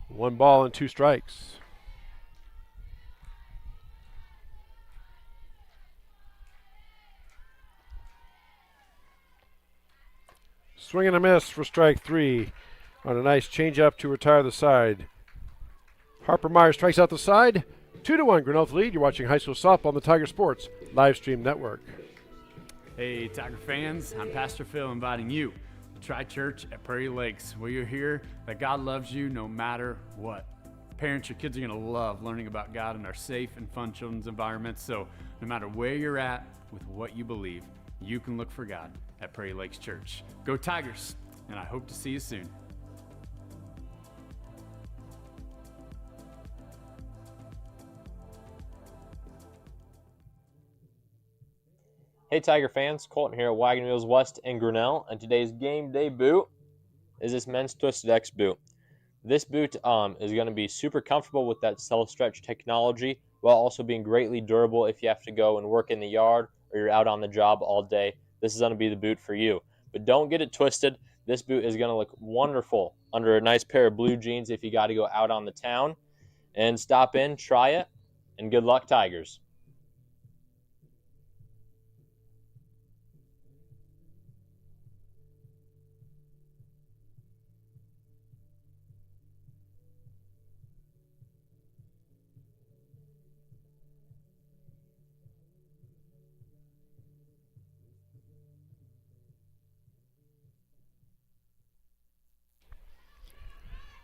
1 ball and 2 strikes. Swing and a miss for strike 3 on a nice changeup to retire the side. Harper Myers strikes out the side. 2-1 Grinnell with the lead. You're watching high school softball on the Tiger Sports live stream network. Hey, Tiger fans, I'm Pastor Phil inviting you to try church at Prairie Lakes, where you'll hear that God loves you no matter what. Parents, your kids are going to love learning about God in our safe and fun children's environments, so no matter where you're at with what you believe, you can look for God at Prairie Lakes Church. Go Tigers, and I hope to see you soon. Hey Tiger fans, Colton here at Wagon Wheels West in Grinnell, and today's game day boot is this men's Twisted X boot. This boot is going to be super comfortable with that self-stretch technology, while also being greatly durable if you have to go and work in the yard or you're out on the job all day. This is going to be the boot for you. But don't get it twisted. This boot is going to look wonderful under a nice pair of blue jeans if you got to go out on the town. And stop in, try it, and good luck, Tigers.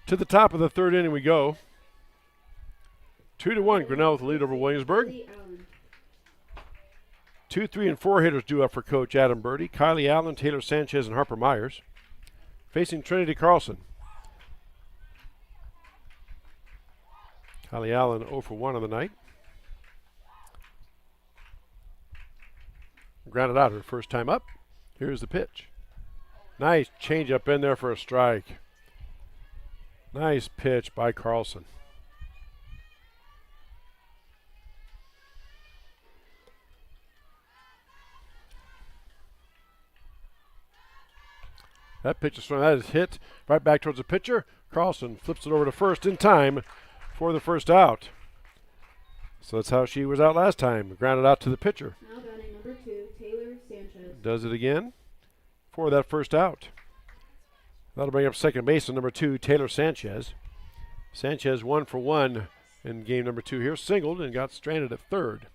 To the top of the third inning we go. 2-1 Grinnell with the lead over Williamsburg. 2, 3, and 4 hitters due up for Coach Adam Birdie. Kylie Allen, Taylor Sanchez, and Harper Myers. Facing Trinity Carlson. Kylie Allen 0 for 1 on the night. Grounded out her first time up. Here's the pitch. Nice change up in there for a strike. Nice pitch by Carlson. That pitch is strong. That is hit right back towards the pitcher. Carlson flips it over to first in time for the first out. So that's how she was out last time. Grounded out to the pitcher. Now batting number 2, Taylor Sanchez. Does it again for that first out. That'll bring up second baseman number 2, Taylor Sanchez. Sanchez 1 for 1 in game number 2 here. Singled and got stranded at third.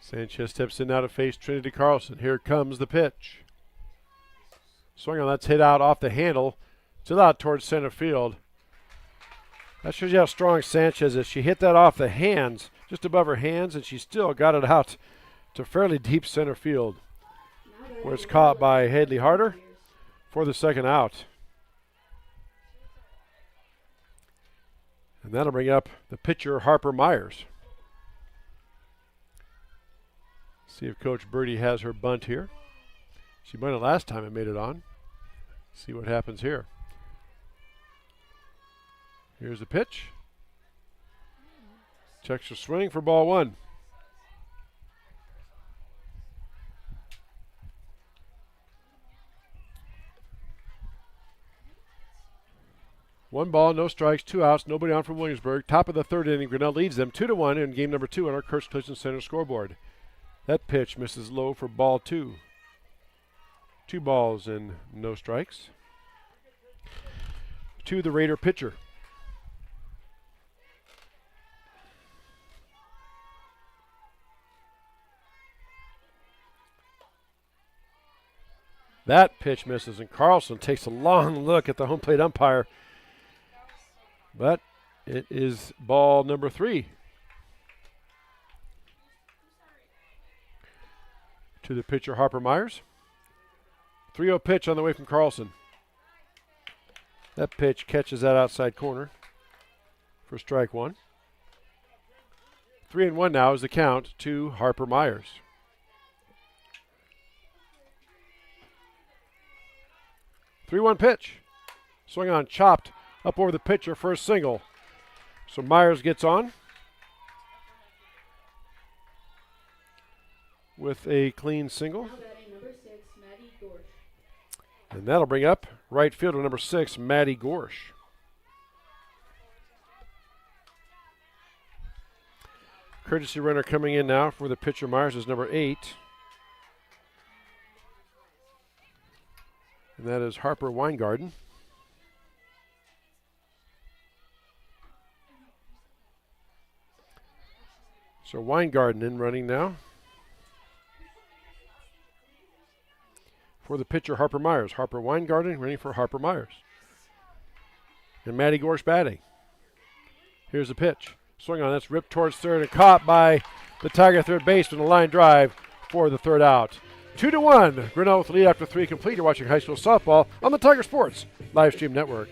Sanchez steps in now to face Trinity Carlson. Here comes the pitch. Swing on, that's hit out off the handle. Still out towards center field. That shows you how strong Sanchez is. She hit that off the hands, just above her hands, and she still got it out to fairly deep center field, where it's caught by Hadley Harder for the second out. And that'll bring up the pitcher, Harper Myers. See if Coach Birdie has her bunt here. She bunted last time and made it on. See what happens here. Here's the pitch. Checks her swing for ball one. One ball, no strikes, 2 outs, nobody on from Williamsburg. Top of the third inning, Grinnell leads them 2-1 in game number 2 on our Kurtz Collision Center scoreboard. That pitch misses low for ball 2. 2 balls and no strikes. To the Raider pitcher. That pitch misses, and Carlson takes a long look at the home plate umpire. But it is ball number 3. To the pitcher, Harper Myers. 3-0 pitch on the way from Carlson. That pitch catches that outside corner for strike 1. 3-1 now is the count to Harper Myers. Three-one pitch. Swing on, chopped up over the pitcher for a single. So Myers gets on with a clean single. And that'll bring up right fielder number 6, Maddie Gorsh. Courtesy runner coming in now for the pitcher Myers is number 8. And that is Harper Weingarten. So Weingarten in running now for the pitcher Harper Myers. Harper Weingarten running for Harper Myers. And Maddie Gorsh batting. Here's the pitch. Swing on, that's ripped towards third and caught by the Tiger third baseman. A line drive for the third out. 2-1. Grinnell with the lead after 3 complete. You're watching high school softball on the Tiger Sports live stream network.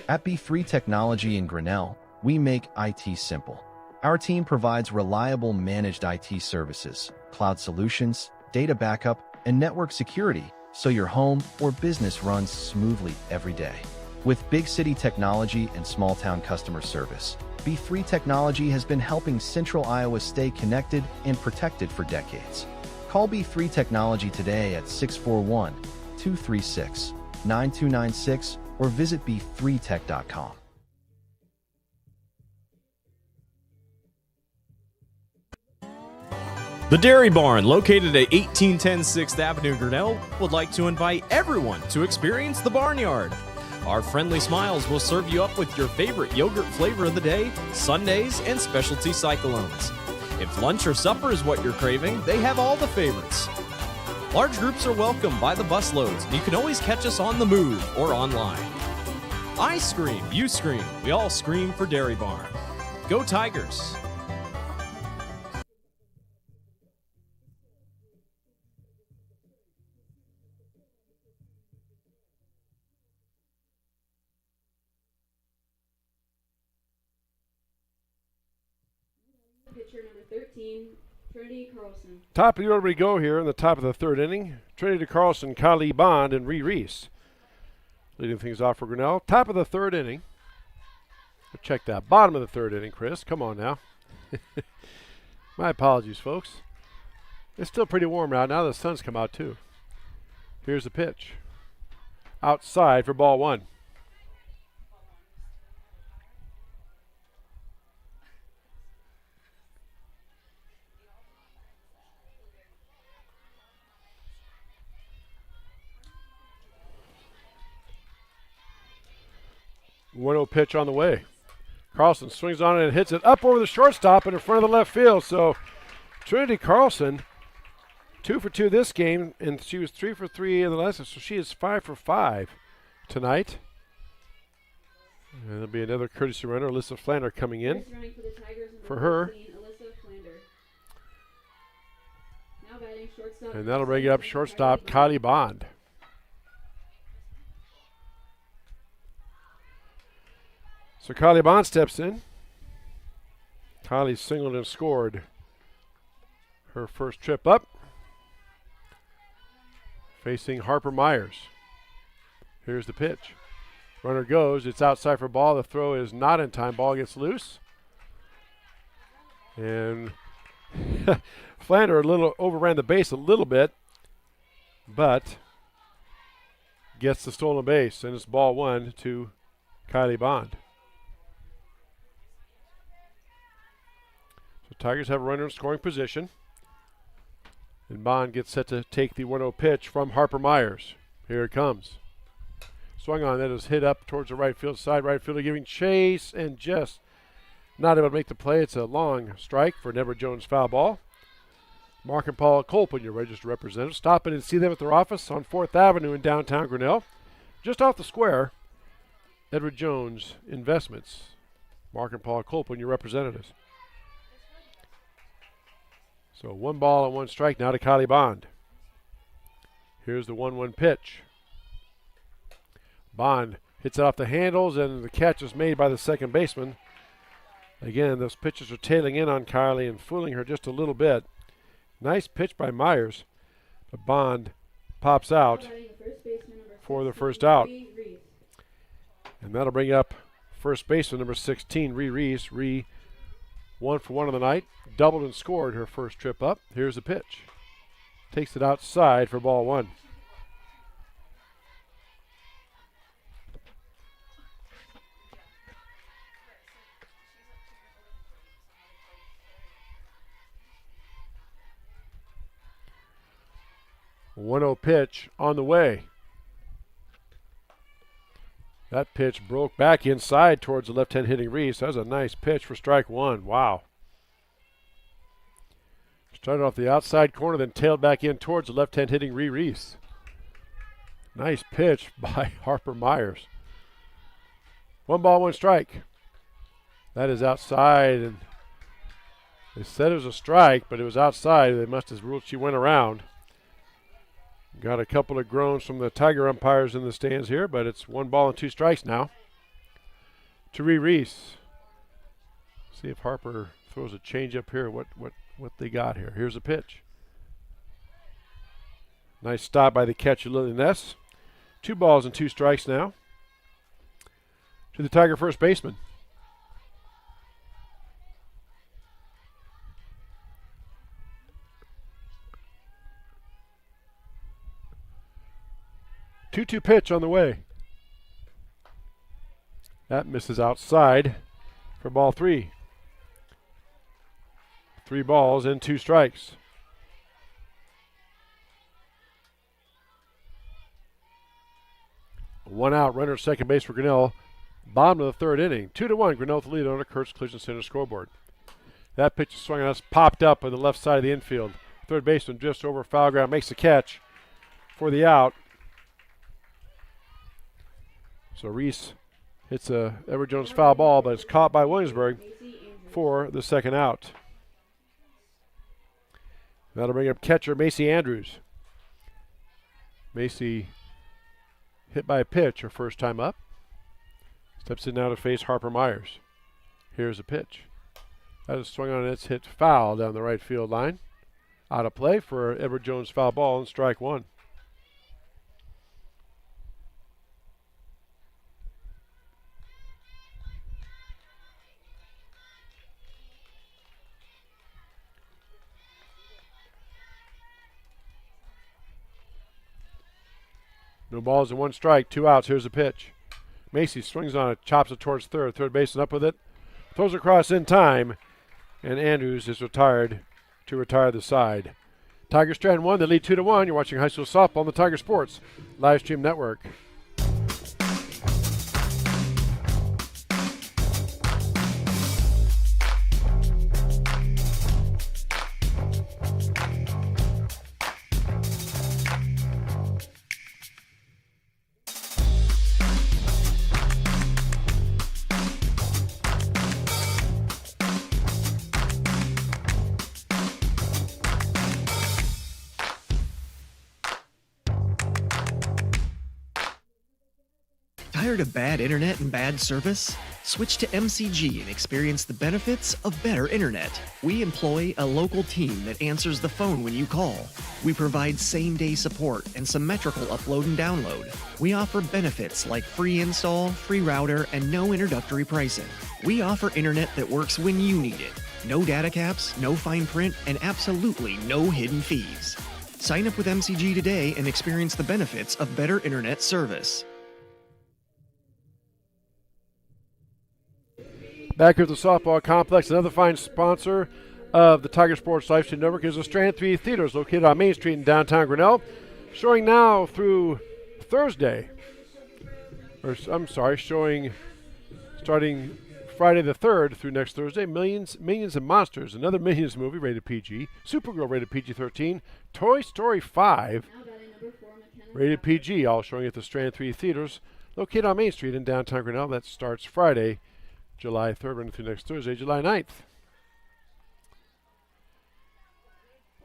At B3 Technology in Grinnell, we make IT simple. Our team provides reliable managed IT services, cloud solutions, data backup, and network security so your home or business runs smoothly every day. With big city technology and small town customer service, B3 Technology has been helping Central Iowa stay connected and protected for decades. Call B3 Technology today at 641-236-9296 or visit b3tech.com. The Dairy Barn, located at 1810 6th Avenue, Grinnell, would like to invite everyone to experience the Barnyard. Our friendly smiles will serve you up with your favorite yogurt flavor of the day, sundaes, and specialty cyclones. If lunch or supper is what you're craving, they have all the favorites. Large groups are welcome by the busloads, and you can always catch us on the move or online. I scream, you scream, we all scream for Dairy Barn. Go Tigers! Pitcher number 13, Trinity Carlson. Top of the order we go here in the top of the third inning. Trinity Carlson, Kali Bond, and Ree Reese leading things off for Grinnell. Top of the third inning. Check that. Bottom of the third inning, Chris. Come on now. My apologies, folks. It's still pretty warm out. Now the sun's come out, too. Here's the pitch. Outside for ball 1. One-0 pitch on the way. Carlson swings on it and hits it up over the shortstop and in front of the left field. So Trinity Carlson 2 for 2 this game, and she was 3 for 3 in the last, so she is 5 for 5 tonight. And there'll be another courtesy runner, Alyssa Flander, coming in for her. And that'll bring up shortstop Kylie Bond. So Kylie Bond steps in. Kylie singled and scored her first trip up. Facing Harper Myers. Here's the pitch. Runner goes. It's outside for ball. The throw is not in time. Ball gets loose. And Flander a little overran the base a little bit, but gets the stolen base, and it's ball 1 to Kylie Bond. So Tigers have a runner in scoring position. And Bond gets set to take the 1-0 pitch from Harper Myers. Here it comes. Swung on, that is hit up towards the right field side. Right fielder giving chase and just not able to make the play. It's a long strike for an Edward Jones foul ball. Mark and Paula Colpin, your registered representative. Stop in and see them at their office on 4th Avenue in downtown Grinnell. Just off the square, Edward Jones Investments. Mark and Paula Colpin, your representatives. So 1 ball and 1 strike now to Kylie Bond. Here's the 1-1 pitch. Bond hits it off the handles, and the catch is made by the second baseman. Again, those pitches are tailing in on Kylie and fooling her just a little bit. Nice pitch by Myers, but Bond pops out for the first out. And that'll bring up first baseman number 16, Ree Reese. Ree 1 for 1 on the night. Doubled and scored her first trip up. Here's the pitch. Takes it outside for ball 1. A 1-0 pitch on the way. That pitch broke back inside towards the left-hand hitting Reese. That was a nice pitch for strike 1. Wow. Started off the outside corner, then tailed back in towards the left-hand hitting Reese. Nice pitch by Harper Myers. 1 ball, 1 strike. That is outside, and they said it was a strike, but it was outside. They must have ruled she went around. Got a couple of groans from the Tiger umpires in the stands here, but it's 1 ball and 2 strikes now to Reese. See if Harper throws a changeup here. What they got here. Here's a pitch. Nice stop by the catcher, Lily Ness. 2 balls and 2 strikes now to the Tiger first baseman. Two pitch on the way. That misses outside for ball 3. 3 balls and 2 strikes. One out, runner at second base for Grinnell. Bottom of the 3rd inning. 2-1, Grinnell with the lead on a Kurtz Collision Center scoreboard. That pitch is swung on us, popped up on the left side of the infield. Third baseman drifts over foul ground, makes the catch for the out. So Reese hits a Edward Jones foul ball, but it's caught by Williamsburg for the second out. That'll bring up catcher Macy Andrews. Macy hit by a pitch her first time up. Steps in now to face Harper Myers. Here's a pitch. That is swung on, and it's hit foul down the right field line. Out of play for Edward Jones foul ball and strike 1. No balls and 1 strike, 2 outs. Here's a pitch. Macy swings on it, chops it towards third. Third baseman up with it. Throws across in time. And Andrews is retired to retire the side. Tigers trend 1, they lead 2-1. You're watching high school softball on the Tiger Sports Live Stream Network. Tired of bad internet and bad service? Switch to MCG and experience the benefits of better internet. We employ a local team that answers the phone when you call. We provide same-day support and symmetrical upload and download. We offer benefits like free install, free router, and no introductory pricing. We offer internet that works when you need it. No data caps, no fine print, and absolutely no hidden fees. Sign up with MCG today and experience the benefits of better internet service. Back here at the softball complex, another fine sponsor of the Tiger Sports Livestream Network is the Strand 3 Theaters located on Main Street in downtown Grinnell. Showing now through Thursday, showing starting Friday the 3rd through next Thursday, Minions and Monsters, another Minions movie rated PG, Supergirl rated PG-13, Toy Story 5 rated PG, all showing at the Strand 3 Theaters located on Main Street in downtown Grinnell. That starts Friday, July 3rd, running through next Thursday, July 9th.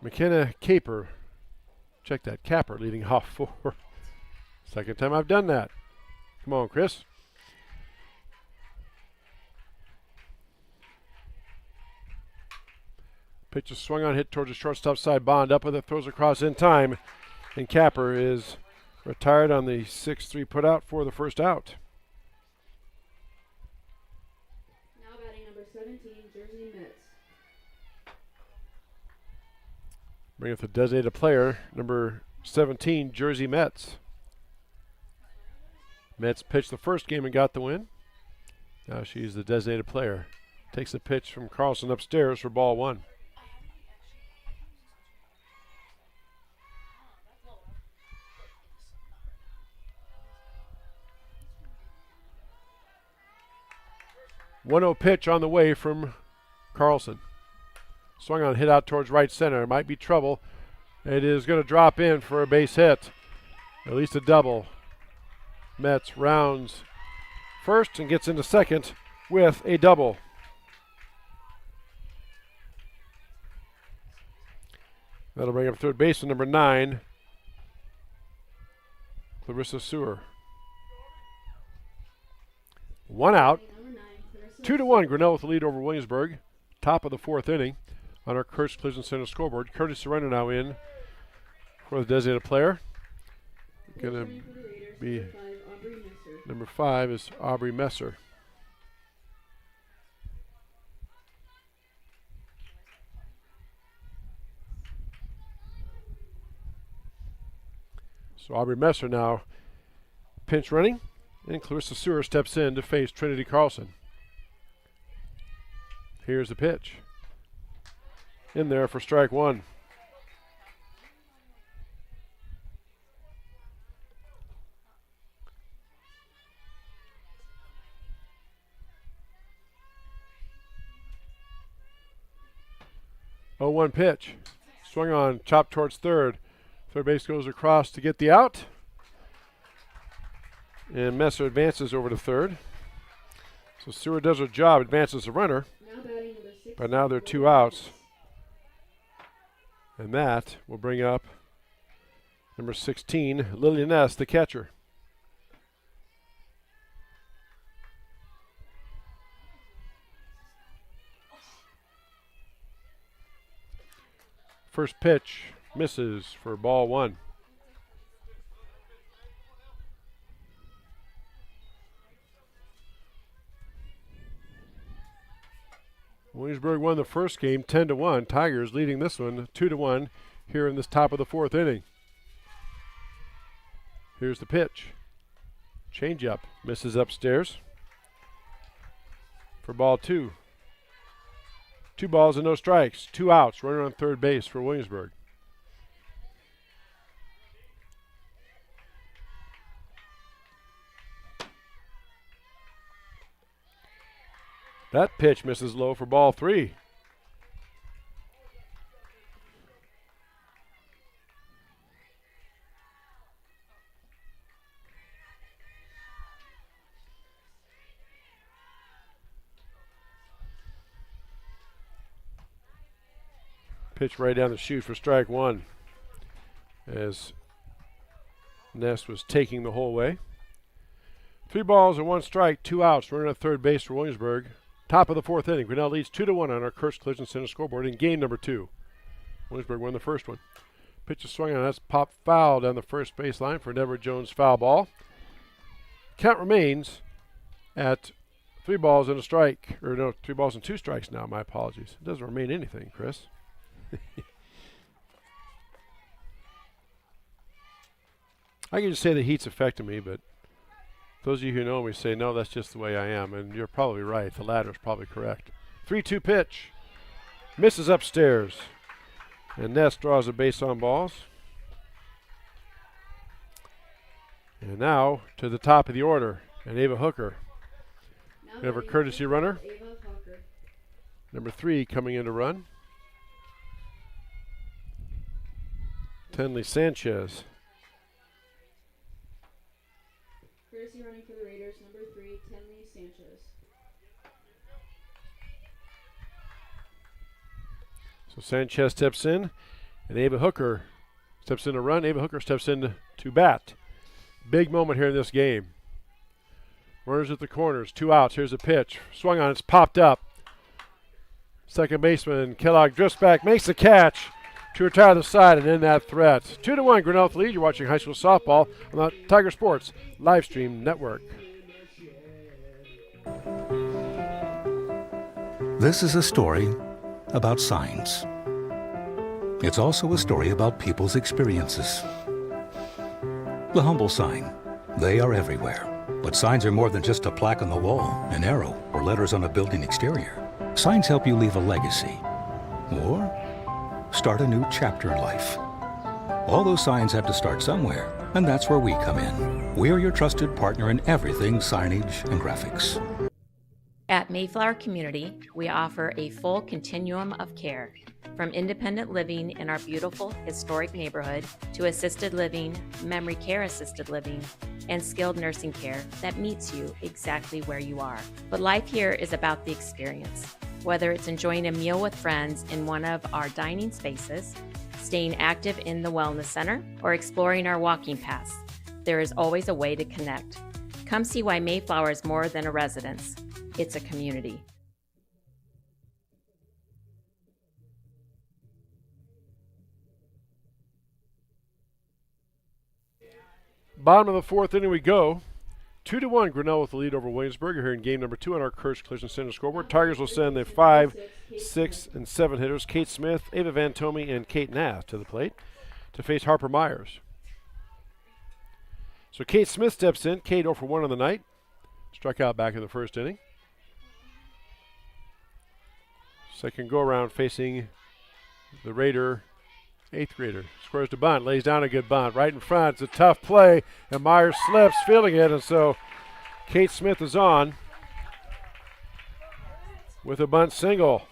McKenna Caper, check that, Capper leading off for second time I've done that. Come on, Chris. Pitch is swung on, hit towards the shortstop side. Bond up with it, throws across in time, and Capper is retired on the 6-3 putout for the first out. Now batting number 17, Jersey Mets. Bring up the designated player, number 17, Jersey Mets. Mets pitched the first game and got the win. Now she's the designated player. Takes the pitch from Carlson upstairs for ball one. One-0 pitch on the way from Carlson. Swung on, hit out towards right center. It might be trouble. It is going to drop in for a base hit. At least a double. Mets rounds first and gets into second with a double. That'll bring up third baseman number 9, Clarissa Sewer. One out. 2-1, Grinnell with the lead over Williamsburg. Top of the fourth inning on our Kurtz Collision Center scoreboard. Curtis Surrender now in for the designated player. Going to be number 5 is Aubrey Messer. So Aubrey Messer now pinch running, and Clarissa Sewer steps in to face Trinity Carlson. Here's the pitch. In there for strike one. Oh, 1 pitch. Swung on, chopped towards third. Third base goes across to get the out. And Messer advances over to third. So Sewer does her job, advances the runner. But now there are 2 outs. And that will bring up number 16, Lillian Ness, the catcher. First pitch misses for ball one. Williamsburg won the first game 10-1. Tigers leading this one 2-1 here in this top of the fourth inning. Here's the pitch. Changeup misses upstairs for ball 2. 2 balls and no strikes. 2 outs. Runner on third base for Williamsburg. That pitch misses low for ball 3. Pitch right down the chute for strike one as Ness was taking the whole way. 3 balls and 1 strike, 2 outs. Running at third base for Williamsburg. Top of the 4th inning. Grinnell leads 2-1 on our Kurtz Collision Center scoreboard in game number 2. Williamsburg won the first one. Pitch is swung on. That's popped foul down the first baseline for an Everett Jones foul ball. Count remains at 3 balls and a strike. Or no, 3 balls and 2 strikes now. My apologies. It doesn't remain anything, Chris. I can just say the heat's affecting me, but those of you who know me say, no, that's just the way I am. And you're probably right. The latter is probably correct. 3-2 pitch. Misses upstairs. And Ness draws a base on balls. And now to the top of the order. And Ava Hooker. We have our courtesy runner. Number 3 coming in to run. Tenley Sanchez. Courtesy running for the Raiders, number 3, Tenley Sanchez. So Sanchez steps in, and Ava Hooker steps in to run. Ava Hooker steps in to bat. Big moment here in this game. Runners at the corners, 2 outs. Here's a pitch. Swung on, it's popped up. Second baseman Kellogg drifts back, makes the catch to retire the side and end that threat. 2-1 Grinnell with the lead. You're watching high school softball on the Tiger Sports live stream network. This is a story about signs. It's also a story about people's experiences. The humble sign. They are everywhere. But signs are more than just a plaque on the wall, an arrow, or letters on a building exterior. Signs help you leave a legacy or start a new chapter in life. All those signs have to start somewhere, and that's where we come in. We're your trusted partner in everything signage and graphics. At Mayflower Community, we offer a full continuum of care, from independent living in our beautiful historic neighborhood to assisted living, memory care assisted living, and skilled nursing care that meets you exactly where you are. But life here is about the experience. Whether it's enjoying a meal with friends in one of our dining spaces, staying active in the wellness center, or exploring our walking paths, there is always a way to connect. Come see why Mayflower is more than a residence. It's a community. Bottom of the 4th inning we go. 2-1 Grinnell with the lead over Williamsburg. You're here in game number 2 on our Kurtz Collision Center scoreboard. Tigers will send the 5, 6, and 7 hitters. Kate Smith, Ava Van Tomey, and Kate Nath to the plate to face Harper Myers. So Kate Smith steps in. Kate 0 for 1 on the night. Struck out back in the first inning. Second go around facing the Raider, 8th grader. Squares to bunt, lays down a good bunt. Right in front, it's a tough play, and Myers slips, fielding it, and so Kate Smith is on with a bunt single.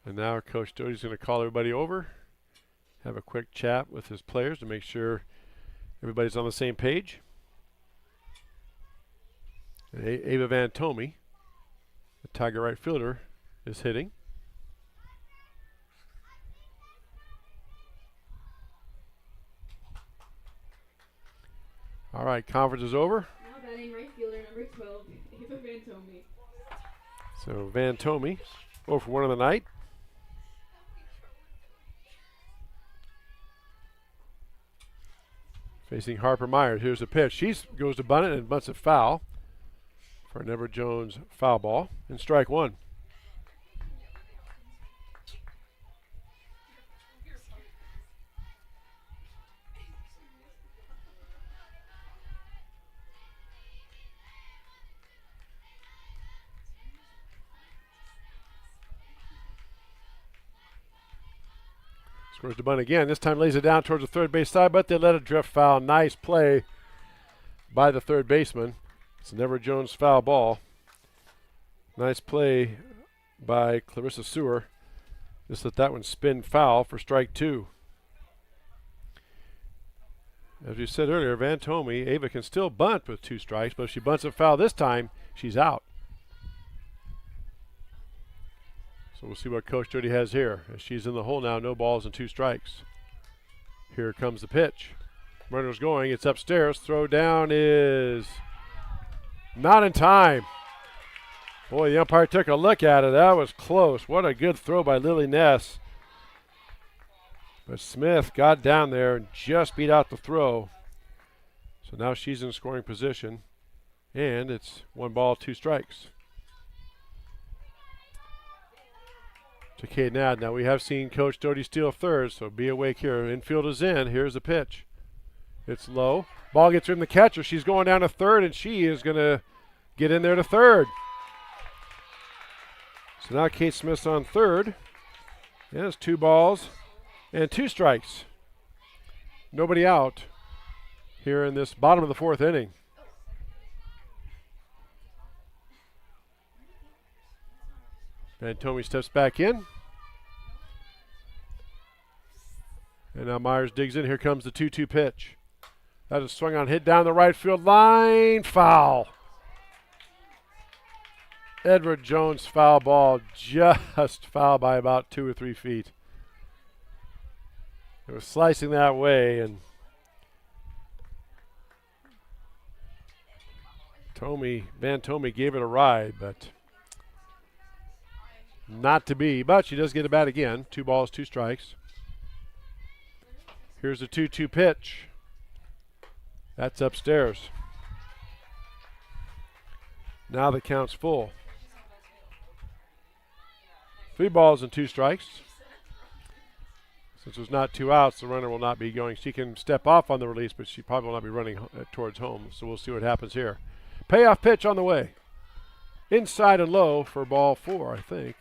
And now Coach Doty's going to call everybody over, have a quick chat with his players to make sure everybody's on the same page. And Ava Van Tomey, the Tiger right fielder, is hitting. All right, conference is over. Now batting right fielder number 12, Ava Van Tomey. So Van Tomey, 0 for 1 on the night. Facing Harper Myers. Here's the pitch. She goes to bunt it and bunts it foul for an Everett Jones foul ball. And strike 1. Scores the bunt again. This time lays it down towards the third base side, but they let it drift foul. Nice play by the third baseman. It's an Everett Jones foul ball. Nice play by Clarissa Sewer. Just let that one spin foul for strike 2. As we said earlier, Van Tomey, Ava can still bunt with 2 strikes, but if she bunts it foul this time, she's out. So we'll see what Coach Jody has here. As she's in the hole now, no balls and 2 strikes. Here comes the pitch. Runner's going, it's upstairs. Throw down is not in time. Boy, the umpire took a look at it. That was close. What a good throw by Lily Ness. But Smith got down there and just beat out the throw. So now she's in scoring position. And it's 1 ball, 2 strikes. To Kate Nad. Now we have seen Coach Doty steal third, so be awake here. Infield is in. Here's the pitch. It's low. Ball gets from the catcher. She's going down to third, and she is going to get in there to third. So now Kate Smith's on third. And it's 2 balls and 2 strikes. Nobody out here in this bottom of the 4th inning. Van Tomey steps back in. And now Myers digs in. Here comes the 2-2 pitch. That is swung on, hit down the right field line. Foul. Edward Jones foul ball, just foul by about 2 or 3 feet. It was slicing that way, and Van Tomey gave it a ride, but not to be. But she does get a bat again. 2 balls, 2 strikes. Here's the 2-2 pitch. That's upstairs. Now the count's full. 3 balls and 2 strikes. Since there's not 2 outs, the runner will not be going. She can step off on the release, but she probably will not be running towards home. So we'll see what happens here. Payoff pitch on the way. Inside and low for ball 4, I think.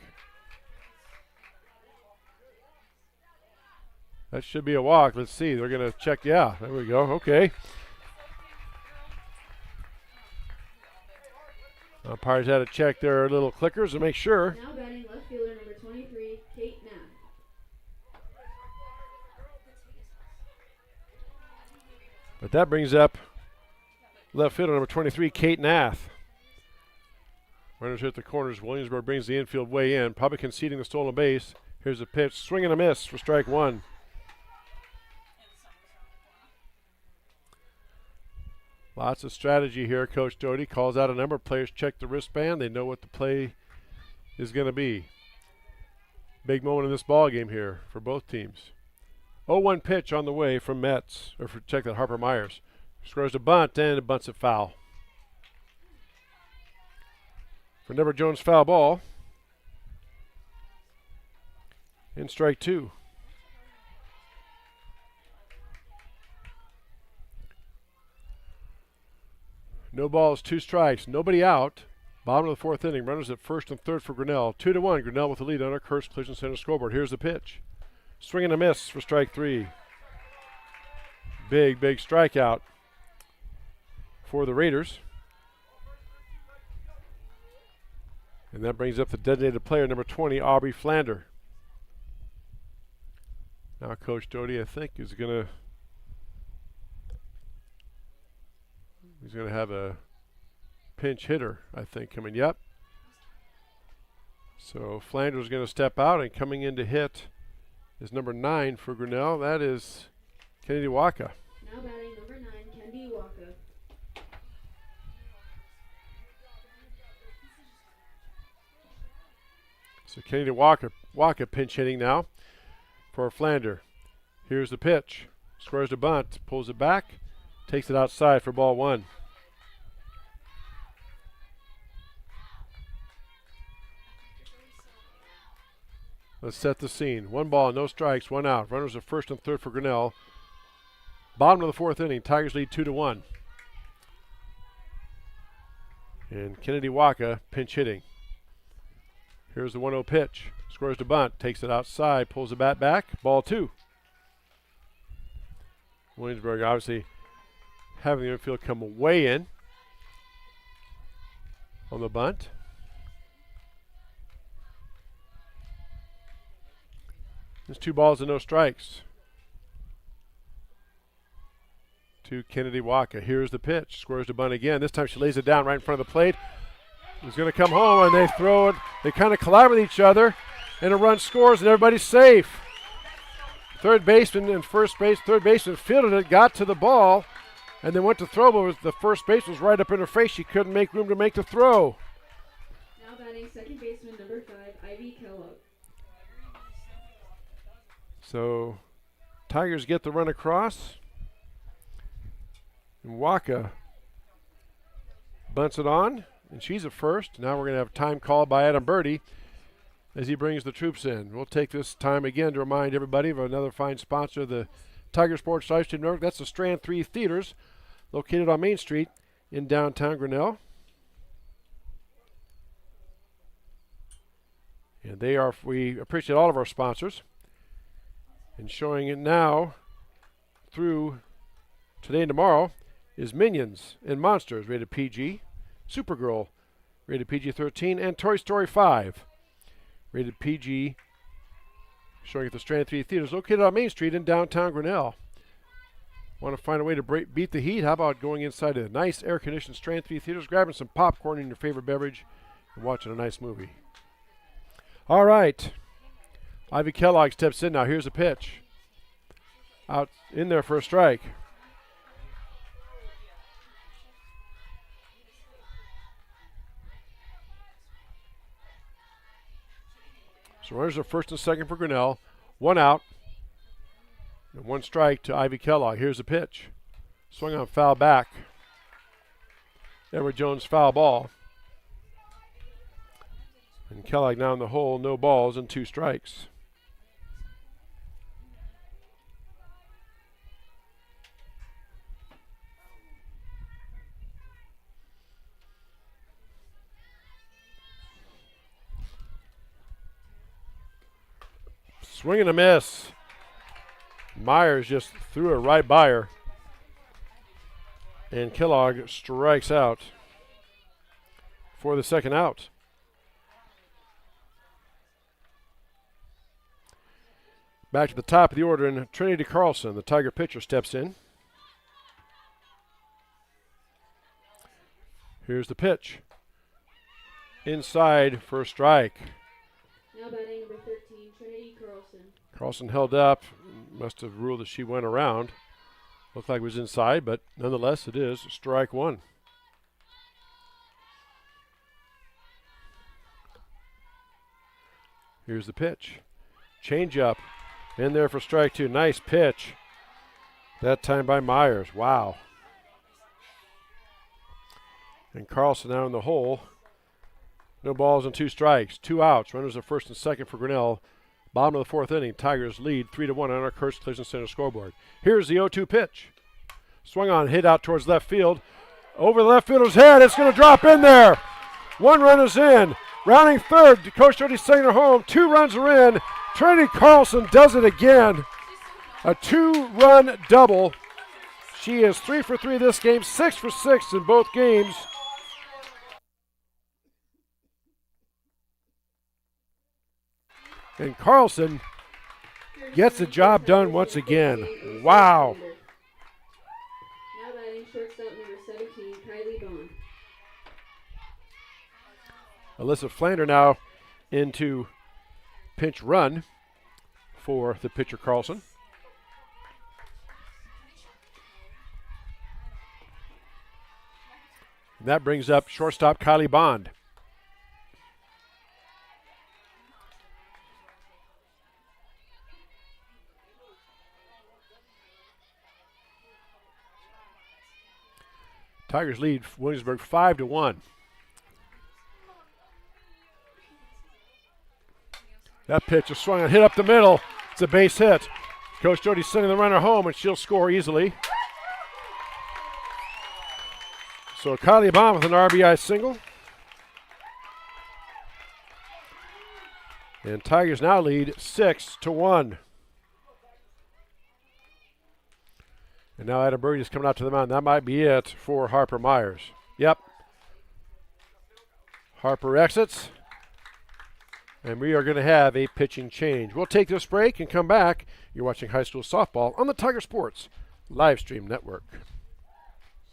That should be a walk. Let's see. They're going to check. Yeah, there we go. Okay. Umpires had to check their little clickers to make sure. Now batting left fielder number 23, Kate Knapp. But that brings up left fielder number 23, Kate Nath. Runners here at the corners. Williamsburg brings the infield way in, probably conceding the stolen base. Here's the pitch. Swing and a miss for strike 1. Lots of strategy here. Coach Doty calls out a number of players, check the wristband. They know what the play is going to be. Big moment in this ball game here for both teams. 0-1 pitch on the way from Metz, or for check that Harper Myers. Scores a bunt and bunts it foul. For Deborah Jones, foul ball. And strike 2. No balls, 2 strikes, nobody out. Bottom of the 4th inning. Runners at first and third for Grinnell. 2-1. Grinnell with the lead on our Kurtz Collision Center scoreboard. Here's the pitch. Swing and a miss for strike 3. Big strikeout for the Raiders. And that brings up the designated player, number 20, Aubrey Flander. Now Coach Doty, I think, is going to He's going to have a pinch hitter, I think, coming. Yep. So Flanders going to step out, and coming in to hit is number 9 for Grinnell. That is Kennedy Waka. Now batting number 9, Kennedy Waka. So Kennedy Waka pinch hitting now for Flander. Here's the pitch. Squares the bunt, pulls it back. Takes it outside for ball 1. Let's set the scene. 1 ball, no strikes, 1 out. Runners at first and third for Grinnell. Bottom of the 4th inning. Tigers lead 2-1. And Kennedy Waka pinch hitting. Here's the 1-0 pitch. Squares the bunt, takes it outside, pulls the bat back. Ball 2. Williamsburg obviously having the infield come way in on the bunt. There's 2 balls and no strikes to Kennedy Waka. Here's the pitch. Squares the bunt again. This time she lays it down right in front of the plate. He's going to come home, and they throw it. They kind of collide with each other. And a run scores, and everybody's safe. Third baseman and first base, third baseman fielded it, got to the ball, and then went to throw, but the first base was right up in her face. She couldn't make room to make the throw. Now batting second baseman number 5, Ivy Kellogg. So Tigers get the run across. And Waka bunts it on, and she's at first. Now we're going to have time called by Adam Birdie as he brings the troops in. We'll take this time again to remind everybody of another fine sponsor of the Tiger Sports Live Stream Network. That's the Strand 3 Theaters, located on Main Street in downtown Grinnell. And we appreciate all of our sponsors. And showing it now through today and tomorrow is Minions and Monsters, rated PG, Supergirl, rated PG-13, and Toy Story 5, rated PG, showing at the Strand 3 Theaters, located on Main Street in downtown Grinnell. Want to find a way to beat the heat? How about going inside a nice air-conditioned Strand 3 Theaters, grabbing some popcorn and your favorite beverage, and watching a nice movie? All right. Ivy Kellogg steps in now. Here's a pitch. Out in there for a strike. So runners are first and second for Grinnell. One out. And one strike to Ivy Kellogg. Here's a pitch. Swung on foul back. Edward Jones foul ball. And Kellogg now in the hole. No balls and 2 strikes. Swing and a miss. Myers just threw it right by her. And Kellogg strikes out for the second out. Back to the top of the order, and Trinity Carlson, the Tiger pitcher, steps in. Here's the pitch. Inside for a strike. Now batting number 13, Trinity Carlson. Carlson held up. Must have ruled that she went around. Looked like it was inside, but nonetheless, it is strike one. Here's the pitch. Change up. In there for strike 2. Nice pitch. That time by Myers. Wow. And Carlson now in the hole. No balls and 2 strikes. 2 outs. Runners are first and second for Grinnell. Bottom of the 4th inning. Tigers lead 3-1 on our Kurtz Collision Center scoreboard. Here's the 0-2 pitch. Swung on, hit out towards left field. Over the left fielder's head. It's going to drop in there. 1 run is in. Rounding third. Coach Jody's sending her home. 2 runs are in. Trinity Carlson does it again. A 2-run double. She is 3 for 3 this game, 6 for 6 in both games. And Carlson gets the job done once again. Wow. Now batting shortstop number 17, Kylie Bond. Alyssa Flander now into pinch run for the pitcher Carlson. And that brings up shortstop Kylie Bond. Tigers lead Williamsburg 5-1. That pitch is swung and hit up the middle. It's a base hit. Coach Jody's sending the runner home, and she'll score easily. So Kylie Bond with an RBI single. And Tigers now lead 6-1. And now Adam Birdie is coming out to the mound. That might be it for Harper Myers. Yep. Harper exits. And we are going to have a pitching change. We'll take this break and come back. You're watching high school softball on the Tiger Sports Live Stream Network.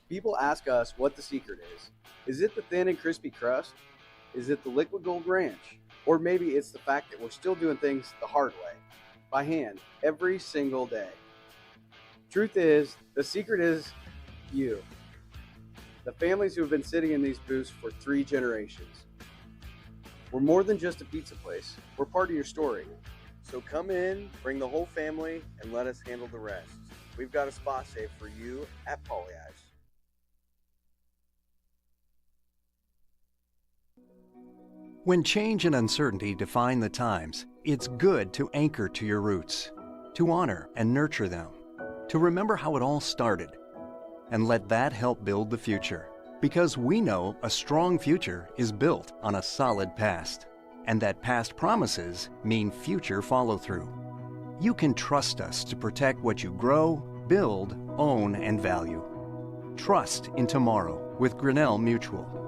People ask us what the secret is. Is it the thin and crispy crust? Is it the Liquid Gold Ranch? Or maybe it's the fact that we're still doing things the hard way, by hand, every single day. Truth is, the secret is you. The families who have been sitting in these booths for 3 generations. We're more than just a pizza place. We're part of your story. So come in, bring the whole family, and let us handle the rest. We've got a spot saved for you at Pollyeyes. When change and uncertainty define the times, it's good to anchor to your roots, to honor and nurture them, to remember how it all started, and let that help build the future. Because we know a strong future is built on a solid past, and that past promises mean future follow-through. You can trust us to protect what you grow, build, own, and value. Trust in tomorrow with Grinnell Mutual.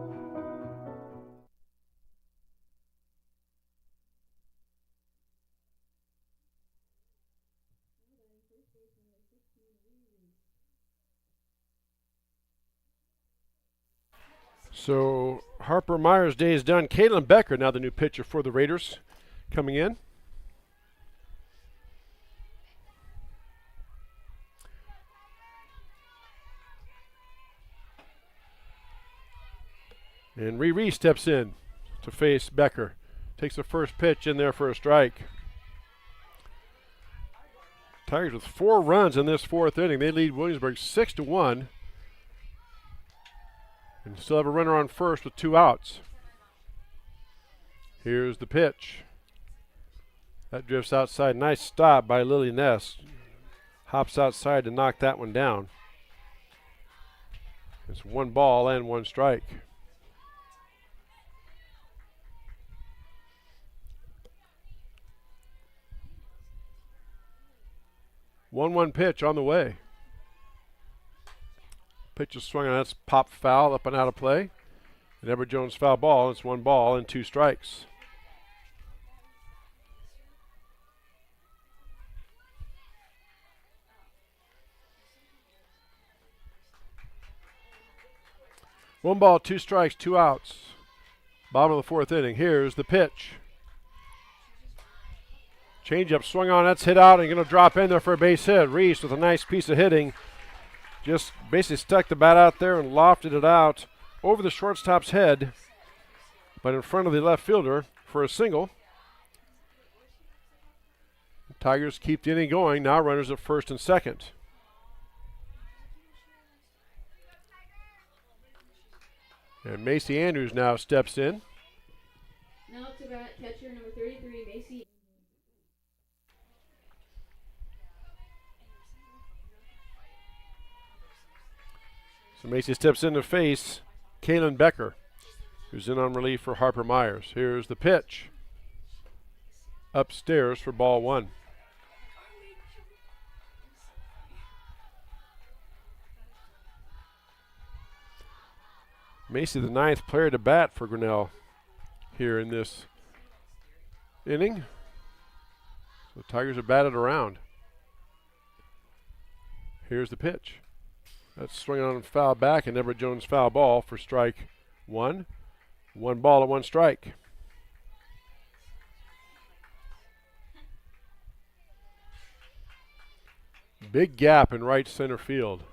So Harper Meyer's day is done. Caitlin Becker, now the new pitcher for the Raiders, coming in. And Riri steps in to face Becker. Takes the first pitch in there for a strike. Tigers with 4 runs in this 4th inning. They lead Williamsburg 6-1. And still have a runner on first with 2 outs. Here's the pitch. That drifts outside. Nice stop by Lily Ness. Hops outside to knock that one down. It's 1 ball and 1 strike. One pitch on the way. Pitch is swung on. That's pop foul up and out of play. And Edward Jones foul ball. It's 1 ball and 2 strikes. One ball, 2 strikes, 2 outs. Bottom of the 4th inning. Here's the pitch. Changeup swung on. That's hit out and going to drop in there for a base hit. Reese with a nice piece of hitting. Just basically stuck the bat out there and lofted it out over the shortstop's head, but in front of the left fielder for a single. The Tigers keep the inning going. Now runners at first and second. And Macy Andrews now steps in. Now to bat, catcher number 33, Macy. So Macy steps in to face Kaylin Becker, who's in on relief for Harper Myers. Here's the pitch. Upstairs for ball 1. Macy, the 9th player to bat for Grinnell here in this inning. So the Tigers have batted around. Here's the pitch. That's swinging on foul back, and Edward Jones foul ball for strike 1. 1 ball and 1 strike. Big gap in right center field.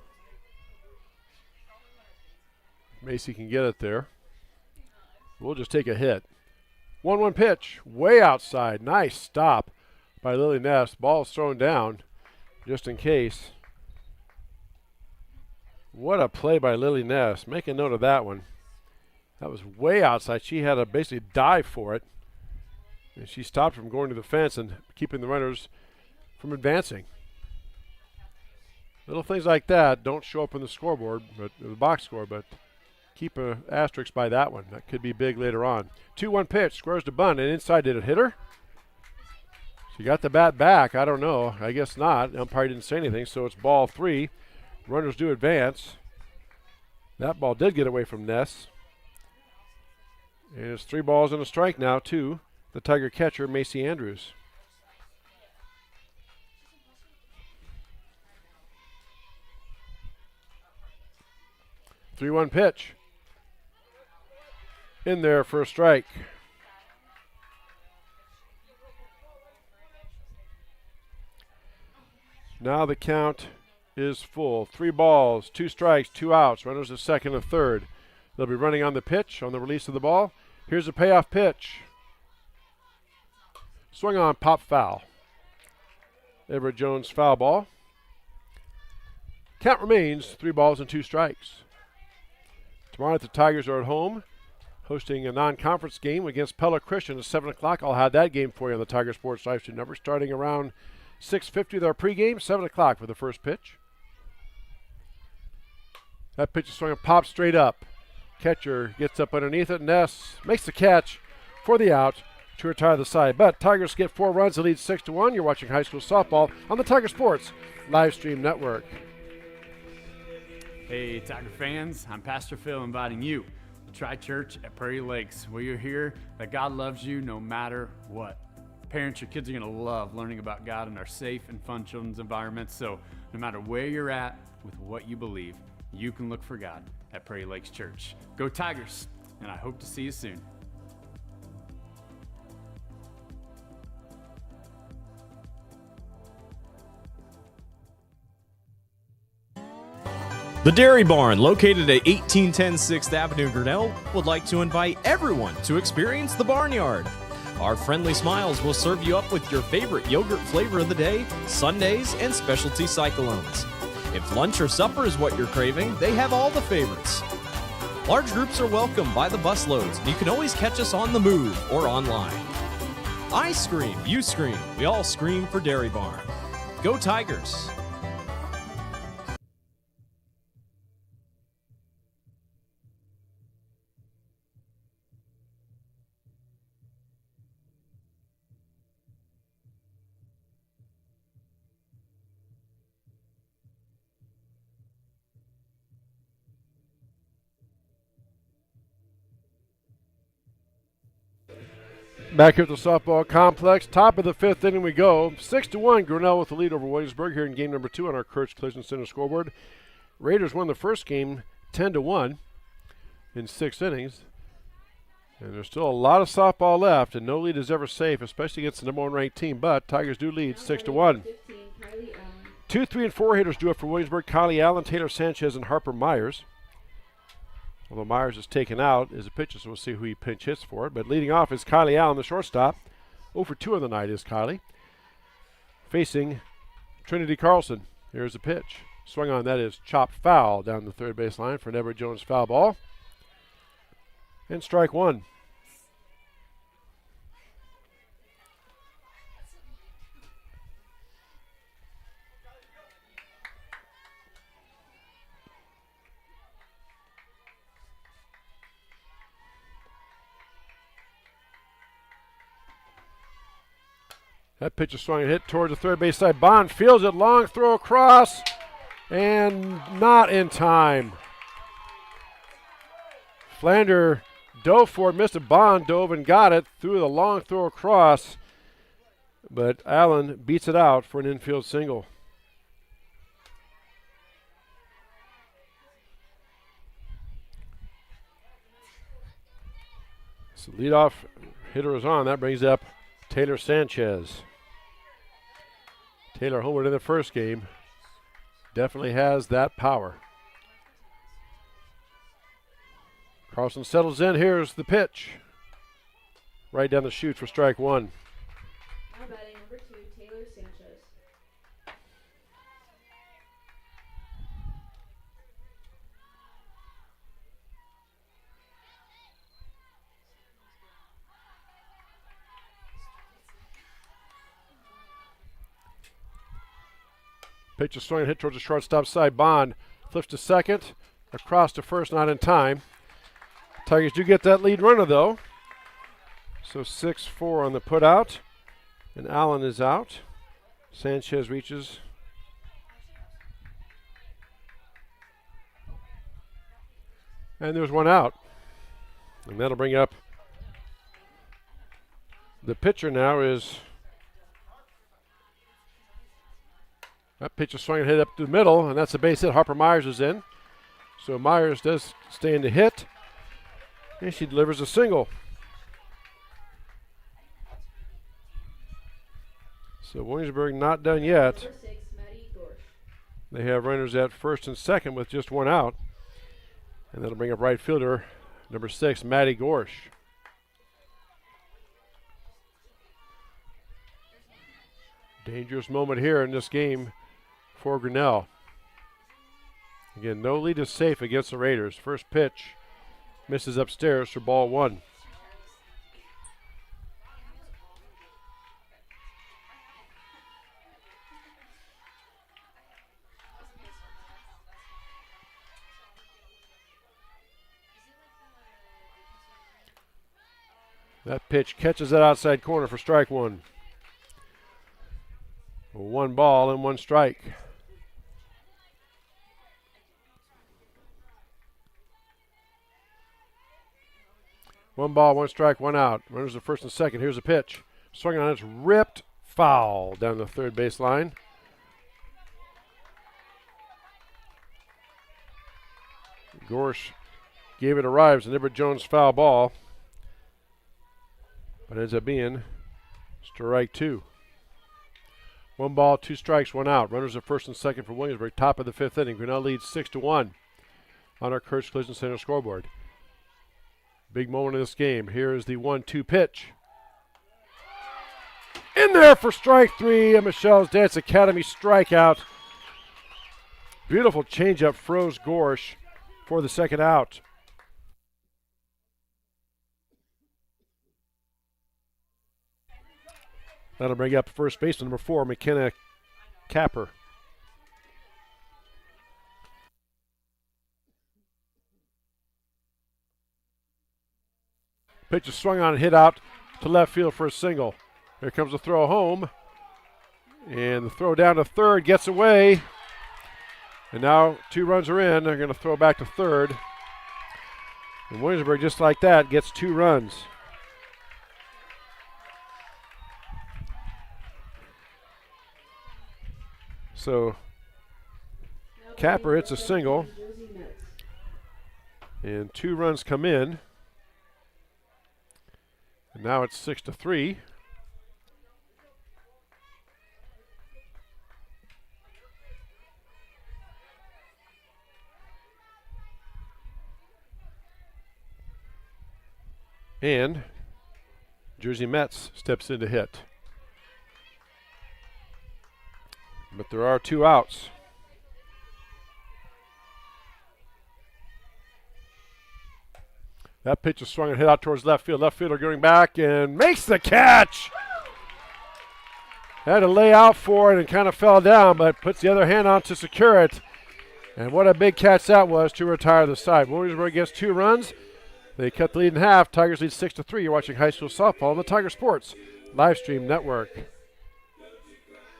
Macy can get it there. We'll just take a hit. 1-1 pitch, way outside. Nice stop by Lily Ness. Ball's thrown down just in case. What a play by Lily Ness. Make a note of that one. That was way outside. She had to basically dive for it. And she stopped from going to the fence and keeping the runners from advancing. Little things like that don't show up in the scoreboard, but the box score, but keep an asterisk by that one. That could be big later on. 2-1 pitch, squares to bunt, and inside. Did it hit her? She got the bat back. I don't know. I guess not. Umpire didn't say anything, so it's ball 3. Runners do advance. That ball did get away from Ness. And it's 3 balls and a strike now to the Tiger catcher, Macy Andrews. Three-one pitch. in there for a strike. Now the count is full. 3 balls, 2 strikes, 2 outs. Runners at second and third. They'll be running on the pitch on the release of the ball. Here's a payoff pitch. Swung on, pop foul. Everett Jones foul ball. Count remains 3 balls and 2 strikes. Tomorrow night the Tigers are at home, hosting a non-conference game against Pella Christian at 7 o'clock. I'll have that game for you on the Tiger Sports Live Stream Network starting around 6:50 with our pregame, 7 o'clock for the first pitch. That pitch is swung and pops straight up. Catcher gets up underneath it. Ness makes the catch for the out to retire the side. But Tigers get 4 runs. They lead 6-1. You're watching high school softball on the Tiger Sports Live Stream Network. Hey, Tiger fans, I'm Pastor Phil inviting you to try church at Prairie Lakes, where you'll hear that God loves you no matter what. Parents, your kids are going to love learning about God in our safe and fun children's environments. So no matter where you're at with what you believe, you can look for God at Prairie Lakes Church. Go Tigers, and I hope to see you soon. The Dairy Barn, located at 1810 6th Avenue, Grinnell, would like to invite everyone to experience the Barnyard. Our friendly smiles will serve you up with your favorite yogurt flavor of the day, sundaes, and specialty cyclones. If lunch or supper is what you're craving, they have all the favorites. Large groups are welcome by the busloads, and you can always catch us on the move or online. I scream, you scream, we all scream for Dairy Barn. Go Tigers! Back here at the softball complex, top of the 5th inning we go. 6-1, Grinnell with the lead over Williamsburg here in game number 2 on our Kurtz Collision Center scoreboard. Raiders won the first game 10-1 in 6 innings. And there's still a lot of softball left, and no lead is ever safe, especially against the number 1 ranked team. But Tigers do lead 6-1. 2, 3, and 4 hitters do it for Williamsburg. Kylie Allen, Taylor Sanchez, and Harper Myers. Although Myers is taken out as a pitcher, so we'll see who he pinch hits for it. But leading off is Kylie Allen, the shortstop. 0 for 2 on the night is Kylie. Facing Trinity Carlson. Here's the pitch. Swung on, that is chopped foul down the third base line for an Everett Jones foul ball. And strike 1. That pitch is swung and hit towards the third base side. Bond fields it, long throw across, and not in time. Flander dove for it, missed it. Bond dove and got it through the long throw across, but Allen beats it out for an infield single. So leadoff hitter is on. That brings up Taylor Sanchez. Taylor homered in the first game. Definitely has that power. Carlson settles in. Here's the pitch. Right down the chute for strike 1. Now batting number 2, Taylor Sanchez. Pitch is swung and hit towards the shortstop side. Bond flips to second. Across to first, not in time. Tigers do get that lead runner, though. So 6-4 on the put out. And Allen is out. Sanchez reaches. And there's one out. And that'll bring up the pitcher now is. That pitch is swung and hit up to the middle, and that's a base hit. Harper Myers is in. So Myers does stay in to hit. And she delivers a single. So Williamsburg not done yet. Number 6, Maddie Gorsh. They have runners at first and second with just one out. And that'll bring up right fielder, number 6, Maddie Gorsh. Dangerous moment here in this game for Grinnell. Again, no lead is safe against the Raiders. First pitch misses upstairs for ball 1. That pitch catches that outside corner for strike 1. 1 ball and 1 strike. One ball, 1 strike, 1 out. Runners at first and second. Here's a pitch. Swung on, it's ripped foul down the third base line. Gorsh gave it a ride. It was a Nibbert Jones foul ball, but ends up being strike 2. 1 ball, 2 strikes, 1 out. Runners at first and second for Williamsburg. Top of the 5th inning. Grinnell leads 6-1 on our Kurtz Collision Center scoreboard. Big moment of this game. Here is the 1-2 pitch. In there for strike 3, a Michelle's Dance Academy strikeout. Beautiful changeup froze Gorsh for the second out. That'll bring up first baseman number 4, McKenna Capper. Pitch is swung on and hit out to left field for a single. Here comes the throw home. And the throw down to third gets away. And now 2 runs are in. They're going to throw back to third. And Williamsburg, just like that, gets 2 runs. So Capper hits a single. And 2 runs come in. And now it's 6-3. And Jersey Metz steps in to hit. But there are 2 outs. That pitch is swung and hit out towards left field. Left fielder going back and makes the catch. Had to lay out for it and kind of fell down, but puts the other hand on to secure it. And what a big catch that was to retire the side. Williamsburg gets 2 runs. They cut the lead in half. Tigers lead 6-3. You're watching high school softball on the Tiger Sports live stream network.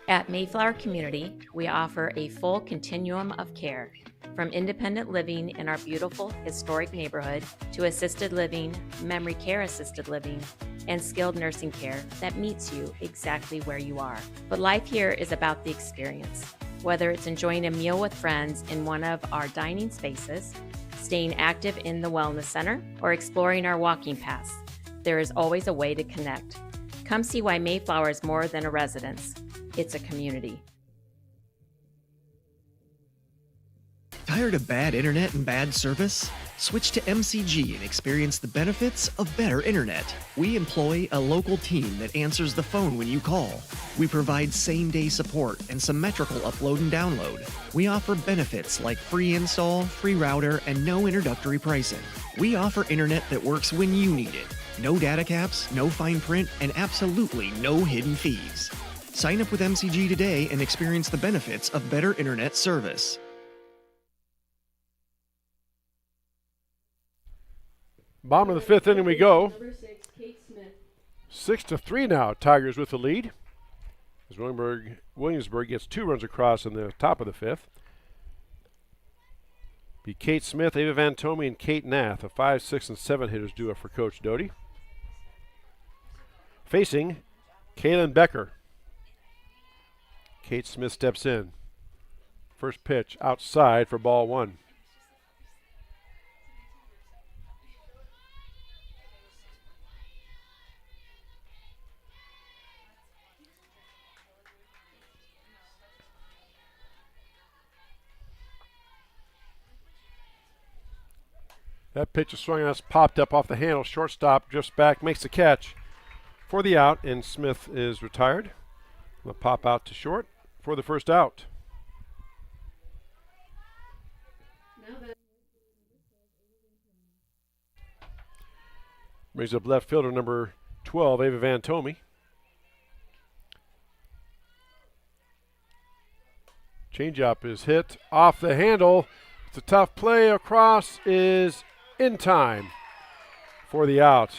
At Mayflower Community, we offer a full continuum of care, from independent living in our beautiful historic neighborhood to assisted living, memory care assisted living, and skilled nursing care that meets you exactly where you are. But life here is about the experience. Whether it's enjoying a meal with friends in one of our dining spaces, staying active in the wellness center, or exploring our walking paths, there is always a way to connect. Come see why Mayflower is more than a residence. It's a community. Tired of bad internet and bad service? Switch to MCG and experience the benefits of better internet. We employ a local team that answers the phone when you call. We provide same-day support and symmetrical upload and download. We offer benefits like free install, free router, and no introductory pricing. We offer internet that works when you need it. No data caps, no fine print, and absolutely no hidden fees. Sign up with MCG today and experience the benefits of better internet service. Bottom of the 5th inning we go. Number 6, Kate Smith. 6-3 now. Tigers with the lead. As Williamsburg gets 2 runs across in the top of the 5th. Be Kate Smith, Ava Van Tomey, and Kate Nath, a 5, 6, and 7 hitters duo for Coach Doty. Facing Kaylin Becker. Kate Smith steps in. First pitch outside for ball 1. That pitch is swung on, popped up off the handle. Shortstop drifts back, makes the catch for the out, and Smith is retired. The pop out to short for the first out. Brings up left fielder number 12, Ava Van Tomey. Changeup is hit off the handle. It's a tough play. Across is in time for the out.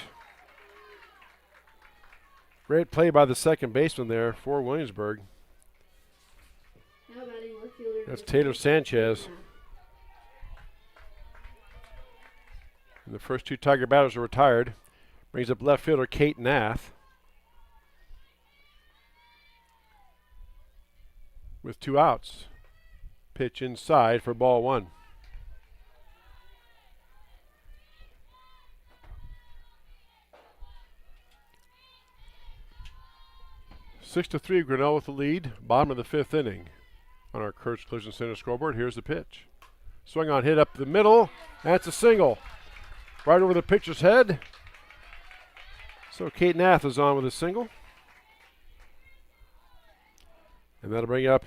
Great play by the second baseman there for Williamsburg. That's Taylor Sanchez. And the first two Tiger batters are retired. Brings up left fielder Kate Nath. With two outs. Pitch inside for ball one. Six to 3, Grinnell with the lead. Bottom of the fifth inning. On our Kurtz Collision Center scoreboard, here's the pitch. Swing on, hit up the middle. That's a single. Right over the pitcher's head. So Kate Nath is on with a single. And that'll bring up,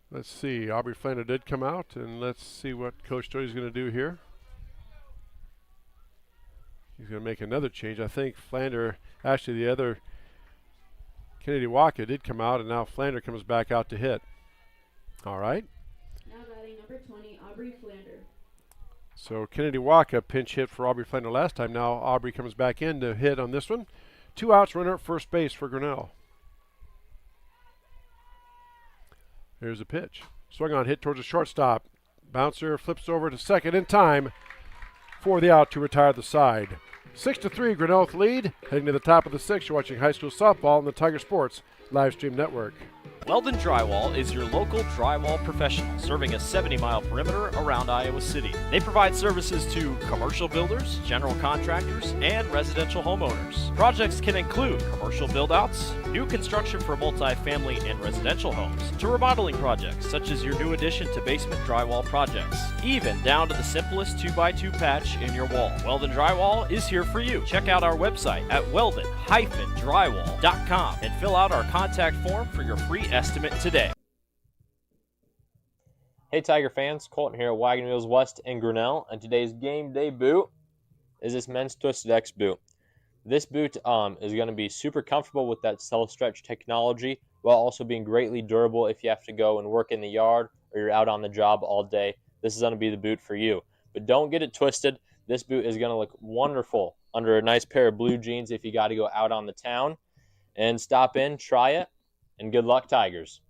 let's see, Aubrey Flander did come out, and let's see what Coach Jody's going to do here. He's going to make another change. I think Flander, actually the other, Kennedy Waka did come out, and now Flander comes back out to hit. All right. Now batting number 20, Aubrey Flander. So Kennedy Waka pinch hit for Aubrey Flander last time. Now Aubrey comes back in to hit on this one. Two outs, runner at first base for Grinnell. Here's the pitch. Swung on, hit towards the shortstop. Bouncer flips over to second in time for the out to retire the side. 6 to 3, Grinnell with the lead. Heading to the top of the sixth, you're watching high school softball on the Tiger Sports live stream network. Weldon Drywall is your local drywall professional, serving a 70-mile perimeter around Iowa City. They provide services to commercial builders, general contractors, and residential homeowners. Projects can include commercial build-outs, new construction for multi-family and residential homes, to remodeling projects such as your new addition to basement drywall projects, even down to the simplest 2x2 patch in your wall. Weldon Drywall is here for you. Check out our website at weldon-drywall.com and fill out our contact form for your free estimate today. Hey Tiger fans, Colton here at Wagon Wheels West in Grinnell, and today's game day boot is this men's Twisted X boot. This boot is going to be super comfortable with that self-stretch technology while also being greatly durable if you have to go and work in the yard or you're out on the job all day. This is going to be the boot for you. But don't get it twisted. This boot is going to look wonderful under a nice pair of blue jeans if you got to go out on the town. And stop in, try it, and good luck, Tigers.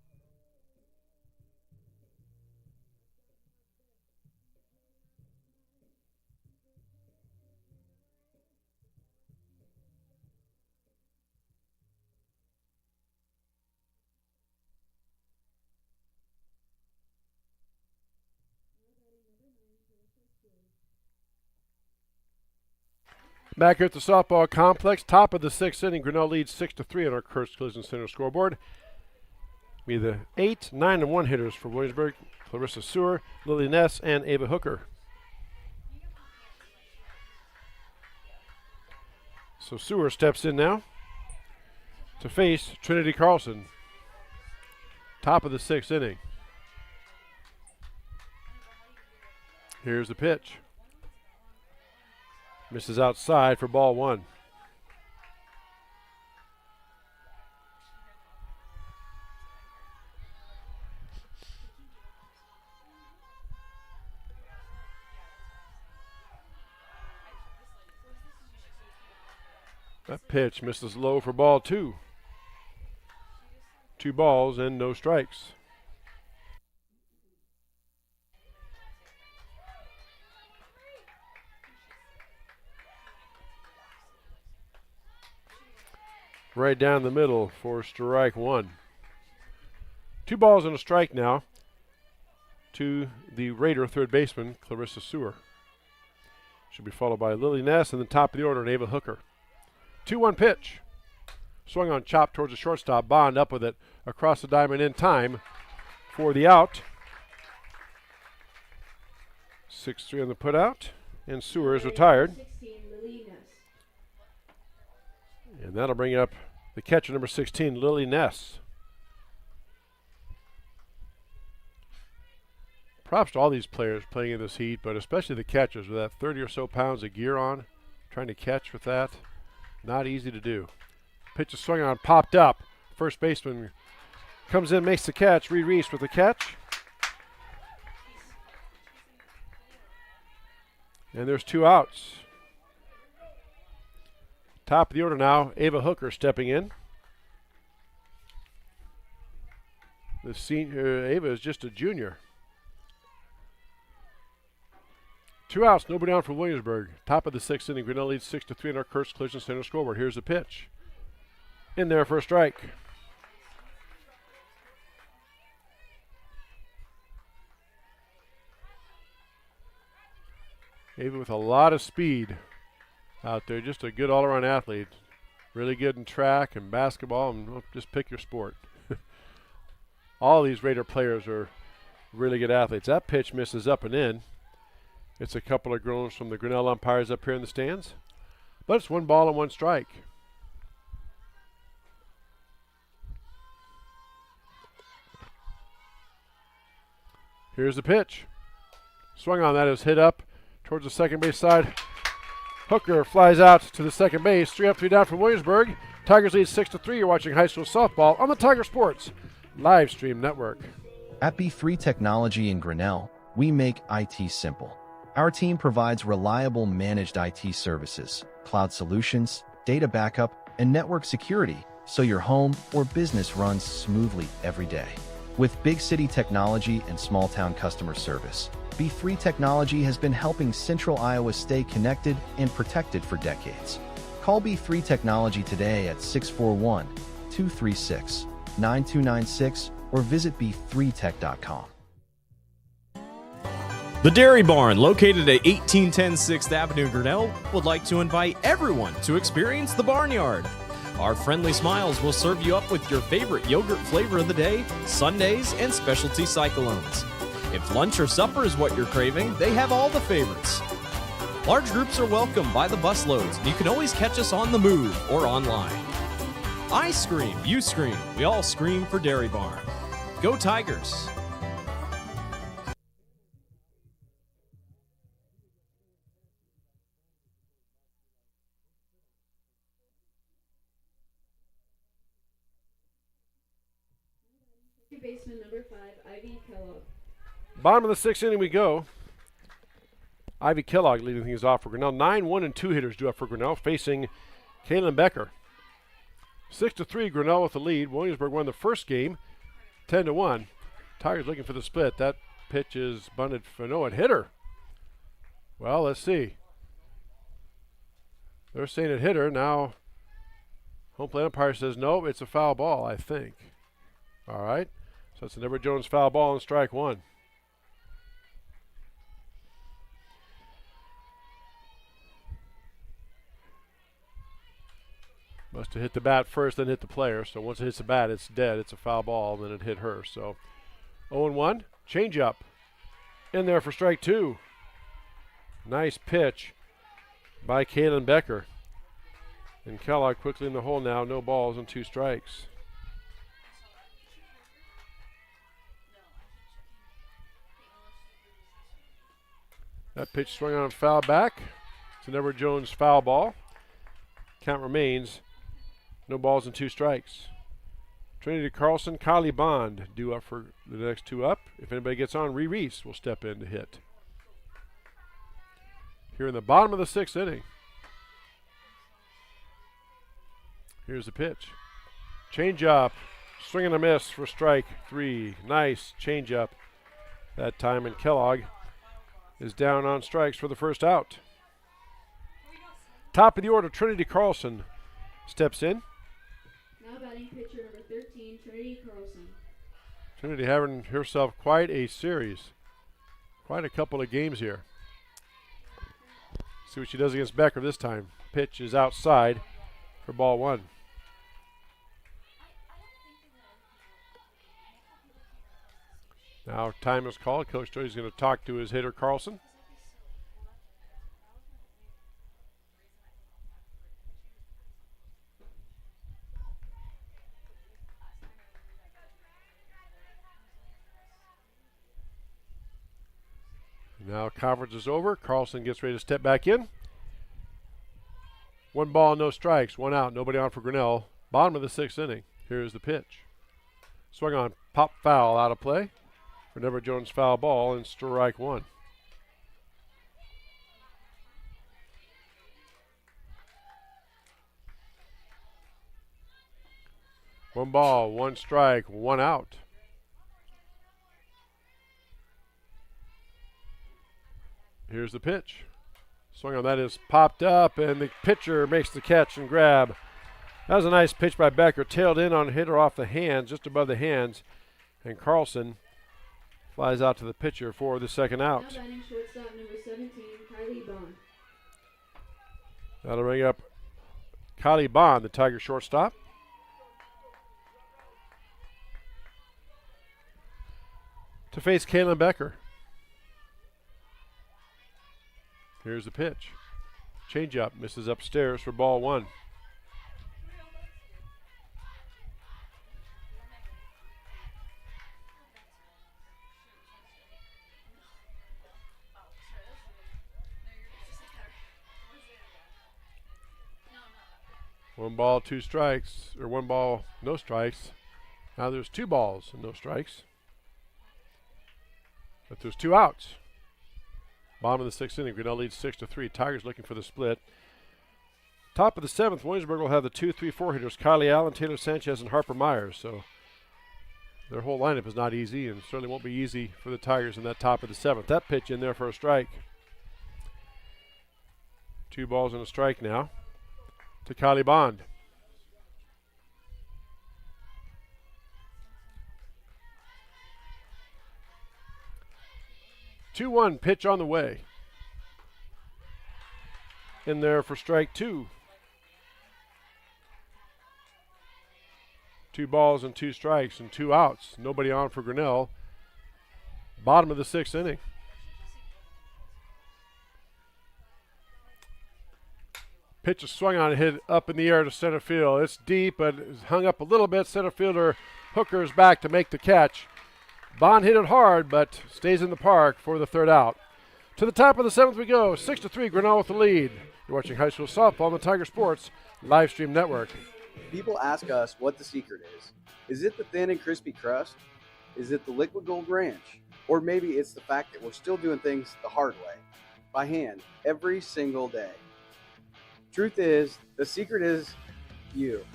Back here at the softball complex, top of the sixth inning, Grinnell leads 6 to 3 on our Kurtz Collision Center scoreboard. Be the 8, 9, and 1 hitters for Williamsburg: Clarissa Sewer, Lily Ness, and Ava Hooker. So Sewer steps in now to face Trinity Carlson. Top of the sixth inning. Here's the pitch. Misses outside for ball one. That pitch misses low for ball two. 2 balls and no strikes. Right down the middle for strike one. 2 balls and a strike now to the Raider third baseman, Clarissa Sewer. Should be followed by Lily Ness and the top of the order, Ava Hooker. 2-1 pitch. Swung on, chop towards the shortstop. Bond up with it across the diamond in time for the out. 6-3 on the putout. and Sewer is retired. 16, Lily Ness. And that'll bring up the catcher, number 16, Lily Ness. Props to all these players playing in this heat, but especially the catchers with that 30 or so pounds of gear on, trying to catch with that. Not easy to do. Pitch is swung on, popped up. First baseman comes in, makes the catch. Reed Reese with the catch. And there's 2 outs. Top of the order now, Ava Hooker stepping in. The senior, Ava is just a junior. 2 outs, nobody down for Williamsburg. Top of the 6th inning, Grinnell leads 6-3 in our Kurtz Collision Center scoreboard. Here's the pitch. In there for a strike. Ava with a lot of speed out there, just a good all-around athlete. Really good in track and basketball, and well, just pick your sport. All these Raider players are really good athletes. That pitch misses up and in. It's a couple of groans from the Grinnell umpires up here in the stands. But it's 1 ball and 1 strike. Here's the pitch. Swung on, that is hit up towards the second base side. Hooker flies out to the second base. 3 up, 3 down from Williamsburg. Tigers lead 6-3. You're watching high school softball on the Tiger Sports live stream network. At B3 Technology in Grinnell, we make IT simple. Our team provides reliable managed IT services, cloud solutions, data backup, and network security so your home or business runs smoothly every day. With big city technology and small town customer service, B3 Technology has been helping Central Iowa stay connected and protected for decades. Call B3 Technology today at 641-236-9296 or visit b3tech.com. The Dairy Barn, located at 1810 6th Avenue, Grinnell, would like to invite everyone to experience the Barnyard. Our friendly smiles will serve you up with your favorite yogurt flavor of the day, sundaes, and specialty cyclones. If lunch or supper is what you're craving, they have all the favorites. Large groups are welcome by the busloads, and you can always catch us on the move or online. I scream, you scream, we all scream for Dairy Barn. Go Tigers! Baseman number 5, Ivy Kellogg. Bottom of the 6th inning we go. Ivy Kellogg leading things off for Grinnell. 9-1 and 2 hitters due up for Grinnell, facing Kaylin Becker. 6-3, Grinnell with the lead. Williamsburg won the first game, 10-1. Tigers looking for the split. That pitch is bunted for no hitter. Well, let's see. They're saying it hit her. Now, home plate umpire says no, it's a foul ball, I think. All right. So it's an Everett Jones foul ball on strike 1. Must have hit the bat first, then hit the player. So once it hits the bat, it's dead. It's a foul ball, then it hit her. So 0-1, change up. In there for strike 2. Nice pitch by Kaylin Becker. And Kellogg quickly in the hole now. No balls and 2 strikes. That pitch swung on and foul back. It's an Everett Jones foul ball. Count remains no balls and 2 strikes. Trinity Carlson, Kylie Bond due up for the next 2 up. If anybody gets on, Ree Reese will step in to hit. Here in the bottom of the 6th inning. Here's the pitch. Change up. Swing and a miss for strike 3. Nice change up that time, and Kellogg is down on strikes for the first out. Top of the order, Trinity Carlson steps in. Now batting pitcher number 13, Trinity Carlson. Trinity having herself quite a series. Quite a couple of games here. See what she does against Becker this time. Pitch is outside for ball 1. Now time is called. Coach Joey's going to talk to his hitter, Carlson. Now conference is over. Carlson gets ready to step back in. 1 ball, no strikes. 1 out. Nobody on for Grinnell. Bottom of the 6th inning. Here's the pitch. Swung on. Pop foul out of play. Renova Jones foul ball and strike 1. One ball, 1 strike, 1 out. Here's the pitch. Swung on, that is popped up, and the pitcher makes the catch and grab. That was a nice pitch by Becker. Tailed in on a hitter off the hands, just above the hands. And Carlson flies out to the pitcher for the 2nd out. Now batting shortstop number 17, Kylie Bond. That'll bring up Kylie Bond, the Tiger shortstop. To face Kalen Becker. Here's the pitch. Changeup misses upstairs for ball 1. One ball, 2 strikes, or 1 ball, no strikes. Now there's 2 balls and no strikes. But there's 2 outs. Bottom of the 6th inning. Grinnell leads 6-3. Tigers looking for the split. Top of the 7th, Williamsburg will have the 2-3-4 hitters, Kylie Allen, Taylor Sanchez, and Harper Myers. So their whole lineup is not easy, and certainly won't be easy for the Tigers in that top of the 7th. That pitch in there for a strike. 2 balls and a strike now to Kylie Bond. Two-one pitch on the way. In there for strike 2. 2 balls and 2 strikes and 2 outs. Nobody on for Grinnell. Bottom of the 6th inning. Pitch is swung on and hit up in the air to center field. It's deep, but it's hung up a little bit. Center fielder Hooker is back to make the catch. Bond hit it hard, but stays in the park for the 3rd out. To the top of the 7th we go. 6-3, Grinnell with the lead. You're watching high school softball on the Tiger Sports live stream network. People ask us what the secret is. Is it the thin and crispy crust? Is it the liquid gold ranch? Or maybe it's the fact that we're still doing things the hard way, by hand, every single day. Truth is, the secret is you.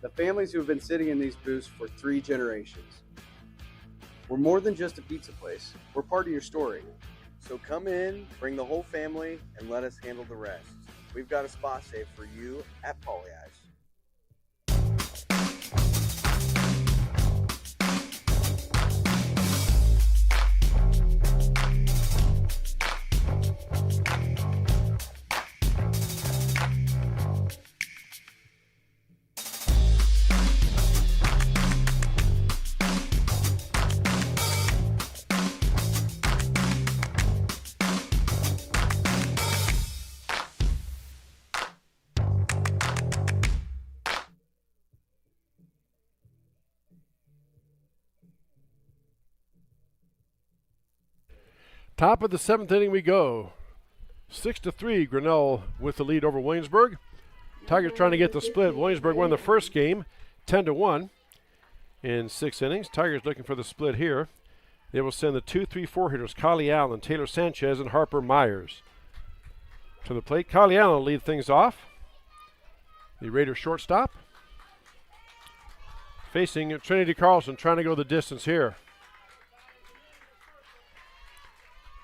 The families who have been sitting in these booths for 3 generations. We're more than just a pizza place. We're part of your story. So come in, bring the whole family, and let us handle the rest. We've got a spot saved for you at Polly Eyes. Top of the 7th inning we go. 6-3, Grinnell with the lead over Williamsburg. Tigers trying to get the split. Williamsburg won the first game 10-1 in 6 innings. Tigers looking for the split here. They will send the 2-3-4 hitters, Kylie Allen, Taylor Sanchez, and Harper Myers to the plate. Kylie Allen will lead things off. The Raider shortstop. Facing Trinity Carlson, trying to go the distance here.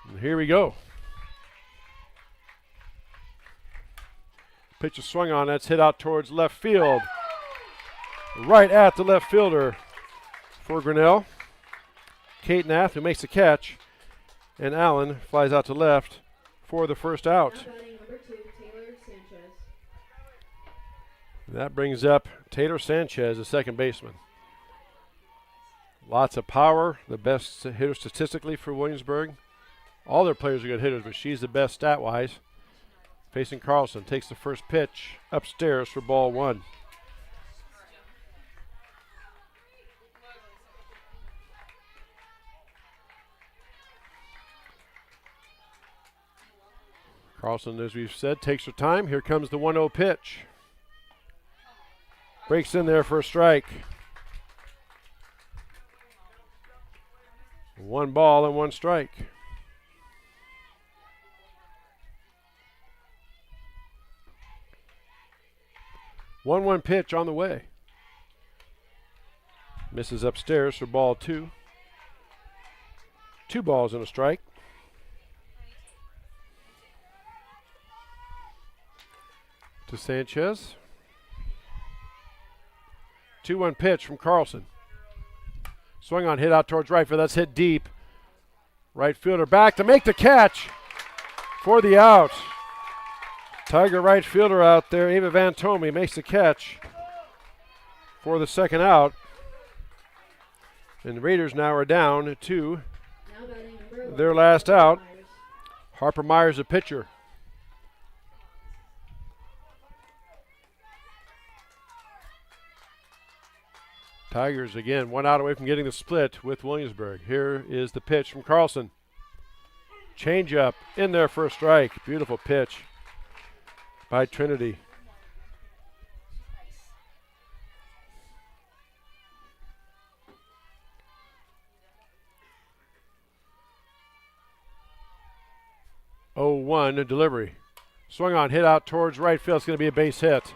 And here we go. Pitch is swung on. That's hit out towards left field. Right at the left fielder for Grinnell. Kate Nath, who makes the catch. And Allen flies out to left for the 1st out. Now batting number 2, Taylor Sanchez. That brings up Taylor Sanchez, the 2nd baseman. Lots of power. The best hitter statistically for Williamsburg. All their players are good hitters, but she's the best stat-wise. Facing Carlson, takes the first pitch upstairs for ball 1. Carlson, as we've said, takes her time. Here comes the 1-0 pitch. Breaks in there for a strike. 1 ball and 1 strike. One pitch on the way. Misses upstairs for ball 2. 2 balls and a strike. To Sanchez. 2-1 pitch from Carlson. Swing on, hit out towards right field. That's hit deep. Right fielder back to make the catch for the out. Tiger right fielder out there, Ava Van Tome, makes the catch for the second out. And the Raiders now are down to their last out. Harper Myers, the pitcher. Tigers again 1 out away from getting the split with Williamsburg. Here is the pitch from Carlson. Change up in there for a strike. Beautiful pitch by Trinity. Oh, 1 delivery. Swung on, hit out towards right field. It's going to be a base hit.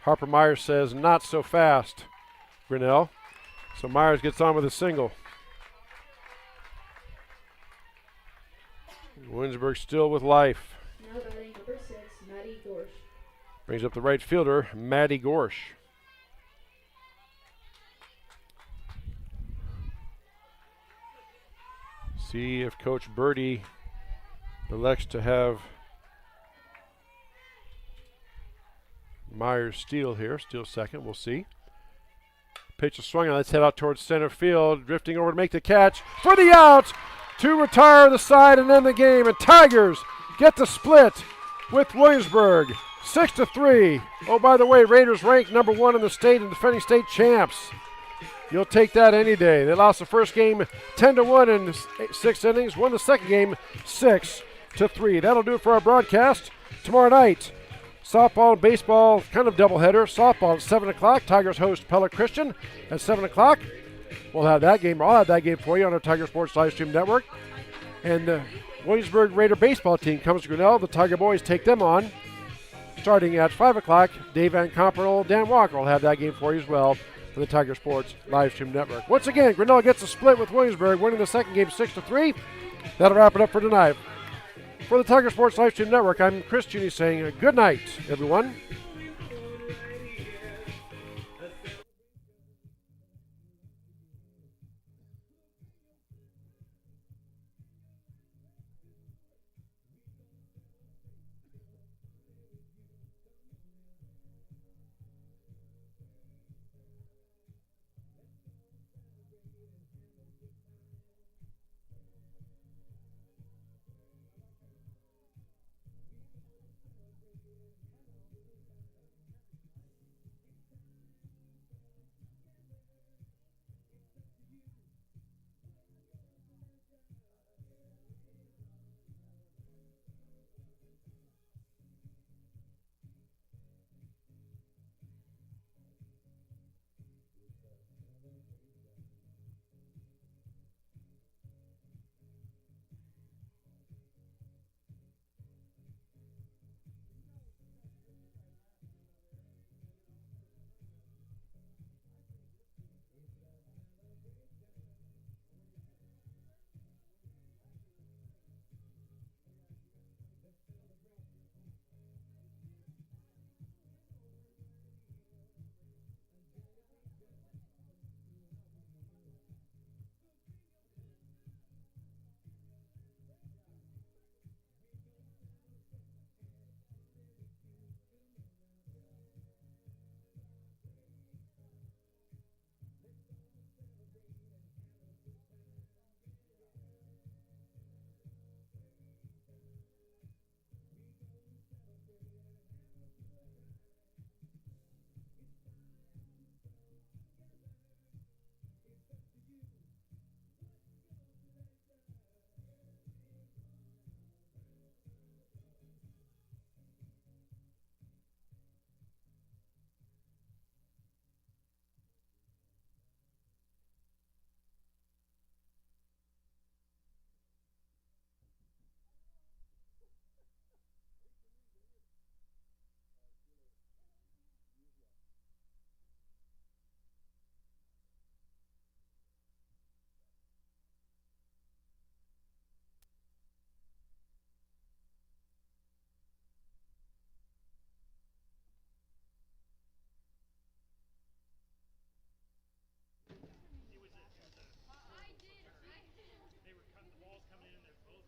Harper Myers says not so fast, Grinnell. So Myers gets on with a single. Williamsburg still with life. Now batting number 6, Maddie Gorsh. Brings up the right fielder, Maddie Gorsh. See if Coach Birdie elects to have Myers steal here. Steal second, we'll see. Pitch is swung on. Let's head out towards center field. Drifting over to make the catch for the out to retire the side and end the game. And Tigers get the split with Williamsburg, 6-3. Oh, by the way, Raiders ranked number 1 in the state and defending state champs. You'll take that any day. They lost the first game 10-1 in 6 innings. Won the second game 6-3. That'll do it for our broadcast. Tomorrow night, softball and baseball, kind of doubleheader. Softball at 7 o'clock. Tigers host Pella Christian at 7 o'clock. We'll have that game. I'll have that game for you on our Tiger Sports Livestream Network. And the Williamsburg Raider baseball team comes to Grinnell. The Tiger boys take them on. Starting at 5 o'clock, Dave Van Comperl, Dan Walker will have that game for you as well for the Tiger Sports Livestream Network. Once again, Grinnell gets a split with Williamsburg, winning the second game 6-3. That'll wrap it up for tonight. For the Tiger Sports Livestream Network, I'm Chris Cheney saying good night, everyone.